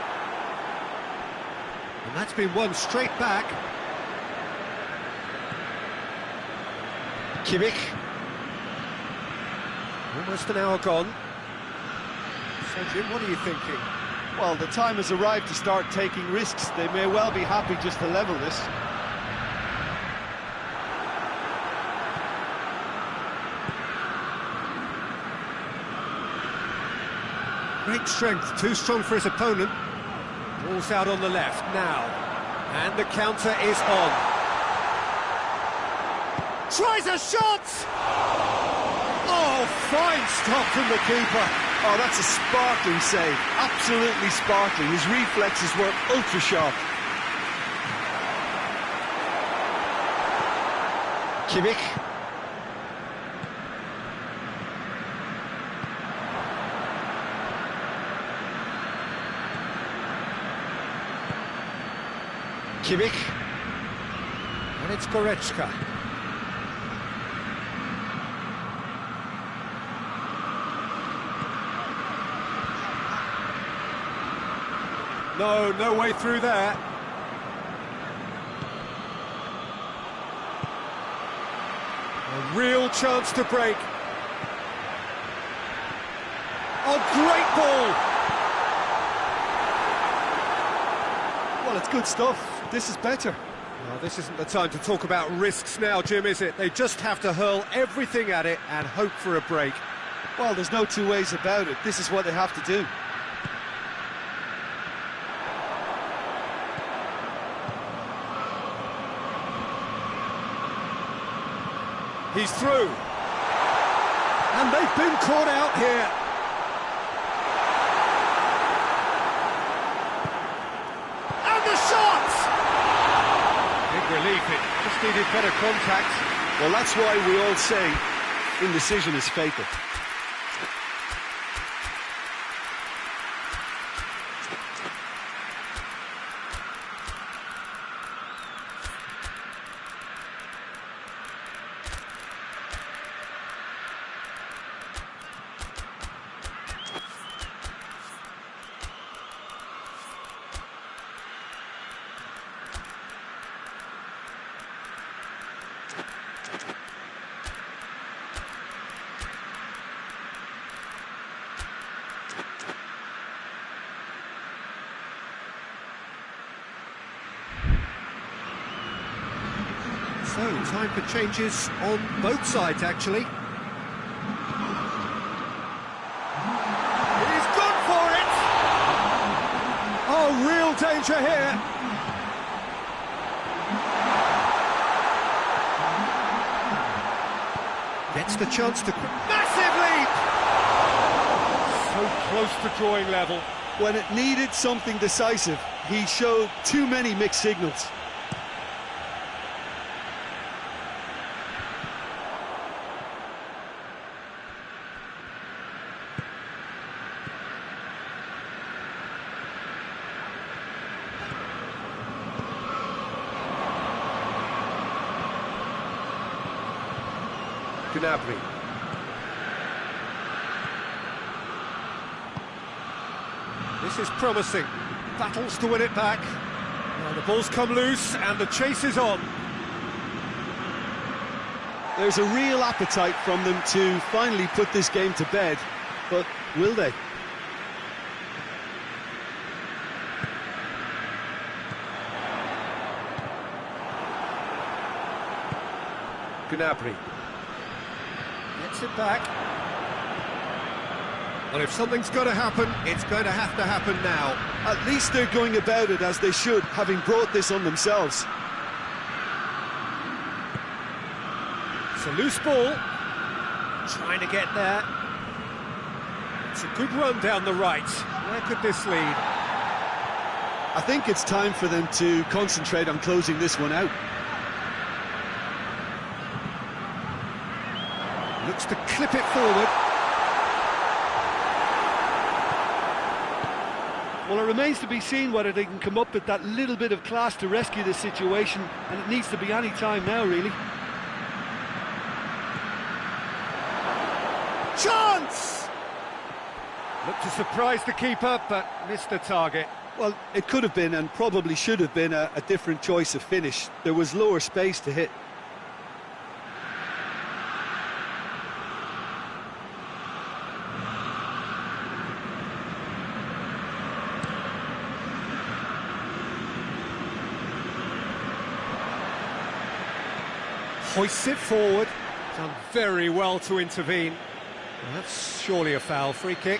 And that's been won straight back. Kimmich. Almost an hour gone. So, Jim, what are you thinking? Well, the time has arrived to start taking risks. They may well be happy just to level this. Great strength, too strong for his opponent. Ball's out on the left now. And the counter is on. Tries a shot! Oh, fine stop from the keeper. Oh, that's a sparkling save. Absolutely sparkling. His reflexes were ultra sharp. Kimmich. Kimmich. And it's Goretzka. No way through there. A real chance to break. Oh, great ball! Well, it's good stuff. This is better. Well, this isn't the time to talk about risks now, Jim, is it? They just have to hurl everything at it and hope for a break. Well, there's no two ways about it. This is what they have to do. He's through. And they've been caught out here. And the shot! Big relief, it just needed better contact. Well, that's why we all say indecision is fatal. So, time for changes on both sides, actually. He's gone for it! Oh, real danger here! Gets the chance to... Massive leap! So close to drawing level. When it needed something decisive, he showed too many mixed signals. Gnabry. This is promising. Battles to win it back. Now the ball's come loose and the chase is on. There's a real appetite from them to finally put this game to bed, but will they? Gnabry. Gets it back. Well, if something's got to happen, it's going to happen now. At least they're going about it as they should, having brought this on themselves. It's a loose ball. Trying to get there. It's a good run down the right. Where could this lead? I think it's time for them to concentrate on closing this one out. Looks clip it forward. Well, it remains to be seen whether they can come up with that little bit of class to rescue this situation, and it needs to be any time now, really. Chance! Looked to surprise the keeper, but missed the target. Well, it could have been and probably should have been a different choice of finish. There was lower space to hit. Hoists it forward. Done very well to intervene. Well, that's surely a foul. Free kick.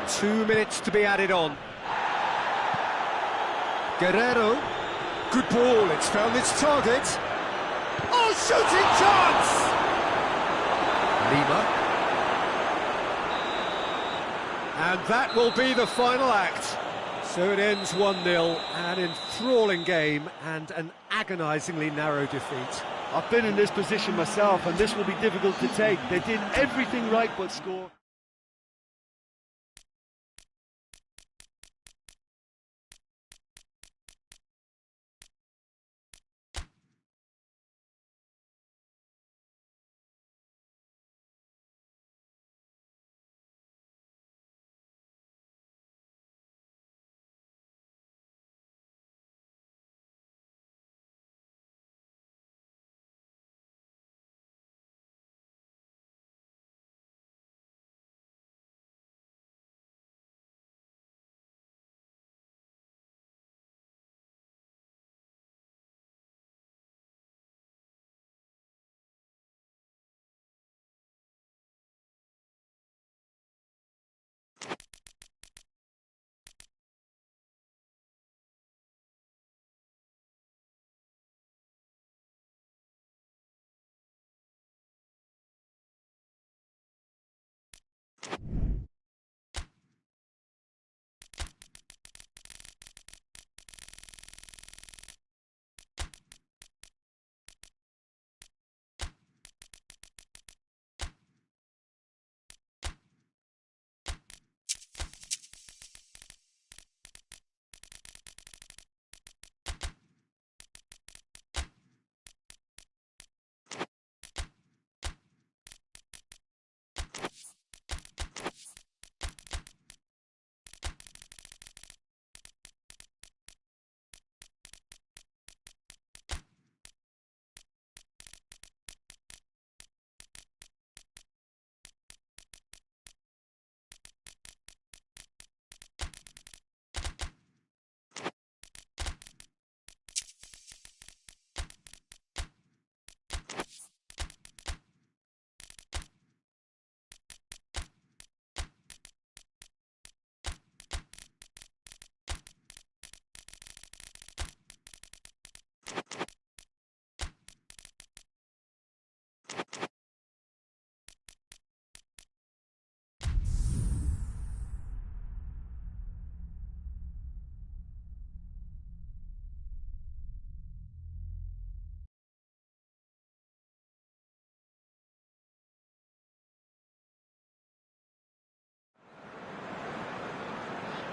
Two minutes to be added on. Guerrero. Good ball. It's found its target. Oh, shooting chance! Lima. And that will be the final act. So it ends 1-0, an enthralling game and an agonisingly narrow defeat. I've been in this position myself, and this will be difficult to take. They did everything right but score.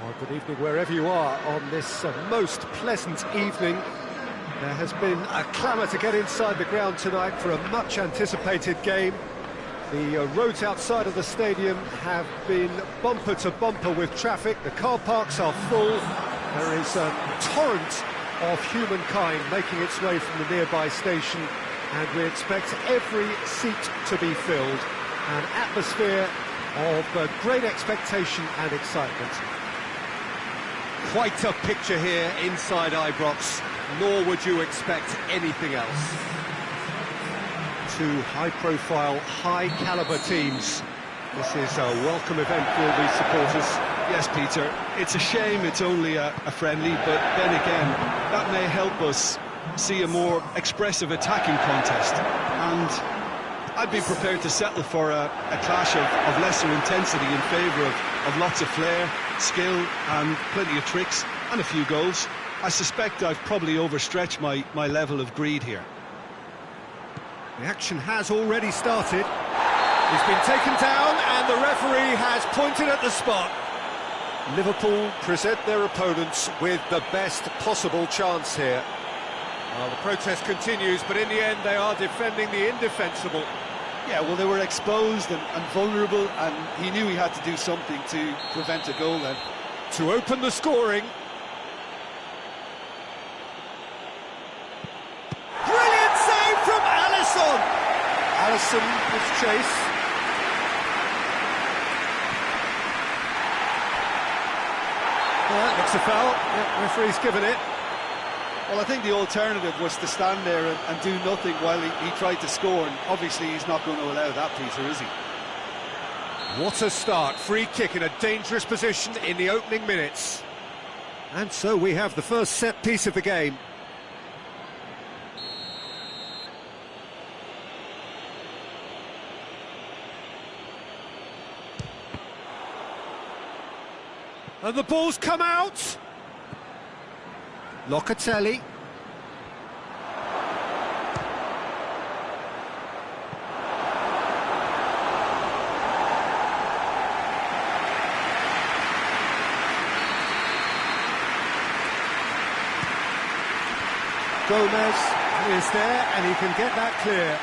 Well, good evening wherever you are on this most pleasant evening. There has been a clamour to get inside the ground tonight for a much-anticipated game. The roads outside of the stadium have been bumper to bumper with traffic. The car parks are full. There is a torrent of humankind making its way from the nearby station, and we expect every seat to be filled. An atmosphere of great expectation and excitement. Quite a picture here inside Ibrox, nor would you expect anything else. Two high-profile, high-caliber teams. This is a welcome event for all these supporters. Yes, Peter, it's a shame it's only a friendly, but then again, that may help us see a more expressive attacking contest. And I'd be prepared to settle for a clash of lesser intensity in favour of lots of flair, skill and plenty of tricks. and a few goals. I suspect I've probably overstretched my level of greed here. The action has already started. He's been taken down and the referee has pointed at the spot. Liverpool present their opponents with the best possible chance here. Well, the protest continues, but in the end they are defending the indefensible. Yeah, well, they were exposed and vulnerable, and he knew he had to do something to prevent a goal then. To open the scoring. Brilliant save from Alisson! Alisson with chase. Well, that looks a foul. Yeah, referee's given it. Well, I think the alternative was to stand there and do nothing while he tried to score, and obviously he's not going to allow that, Peter, is he? What a start. Free kick in a dangerous position in the opening minutes. And so we have the first set piece of the game. And the ball's come out. Locatelli. Gomez is there and he can get that clear.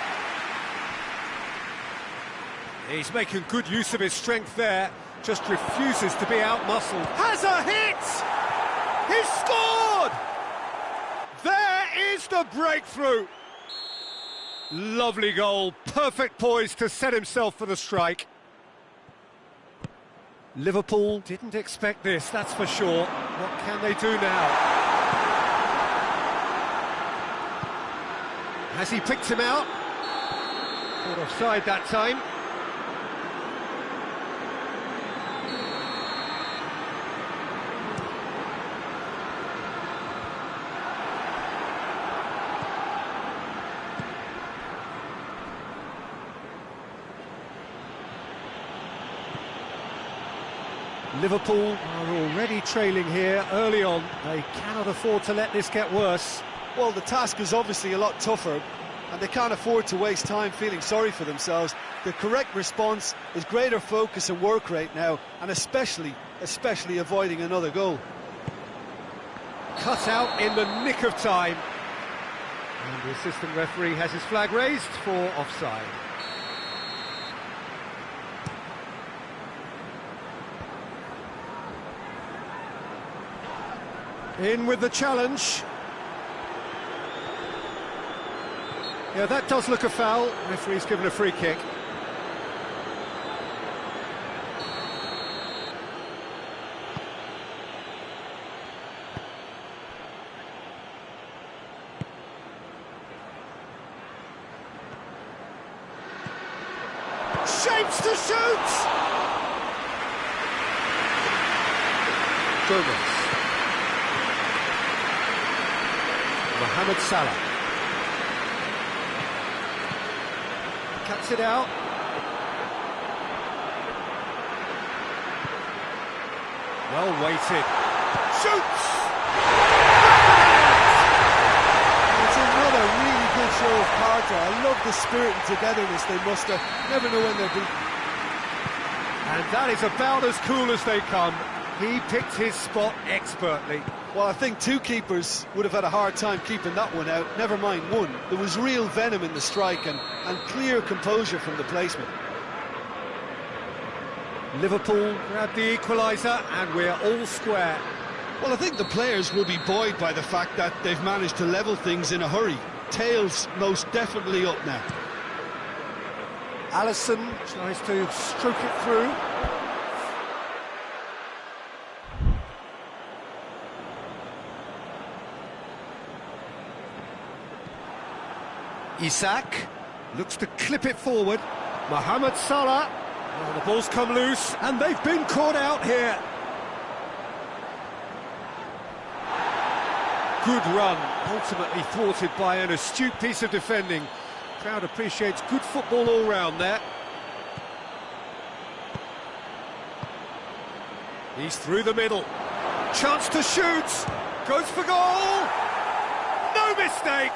He's making good use of his strength there, just refuses to be out-muscled. Has a hit! He's scored! There is the breakthrough! Lovely goal, perfect poise to set himself for the strike. Liverpool didn't expect this, that's for sure. What can they do now? Has he picked him out? Caught offside that time. Liverpool are already trailing here early on. They cannot afford to let this get worse. Well, the task is obviously a lot tougher, and they can't afford to waste time feeling sorry for themselves. The correct response is greater focus and work rate now, and especially avoiding another goal. Cut out in the nick of time. And the assistant referee has his flag raised for offside. In with the challenge. Yeah, that does look a foul. Referee's given a free kick. Shapes to shoot! Gomez. Mohamed Salah. Cuts it out. Well weighted. Shoots! It's another really good show of character. I love the spirit and togetherness they muster. Never know when they're beaten. And that is about as cool as they come. He picked his spot expertly. Well, I think two keepers would have had a hard time keeping that one out, never mind one. There was real venom in the strike and clear composure from the placement. Liverpool grab the equaliser and we're all square. Well, I think the players will be buoyed by the fact that they've managed to level things in a hurry. Tails most definitely up now. Alisson tries to stroke it through. Isak looks to clip it forward. Mohamed Salah. Oh, the ball's come loose and they've been caught out here. Good run, ultimately thwarted by an astute piece of defending. Crowd appreciates good football all round there. He's through the middle. Chance to shoot. Goes for goal. No mistake.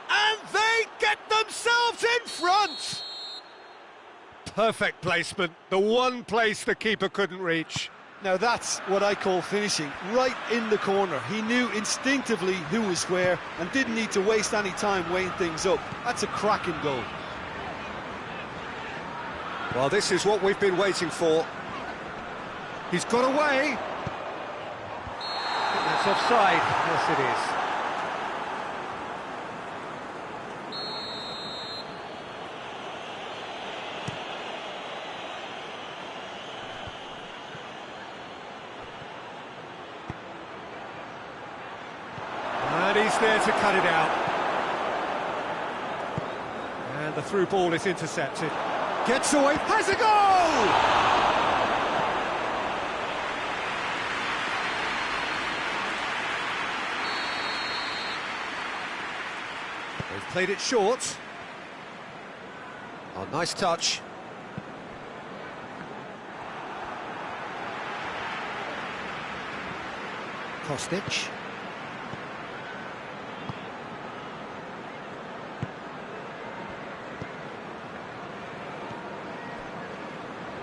And they get themselves in front. Perfect placement. The one place the keeper couldn't reach. Now that's what I call finishing, right in the corner. He knew instinctively who was where and didn't need to waste any time weighing things up. That's a cracking goal. Well, this is what we've been waiting for. He's got away. I think that's offside. Yes, it is. And he's there to cut it out. And the through ball is intercepted. Gets away, has a goal! They've played it short. Oh, nice touch. Kostic.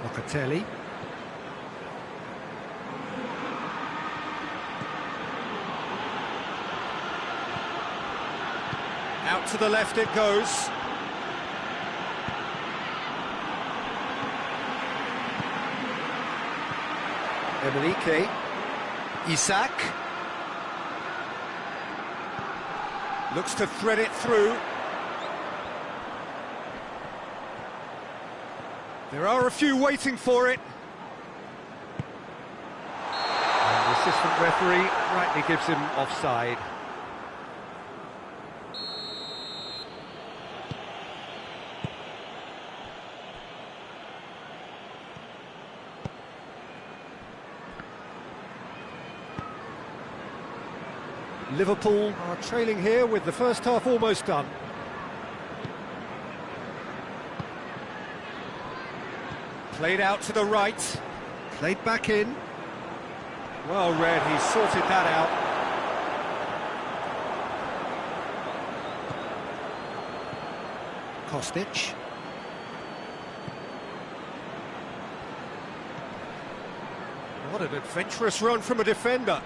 Locatelli. Out to the left it goes. Emelike. Isak. Looks to thread it through. There are a few waiting for it. And the assistant referee rightly gives him offside. Liverpool are trailing here with the first half almost done. Played out to the right, played back in. Well read, he sorted that out. Kostic. What an adventurous run from a defender.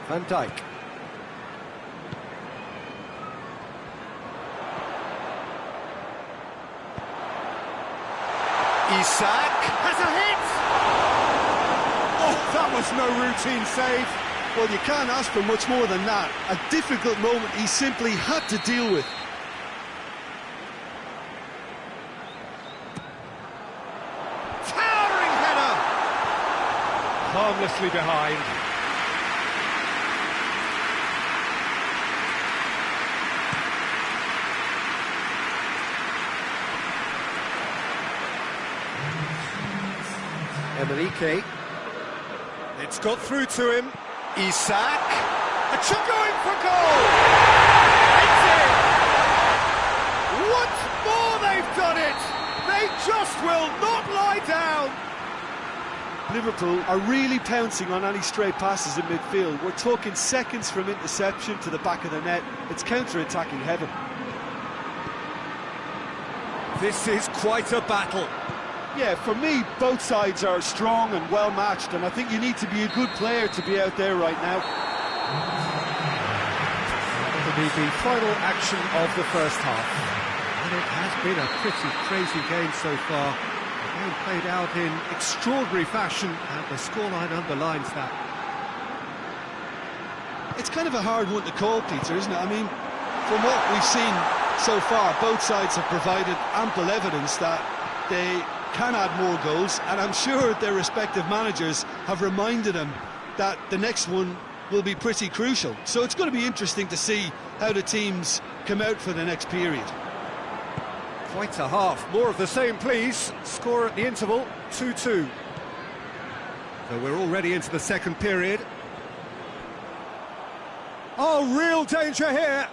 Van Dijk. Isak has a hit! Oh, that was no routine save. Well, you can't ask for much more than that. A difficult moment he simply had to deal with. Towering header! Harmlessly behind. Emelike. It's got through to him. Isak. A chip going for goal! It's in! Once more they've done it! They just will not lie down! Liverpool are really pouncing on any stray passes in midfield. We're talking seconds from interception to the back of the net. It's counter-attacking heaven. This is quite a battle. Yeah, for me, both sides are strong and well matched, and I think you need to be a good player to be out there right now. It'll be the final action of the first half. And it has been a pretty crazy game so far. The game played out in extraordinary fashion, and the scoreline underlines that. It's kind of a hard one to call, Peter, isn't it? I mean, from what we've seen so far, both sides have provided ample evidence that they can add more goals, and I'm sure their respective managers have reminded them that the next one will be pretty crucial. So it's going to be interesting to see how the teams come out for the next period. Quite a half. More of the same, please. Score at the interval, 2-2. So we're already into the second period. Oh, real danger here.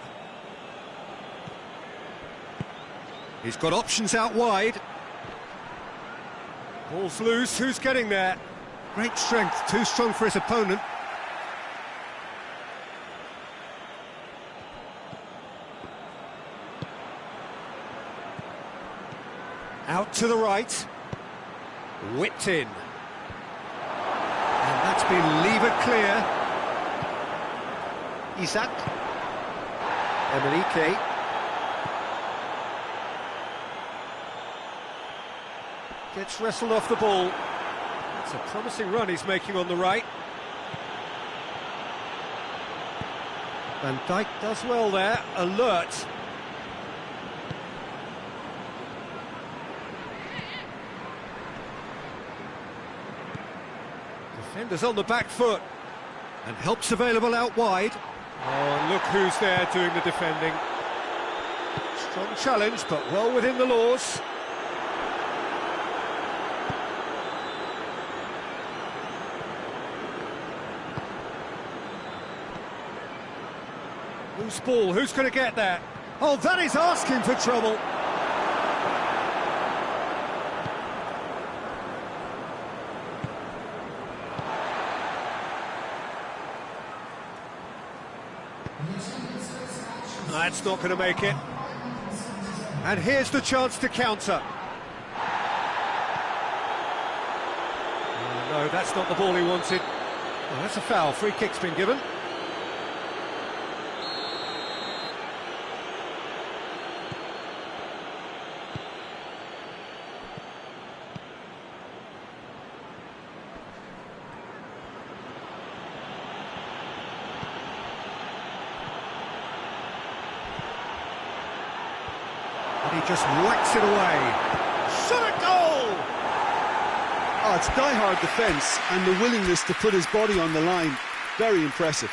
He's got options out wide. Ball's loose, who's getting there? Great strength, too strong for his opponent. Out to the right. Whipped in. And that's been levered clear. Isak. Emenike. Gets wrestled off the ball. It's a promising run he's making on the right. Van Dijk does well there, alert. Defenders on the back foot, and help's available out wide. Oh, and look who's there doing the defending. Strong challenge, but well within the laws. Loose ball, who's going to get there? Oh, that is asking for trouble. That's not going to make it. And here's the chance to counter. Oh, no, that's not the ball he wanted. Oh, that's a foul. Free kick's been given. He just whacks it away. Shot a goal! Oh, it's die-hard defence and the willingness to put his body on the line. Very impressive.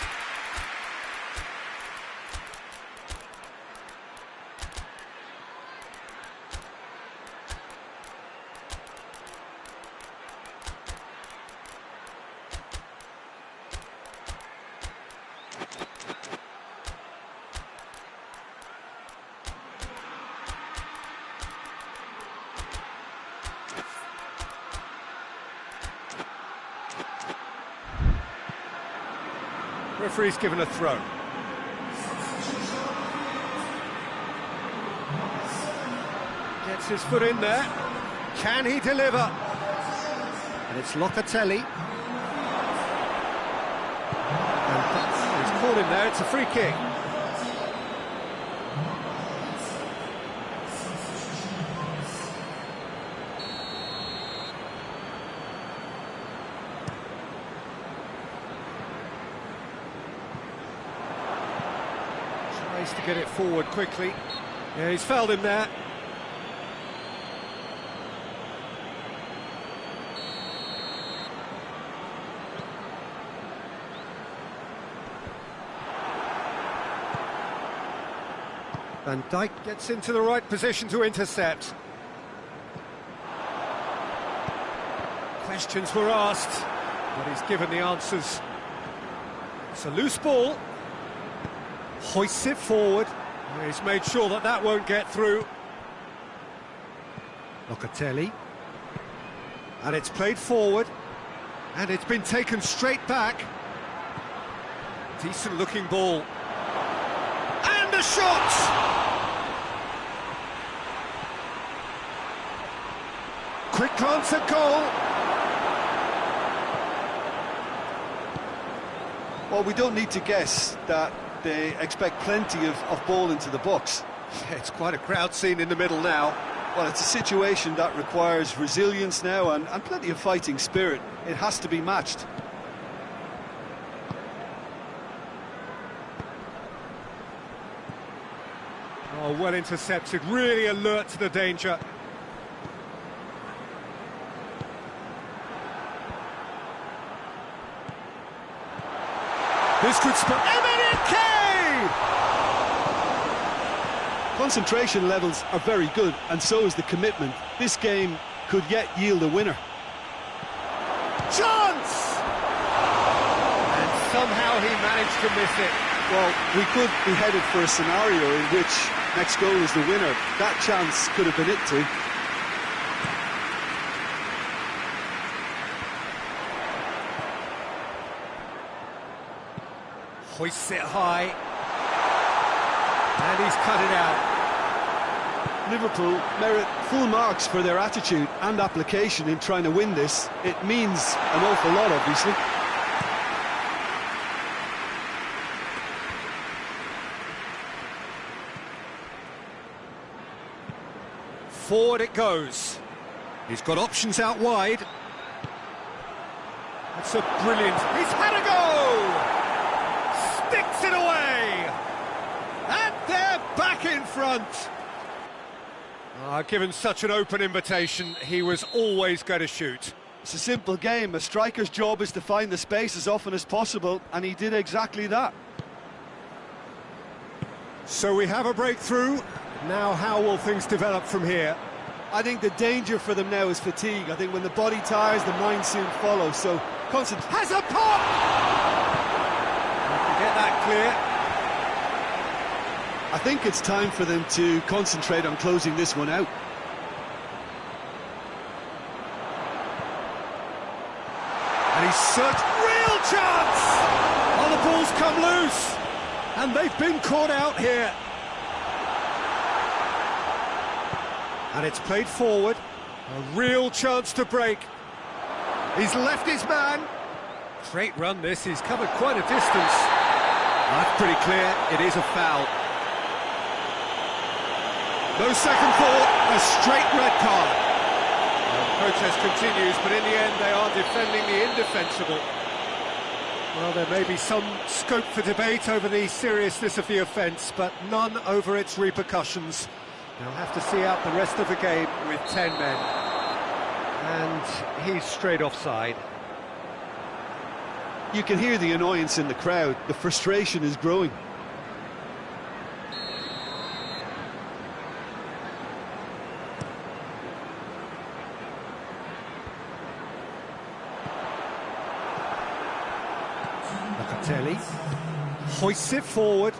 Referee's given a throw. Gets his foot in there. Can he deliver? And it's Locatelli. And he's called him there, it's a free kick. To get it forward quickly. Yeah, he's fouled him there. Van Dijk gets into the right position to intercept. Questions were asked, but he's given the answers. It's a loose ball. Hoists it forward. He's made sure that that won't get through. Locatelli. And it's played forward. And it's been taken straight back. Decent looking ball. And a shot! Quick glance at goal. Well, we don't need to guess that they expect plenty of ball into the box. Yeah, it's quite a crowd scene in the middle now. Well, it's a situation that requires resilience now and plenty of fighting spirit. It has to be matched. Oh, well intercepted, really alert to the danger. This could spot Emenike! Concentration levels are very good, and so is the commitment. This game could yet yield a winner. Chance! And somehow he managed to miss it. Well, we could be headed for a scenario in which Next goal is the winner. That chance could have been it too. Hoists it high. And he's cut it out. Liverpool merit full marks for their attitude and application in trying to win this. It means an awful lot, obviously. Forward it goes. He's got options out wide. That's a brilliant... He's had a go! Sticks it away! And they're back in front! Given such an open invitation, he was always going to shoot. It's a simple game. A striker's job is to find the space as often as possible, and he did exactly that. So we have a breakthrough. Now how will things develop from here? I think the danger for them now is fatigue. I think when the body tires, the mind soon follows. So, concentrate. Has a pop! Get that clear. I think it's time for them to concentrate on closing this one out. And he's searched. Real chance! Oh, the ball's come loose. And they've been caught out here. And it's played forward. A real chance to break. He's left his man. Great run this, he's covered quite a distance. That's pretty clear, it is a foul. No second thought, a straight red card. The protest continues, but in the end they are defending the indefensible. Well, there may be some scope for debate over the seriousness of the offence, but none over its repercussions. They'll have to see out the rest of the game with 10 men. And he's straight offside. You can hear the annoyance in the crowd. The frustration is growing. Locatelli hoists it forward.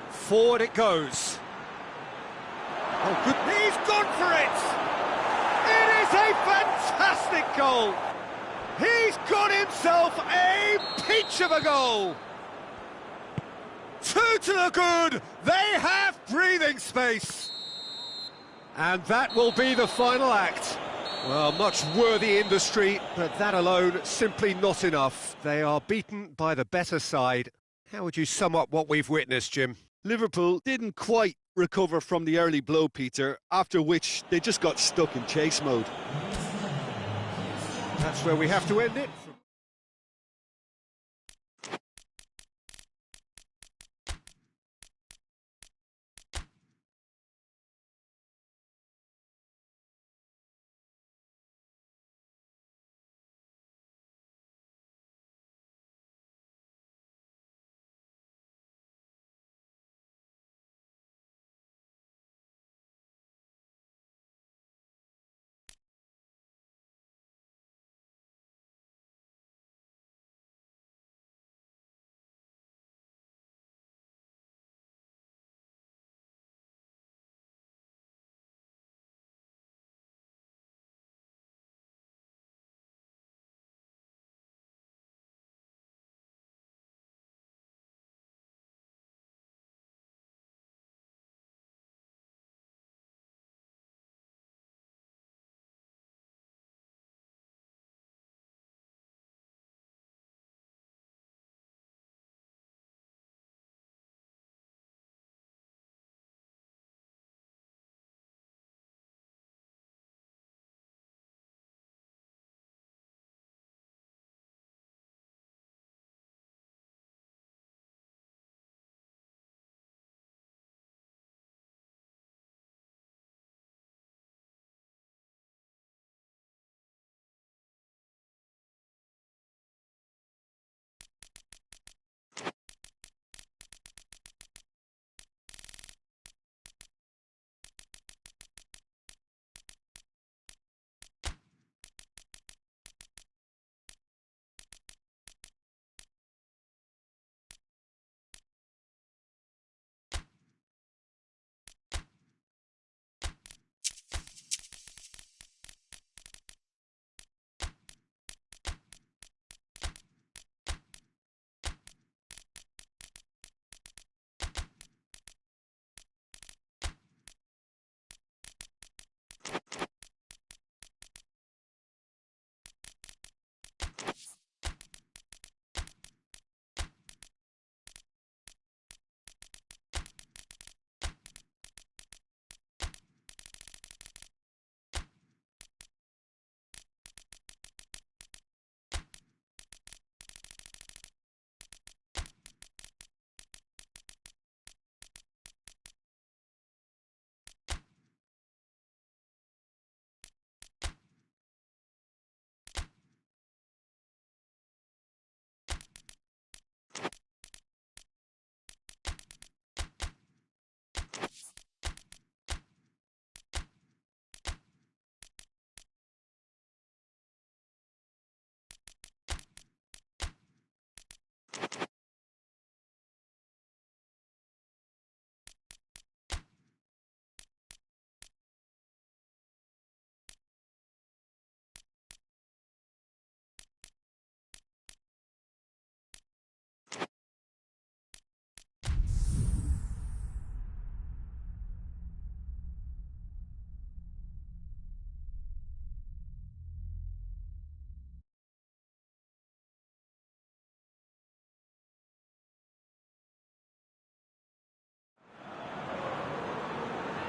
Forward it goes. Oh, good. He's gone for it! It is a fantastic goal! He's got himself a peach of a goal! Two to the good! They have breathing space! And that will be the final act. Well, much worthy industry, but that alone simply not enough. They are beaten by the better side. How would you sum up what we've witnessed, Jim? Liverpool didn't quite recover from the early blow, Peter, after which they just got stuck in chase mode. That's where we have to end it.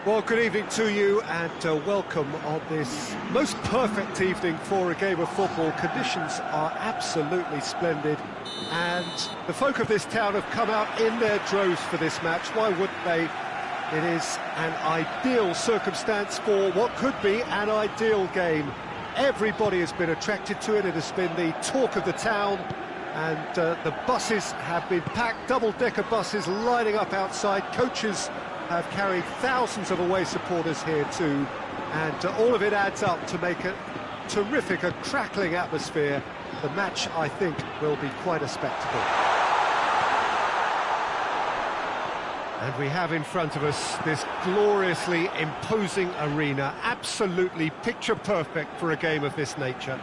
Well, good evening to you and welcome on this most perfect evening for a game of football. Conditions are absolutely splendid and the folk of this town have come out in their droves for this match. Why wouldn't they? It is an ideal circumstance for what could be an ideal game. Everybody has been attracted to it. It has been the talk of the town, and the buses have been packed, double-decker buses lining up outside. Coaches have carried thousands of away supporters here too, and all of it adds up to make a terrific, a crackling atmosphere. The match, I think, will be quite a spectacle. And we have in front of us this gloriously imposing arena, absolutely picture-perfect for a game of this nature.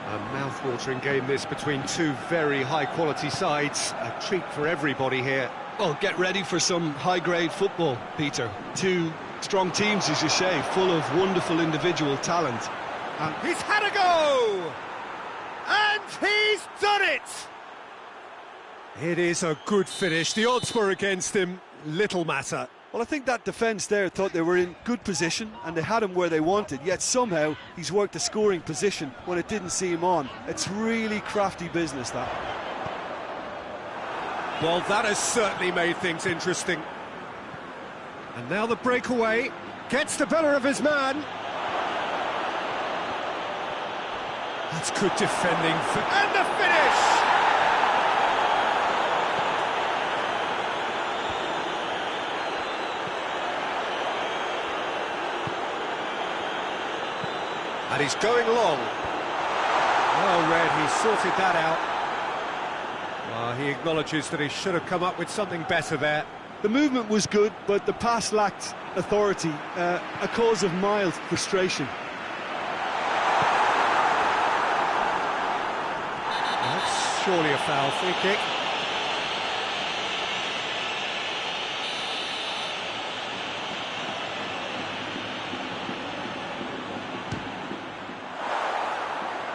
A mouth-watering game this between two very high-quality sides, a treat for everybody here. Well, get ready for some high-grade football, Peter. Two strong teams, as you say, full of wonderful individual talent. And he's had a go! And he's done it! It is a good finish. The odds were against him, little matter. Well, I think that defence there thought they were in good position and they had him where they wanted, yet somehow he's worked a scoring position when it didn't see him on. It's really crafty business, that. Well, that has certainly made things interesting. And now the breakaway gets the better of his man. That's good defending. And the finish! And he's going long. Well read, he sorted that out. He acknowledges that he should have come up with something better there. The movement was good, but the pass lacked authority, a cause of mild frustration. That's surely a foul. Free kick.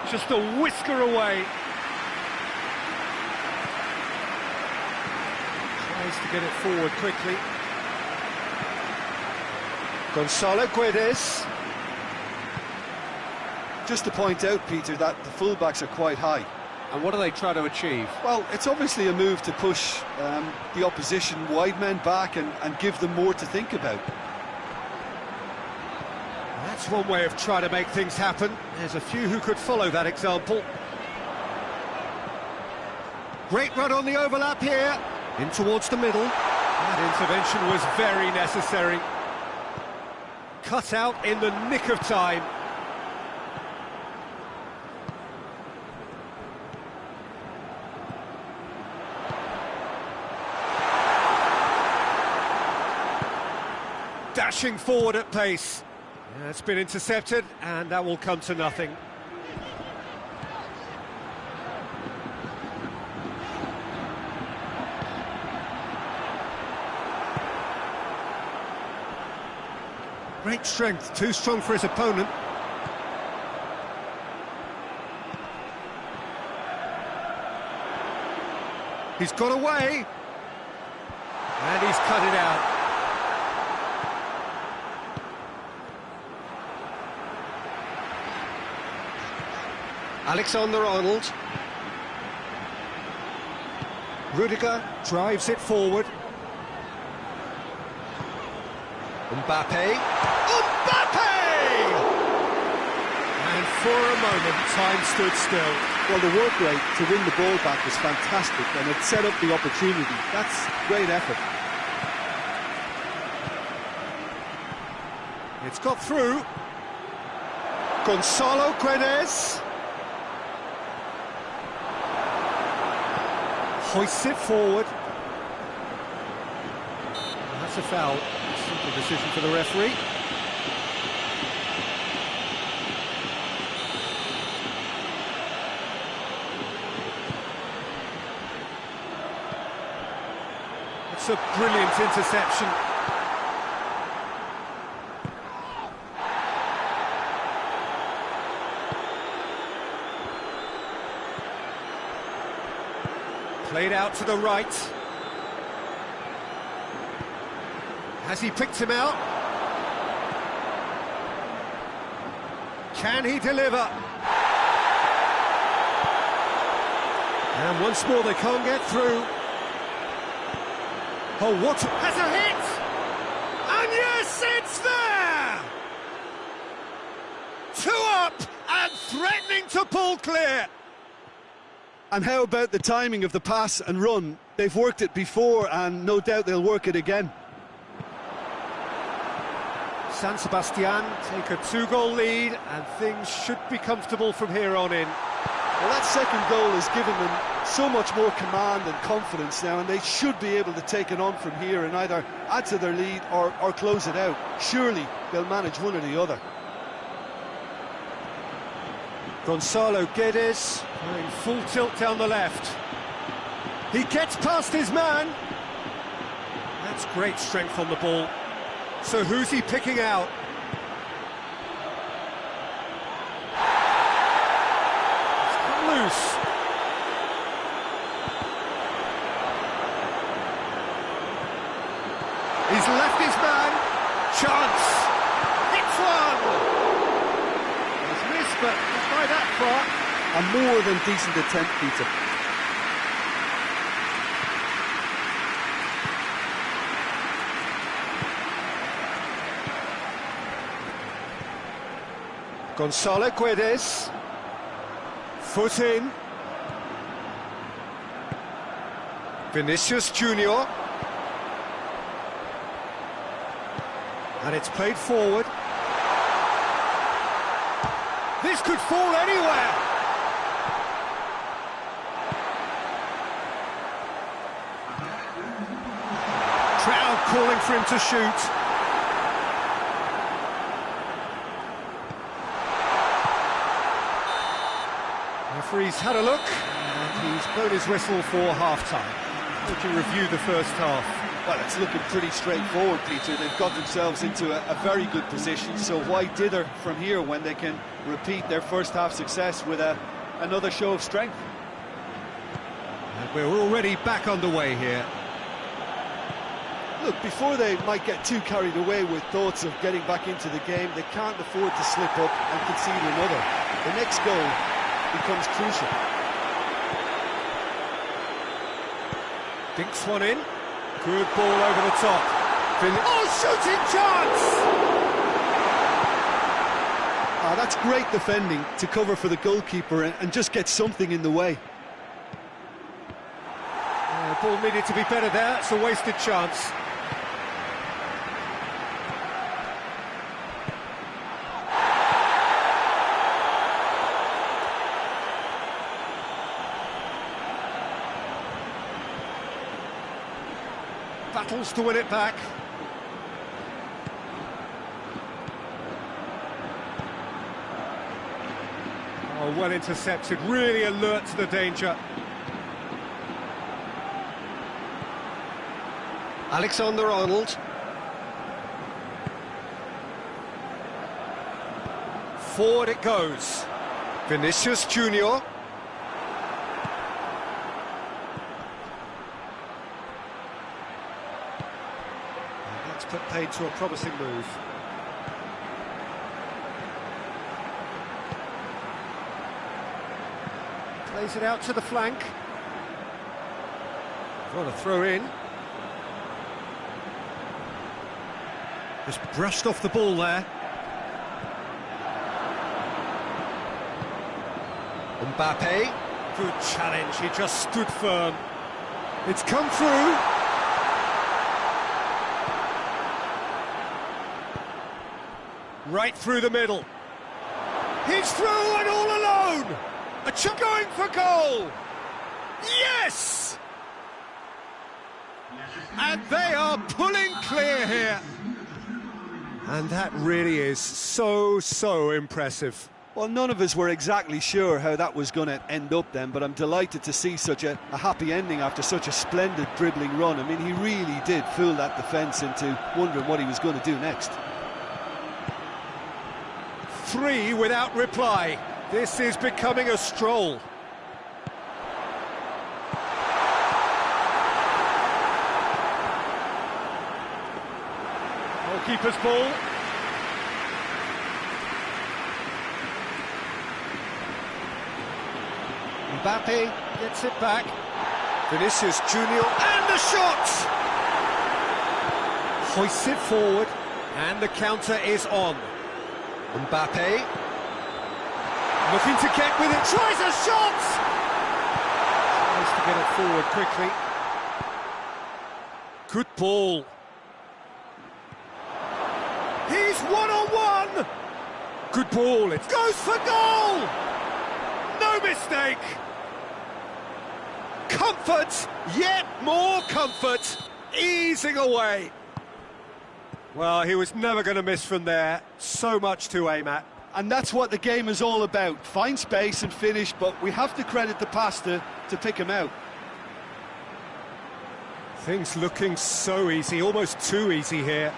Just a whisker away. Tries to get it forward quickly. Gonzalo Guedes. Just to point out, Peter, that the fullbacks are quite high. And what are they trying to achieve? Well, it's obviously a move to push the opposition wide men back and give them more to think about. That's one way of trying to make things happen. There's a few who could follow that example. Great run on the overlap here. In towards the middle. That intervention was very necessary. Cut out in the nick of time. Dashing forward at pace. It's been intercepted, and that will come to nothing. Great strength, too strong for his opponent. He's got away, and he's cut it out. Alexander-Arnold. Rudiger drives it forward. Mbappe. Mbappe! And for a moment, time stood still. Well, the work rate to win the ball back was fantastic, and it set up the opportunity. That's great effort. It's got through. Gonzalo Guedes. Hoists it forward. That's a foul. Simple decision for the referee. It's a brilliant interception. Played out to the right. Has he picked him out? Can he deliver? And once more they can't get through. Oh, what has a hit! And yes, it's there! 2 up and threatening to pull clear. And how about the timing of the pass and run? They've worked it before and no doubt they'll work it again. San Sebastian take a 2-goal lead and things should be comfortable from here on in. Well, that second goal has given them so much more command and confidence now, and they should be able to take it on from here and either add to their lead or close it out. Surely they'll manage one or the other. Gonzalo Guedes going full tilt down the left. He gets past his man. That's great strength on the ball. So who's he picking out? He's come loose. He's left his man. Chance. Hits one. He's missed, but not by that far. A more than decent attempt, Peter. Gonzalo Guedes. Foot in. Vinicius Junior. And it's played forward. This could fall anywhere. Crowd calling for him to shoot. Referee's had a look, and he's blown his whistle for half-time. How would you review the first half? Well, it's looking pretty straightforward, Peter. They've got themselves into a very good position, so why dither from here when they can repeat their first half success with another show of strength? And we're already back underway here. Look, before they might get too carried away with thoughts of getting back into the game, they can't afford to slip up and concede another. The next goal becomes crucial. Dinks one in. Good ball over the top. Oh, shooting chance! That's great defending to cover for the goalkeeper and just get something in the way. Ball needed to be better there. It's a wasted chance. Battles to win it back. Oh, well intercepted, really alert to the danger. Alexander-Arnold. Forward it goes. Vinicius Junior. Put paid to a promising move. Plays it out to the flank. What a throw in. Just brushed off the ball there. Mbappe. Good challenge, he just stood firm. It's come through. Right through the middle. He's through and all alone! A chunk going for goal! Yes! And they are pulling clear here. And that really is so impressive. Well, none of us were exactly sure how that was going to end up then, but I'm delighted to see such a happy ending after such a splendid dribbling run. I mean, he really did fool that defence into wondering what he was going to do next. 3 without reply. This is becoming a stroll. goalkeeper's ball. Mbappe gets it back. Vinicius Junior, and the shot! Hoists it forward, and the counter is on. Mbappe, looking to get with it, tries a shot! Tries to get it forward quickly. Good ball. He's one-on-one! Good ball, it goes for goal! No mistake! Comfort, yet more comfort, easing away. Well, he was never going to miss from there. So much to aim at. And that's what the game is all about. Find space and finish, but we have to credit the pass to pick him out. Things looking so easy, almost too easy here.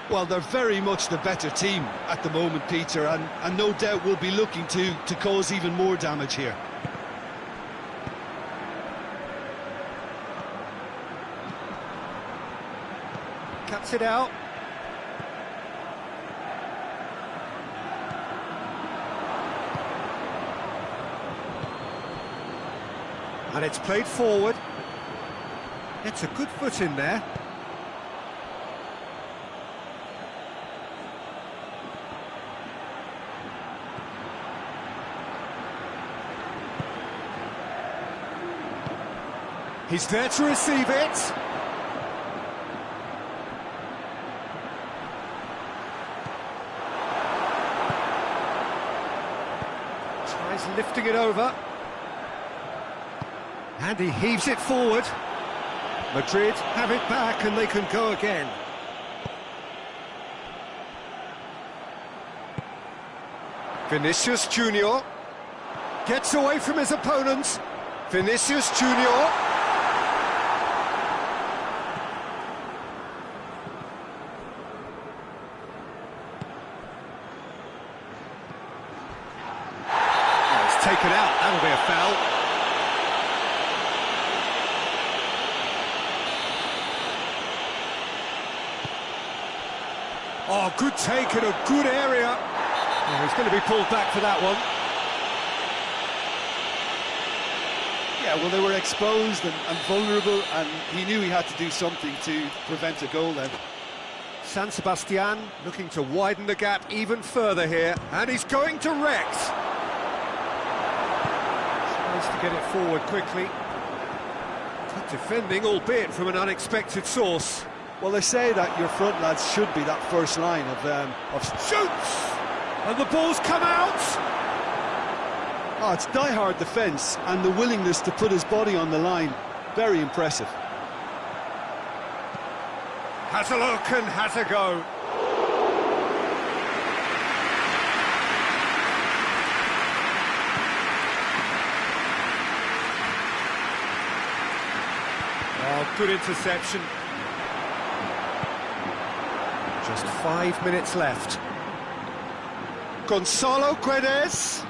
Well, they're very much the better team at the moment, Peter, and no doubt will be looking to cause even more damage here. Cuts it out. And it's played forward. It's a good foot in there. He's there to receive it. Tries lifting it over. And he heaves it forward. Madrid have it back and they can go again. Vinicius Junior gets away from his opponents. Vinicius Junior. Taken out, that'll be a foul. Oh, good take in a good area. Oh, he's going to be pulled back for that one. Yeah, well, they were exposed and vulnerable, and he knew he had to do something to prevent a goal then. San Sebastian looking to widen the gap even further here, and he's going to Rex. Tries to get it forward quickly. Good defending, albeit from an unexpected source. Well, they say that your front lads should be that first line of shoots, and the ball's come out. Oh, it's die-hard defence and the willingness to put his body on the line. Very impressive. Has a look and has a go. Oh, good interception. Just 5 minutes left. Gonzalo Guedes.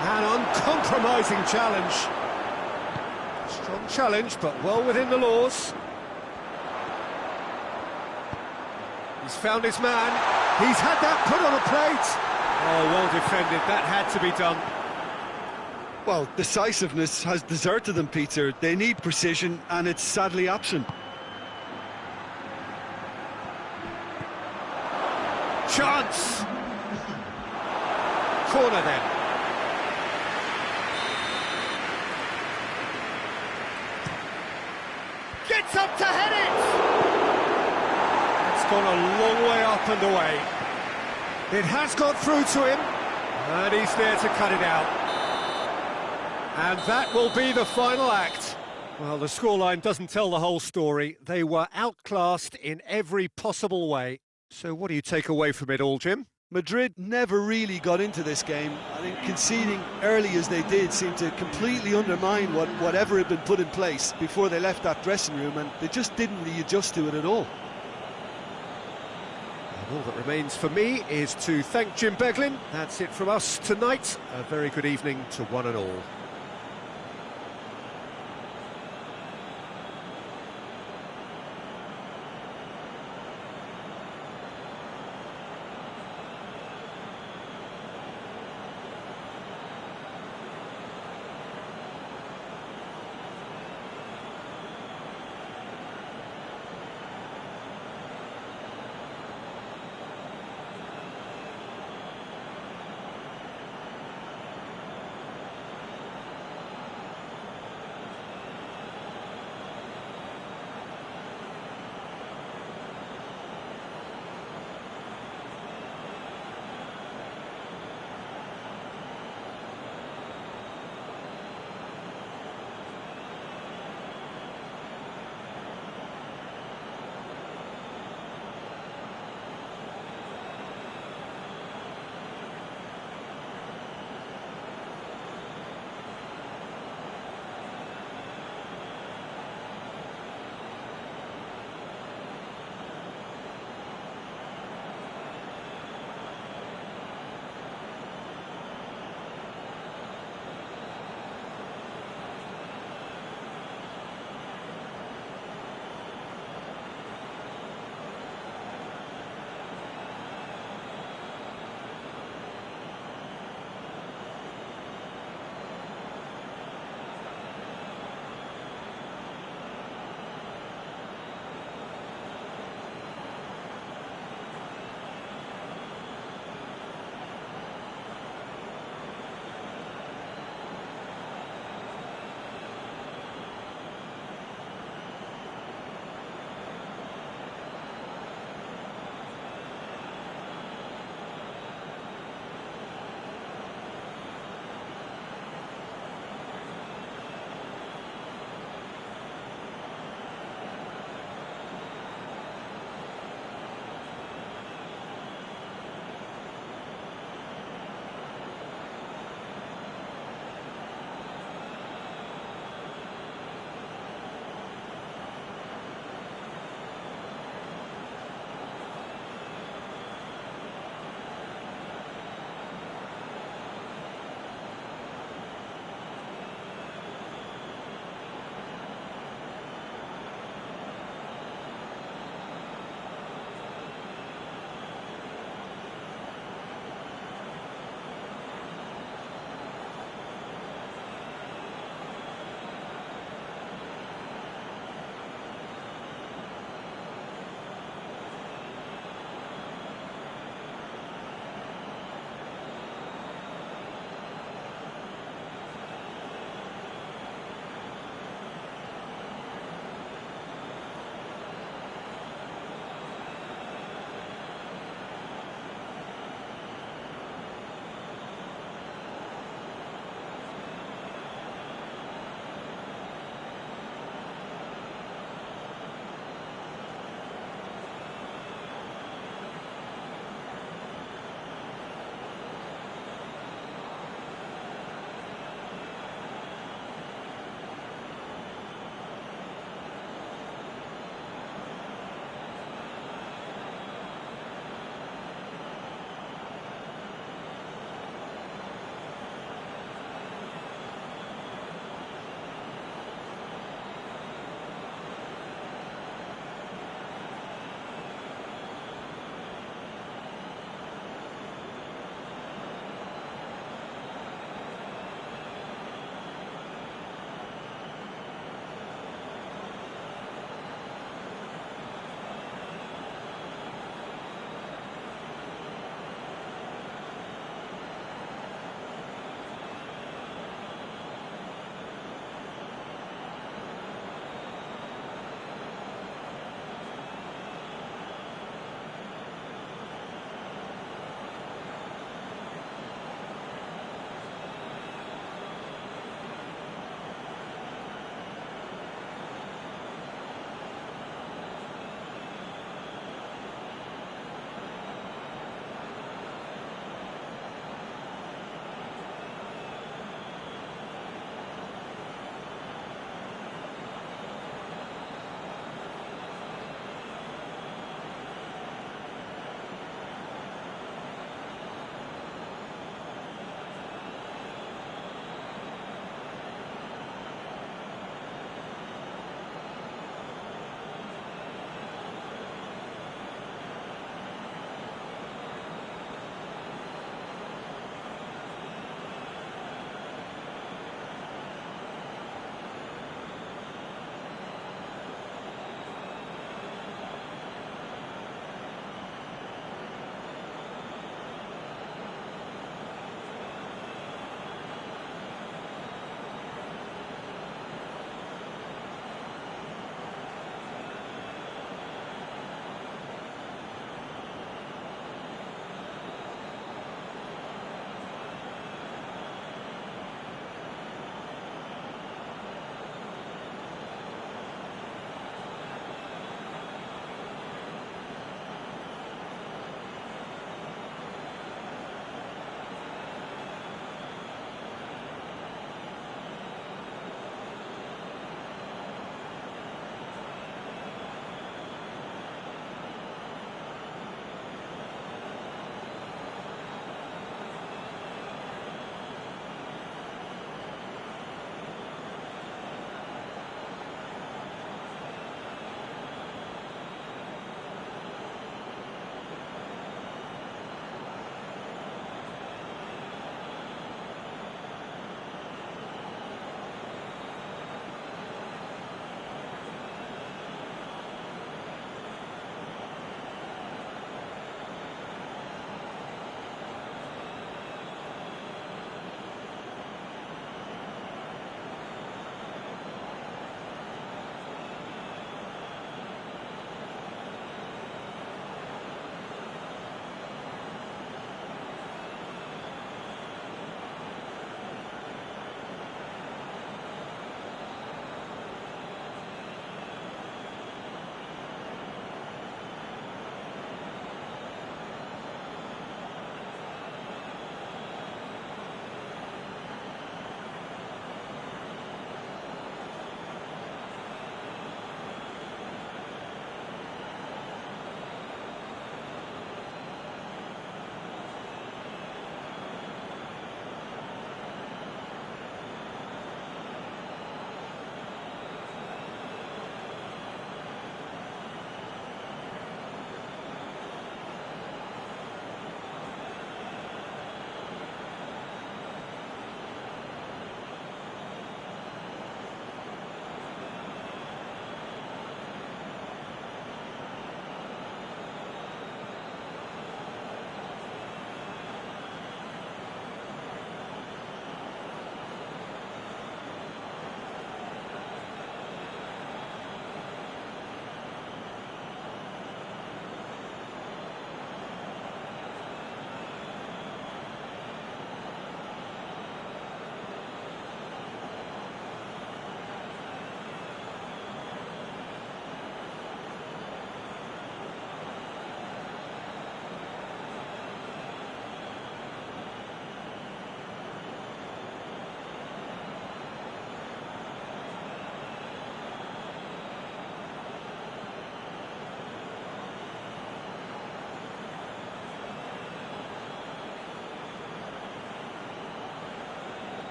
An uncompromising challenge. Strong challenge, but well within the laws. He's found his man. He's had that put on a plate. Oh, well defended. That had to be done. Well, decisiveness has deserted them, Peter. They need precision, and it's sadly absent. Chance! Corner then. Gets up to head it! It's gone a long way up and away. It has got through to him, and he's there to cut it out. And that will be the final act. Well, the scoreline doesn't tell the whole story. They were outclassed in every possible way. So what do you take away from it all, Jim? Madrid never really got into this game. I think conceding early as they did seemed to completely undermine whatever had been put in place before they left that dressing room, and they just didn't readjust to it at all. And all that remains for me is to thank Jim Beglin. That's it from us tonight. A very good evening to one and all.